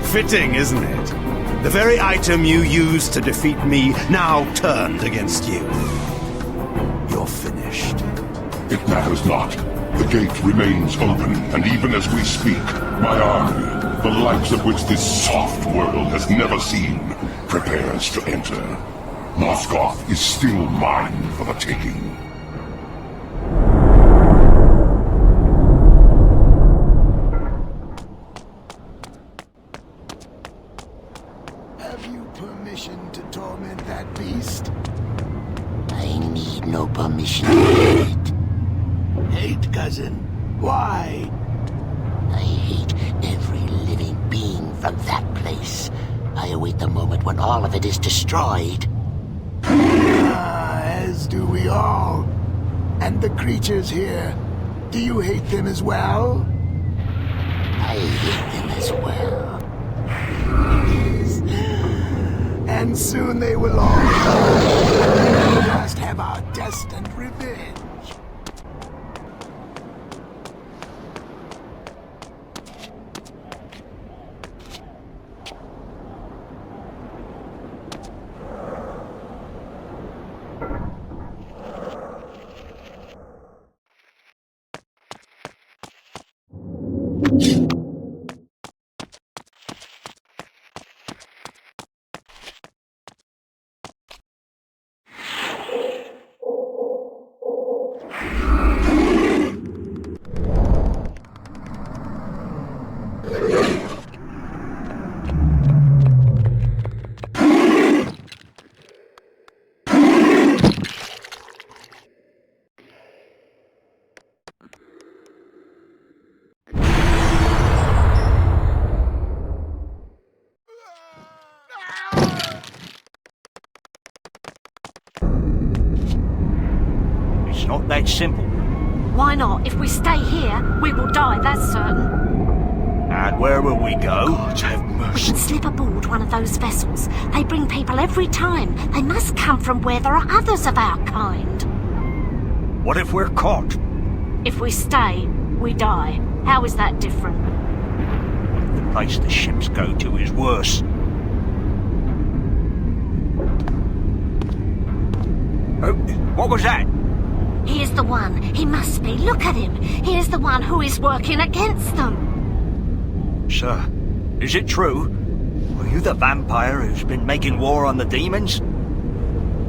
Fitting, isn't it? The very item you used to defeat me now turned against you. You're finished. It matters not. The gate remains open, and even as we speak, my army, the likes of which this soft world has never seen, prepares to enter. Nosgoth is still mine for the taking. Have you permission to torment that beast? I need no permission to hate. Hate, cousin? Why? I hate every living being from that place. I await the moment when all of it is destroyed. As do we all. And the creatures here, do you hate them as well? I hate them as well. And soon they will all die. We must have our destined revenge. It's not that simple. Why not? If we stay here, we will die, that's certain. And where will we go? God have We mercy. can slip aboard one of those vessels. They bring people every time. They must come from where there are others of our kind. What if we're caught? If we stay, we die. How is that different? The place the ships go to is worse. What was that? He is the one. He must be. Look at him. He is the one who is working against them. Sir, is it true? Are you the vampire who's been making war on the demons?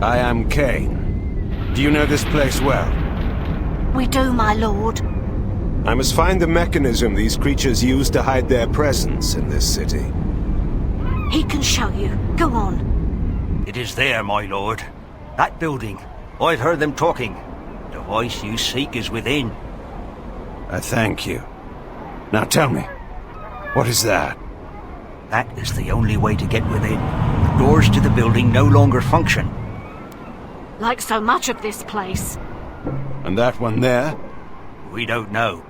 I am Kain. Do you know this place well? We do, my lord. I must find the mechanism these creatures use to hide their presence in this city. He can show you. Go on. It is there, my lord. That building. I've heard them talking. The voice you seek is within. I thank you. Now tell me, what is that? That is the only way to get within. The doors to the building no longer function. Like so much of this place. And that one there? We don't know.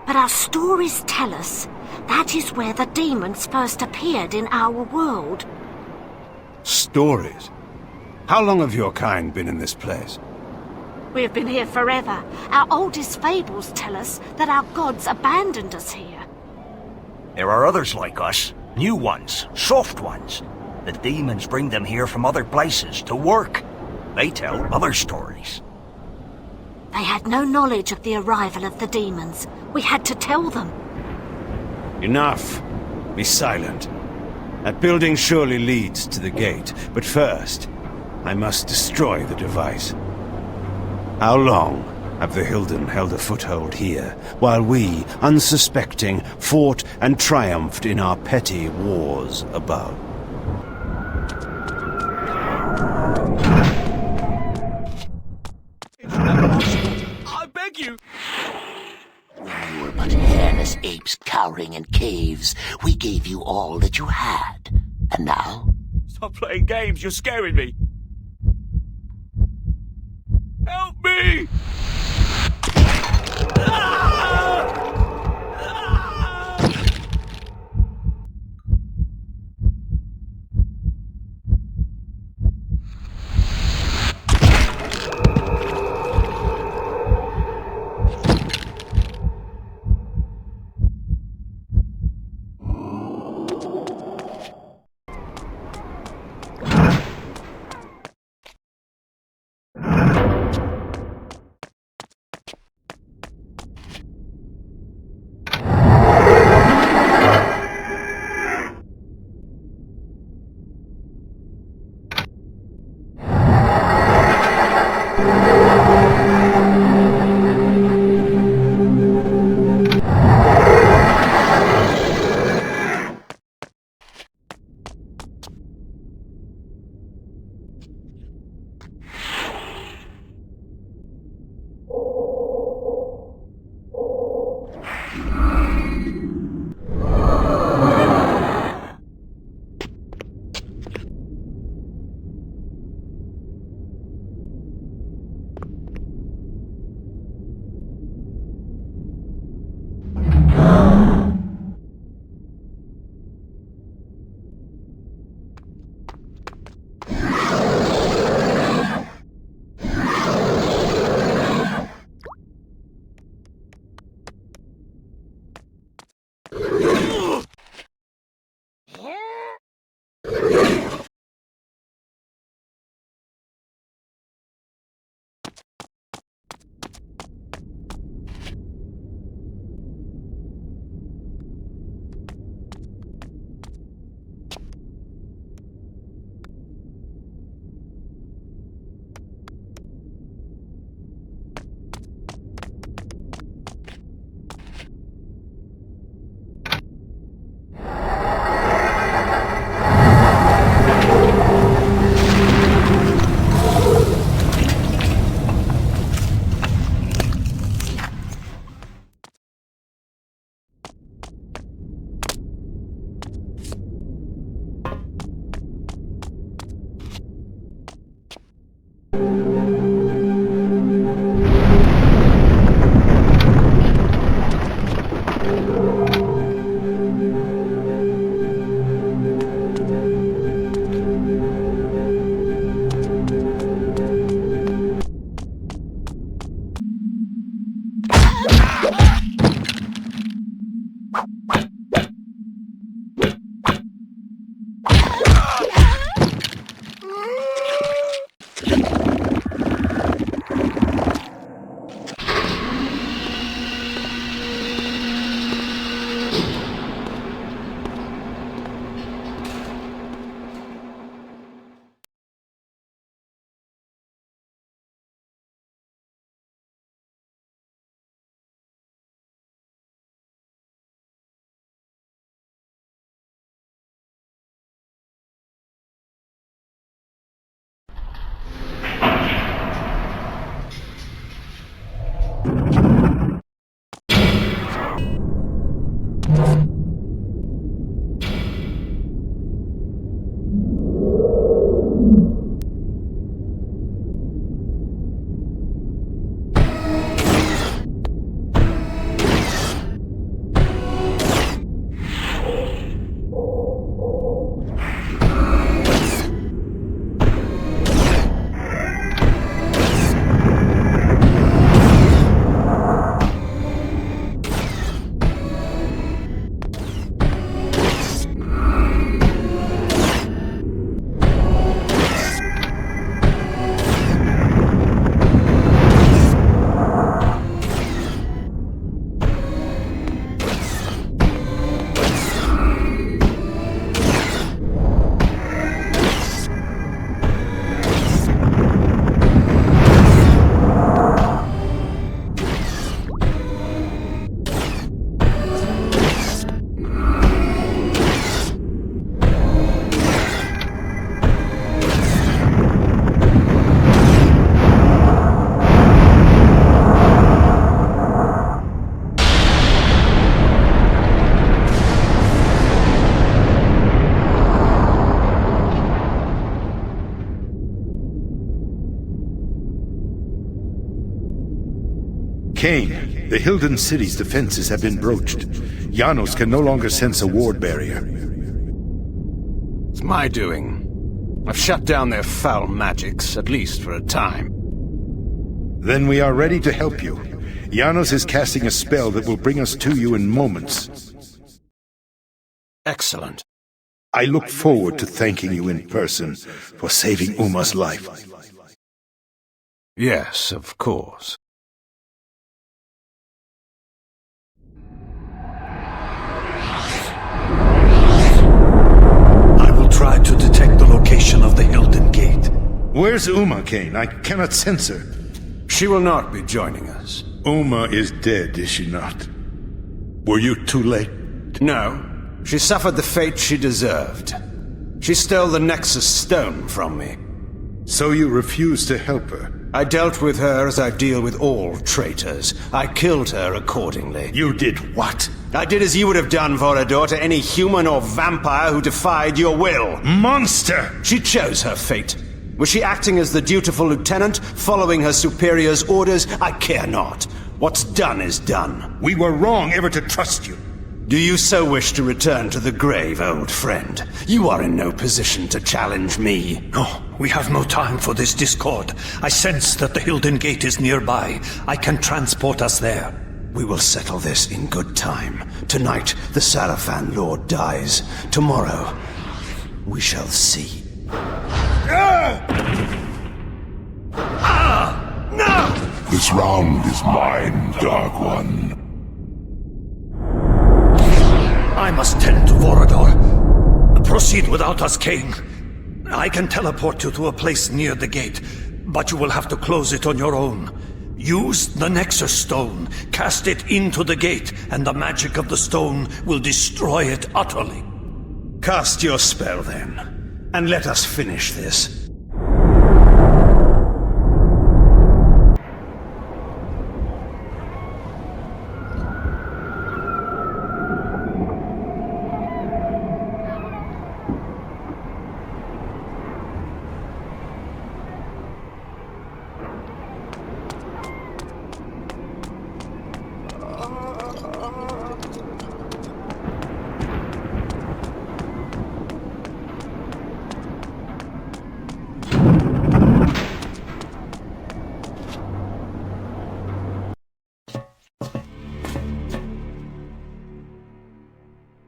But our stories tell us that is where the demons first appeared in our world. Stories? How long have your kind been in this place? We have been here forever. Our oldest fables tell us that our gods abandoned us here. There are others like us. New ones. Soft ones. The demons bring them here from other places to work. They tell other stories. They had no knowledge of the arrival of the demons. We had to tell them. Enough. Be silent. That building surely leads to the gate, but first, I must destroy the device. How long have the Hilden held a foothold here, while we, unsuspecting, fought and triumphed in our petty wars above? I beg you! When you were but hairless apes cowering in caves, we gave you all that you had. And now? Stop playing games, you're scaring me! Help me! Kain, the Hilden city's defenses have been broached. Janos can no longer sense a ward barrier. It's my doing. I've shut down their foul magics, at least for a time. Then we are ready to help you. Janos is casting a spell that will bring us to you in moments. Excellent. I look forward to thanking you in person for saving Umah's life. Yes, of course. I will try to detect the location of the Hilden Gate. Where's Umah, Kain? I cannot sense her. She will not be joining us. Umah is dead, is she not? Were you too late? No. She suffered the fate she deserved. She stole the Nexus Stone from me. So you refused to help her? I dealt with her as I deal with all traitors. I killed her accordingly. You did what? I did as you would have done, Vorador, to any human or vampire who defied your will. Monster! She chose her fate. Was she acting as the dutiful lieutenant, following her superior's orders? I care not. What's done is done. We were wrong ever to trust you. Do you so wish to return to the grave, old friend? You are in no position to challenge me. No, we have no time for this discord. I sense that the Hilden Gate is nearby. I can transport us there. We will settle this in good time. Tonight, the Sarafan Lord dies. Tomorrow, we shall see. No! This round is mine, Dark One. I must tend to Vorador. Proceed without us, Kain. I can teleport you to a place near the gate, but you will have to close it on your own. Use the Nexus Stone, cast it into the gate, and the magic of the stone will destroy it utterly. Cast your spell, then, and let us finish this.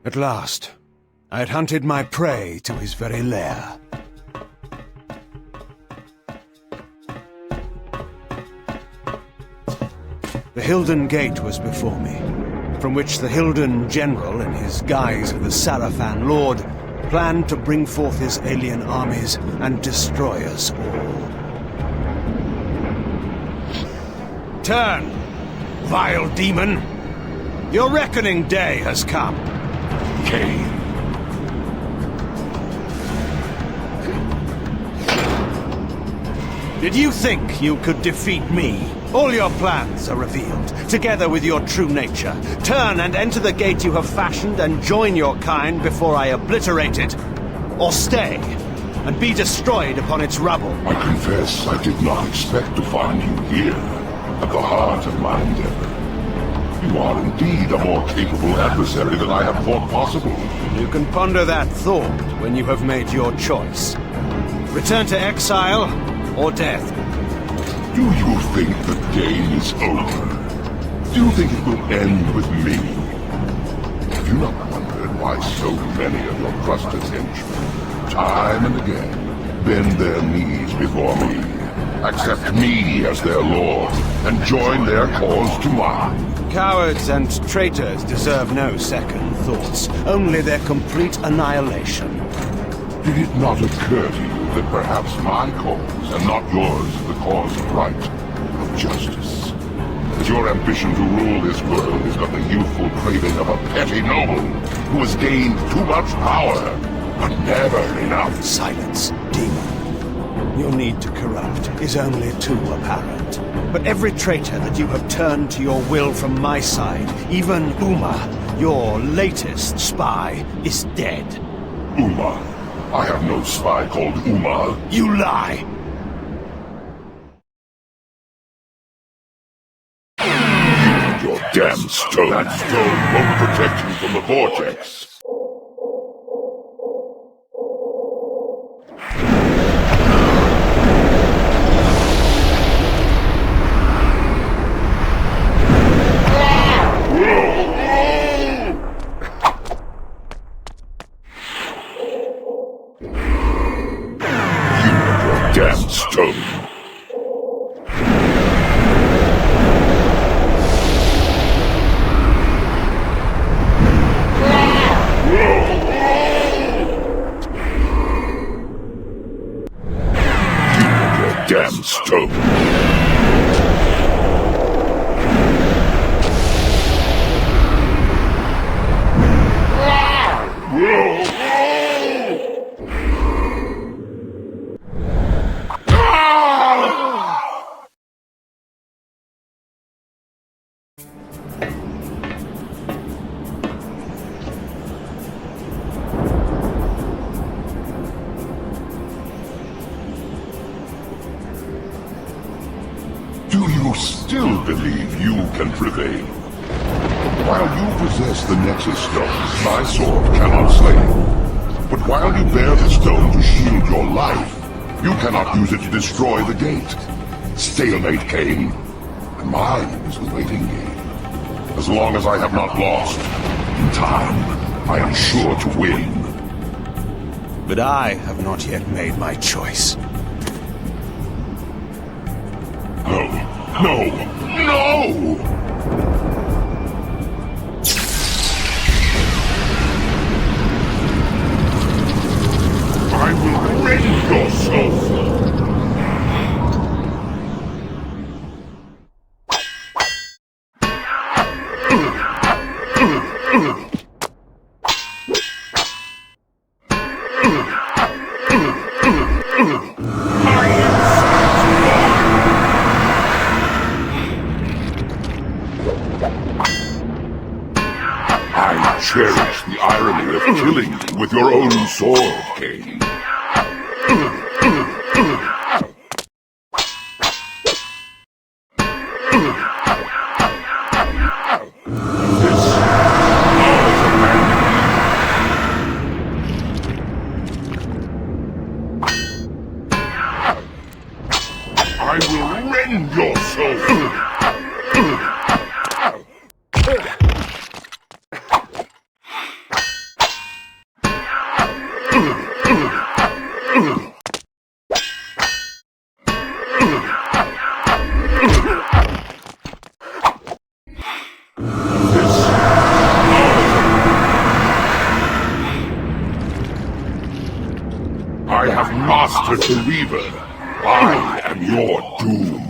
At last, I had hunted my prey to his very lair. The Hilden Gate was before me, from which the Hilden General, in his guise of the Sarafan Lord, planned to bring forth his alien armies and destroy us all. Turn, vile demon! Your reckoning day has come. Kain. Did you think you could defeat me? All your plans are revealed, together with your true nature. Turn and enter the gate you have fashioned and join your kind before I obliterate it. Or stay, and be destroyed upon its rubble. I confess I did not expect to find you here, at the heart of my endeavor. You are indeed a more capable adversary than I had thought possible. You can ponder that thought when you have made your choice. Return to exile, or death. Do you think the game is over? Do you think it will end with me? Have you not wondered why so many of your trusted henchmen, time and again, bend their knees before me, accept me as their lord, and join their cause to mine? Cowards and traitors deserve no second thoughts, only their complete annihilation. Did it not occur to you that perhaps my cause, and not yours, is the cause of right, of justice? That your ambition to rule this world is but the youthful craving of a petty noble who has gained too much power, but never enough? Silence, demon. Your need to corrupt is only too apparent. But every traitor that you have turned to your will from my side, even Umah, your latest spy, is dead. Umah? I have no spy called Umah. You lie! damn stone. That stone won't protect you from the vortex. Damn stone. Damn stone. Do you still believe you can prevail? While you possess the Nexus Stone, my sword cannot slay you. But while you bear the stone to shield your life, you cannot use it to destroy the gate. Stalemate, Kain. And mine is the waiting game. As long as I have not lost, in time, I am sure to win. But I have not yet made my choice. No! No! No! I will rend your soul! I cherish the irony of killing you with your own sword, Kain. I will rend your soul! I have mastered the Reaver. I am your doom.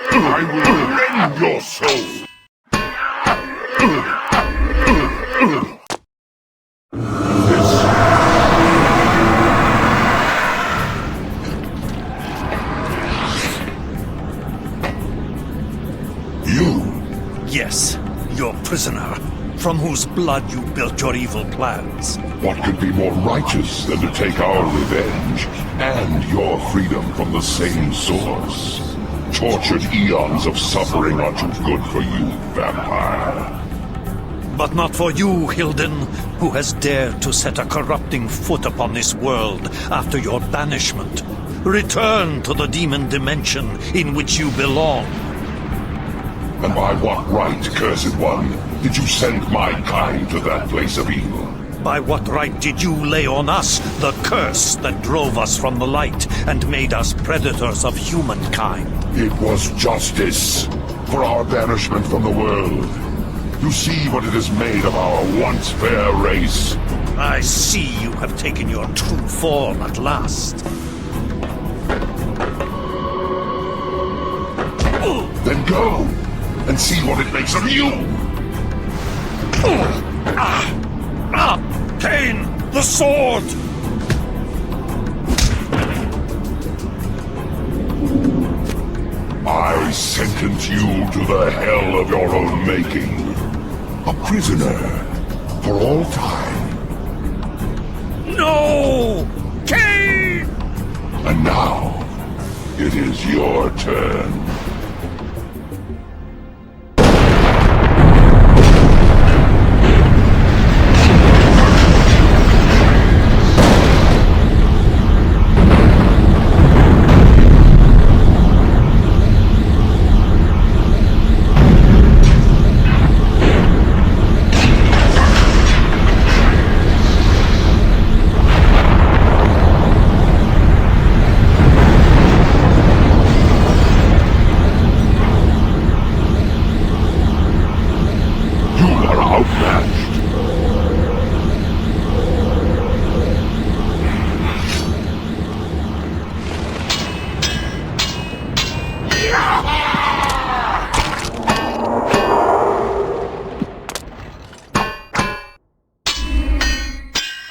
I will rend your soul. Yes, your prisoner, from whose blood you built your evil plans. What could be more righteous than to take our revenge and your freedom from the same source? Tortured eons of suffering are too good for you, vampire. But not for you, Hilden, who has dared to set a corrupting foot upon this world after your banishment. Return to the demon dimension in which you belong. And by what right, Cursed One, did you send my kind to that place of evil? By what right did you lay on us the curse that drove us from the light and made us predators of humankind? It was justice for our banishment from the world. You see what it has made of our once fair race. I see you have taken your true form at last. Then go and see what it makes of you! Kain, the sword! I sentence you to the hell of your own making. A prisoner for all time. No! Kain! And now, it is your turn.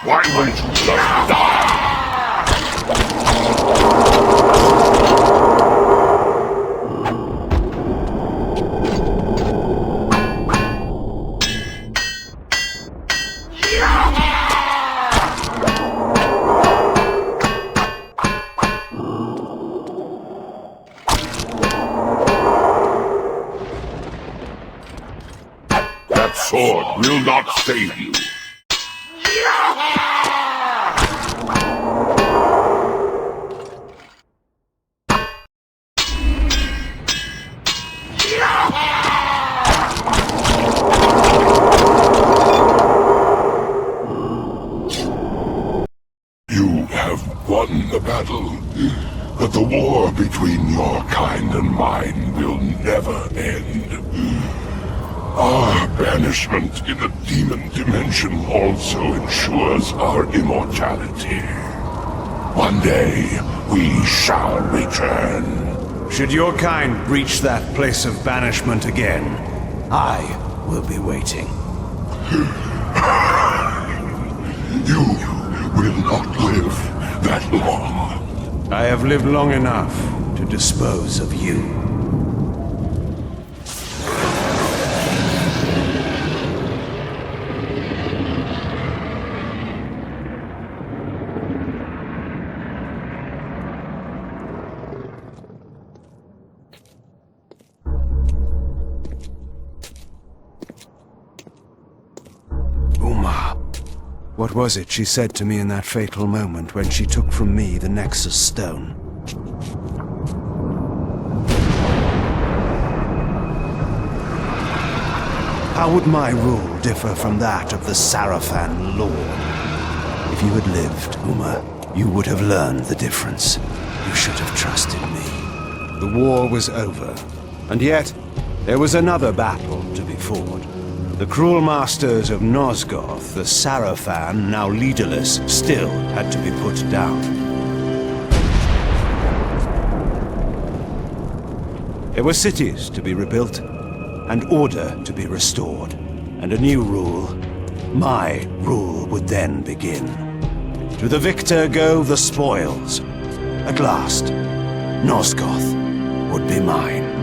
Why won't you just die? That sword will not save you. You have won the battle, but the war between your kind and mine will never end. Our banishment in the demon dimension also ensures our immortality. One day, we shall return. Should your kind reach that place of banishment again, I will be waiting. You will not live that long. I have lived long enough to dispose of you. Umah. What was it she said to me in that fatal moment when she took from me the Nexus Stone? How would my rule differ from that of the Sarafan Lord? If you had lived, Umah, you would have learned the difference. You should have trusted me. The war was over, and yet there was another battle to be fought. The cruel masters of Nosgoth, the Sarafan, now leaderless, still had to be put down. There were cities to be rebuilt, and order to be restored, and a new rule. My rule would then begin. To the victor go the spoils. At last, Nosgoth would be mine.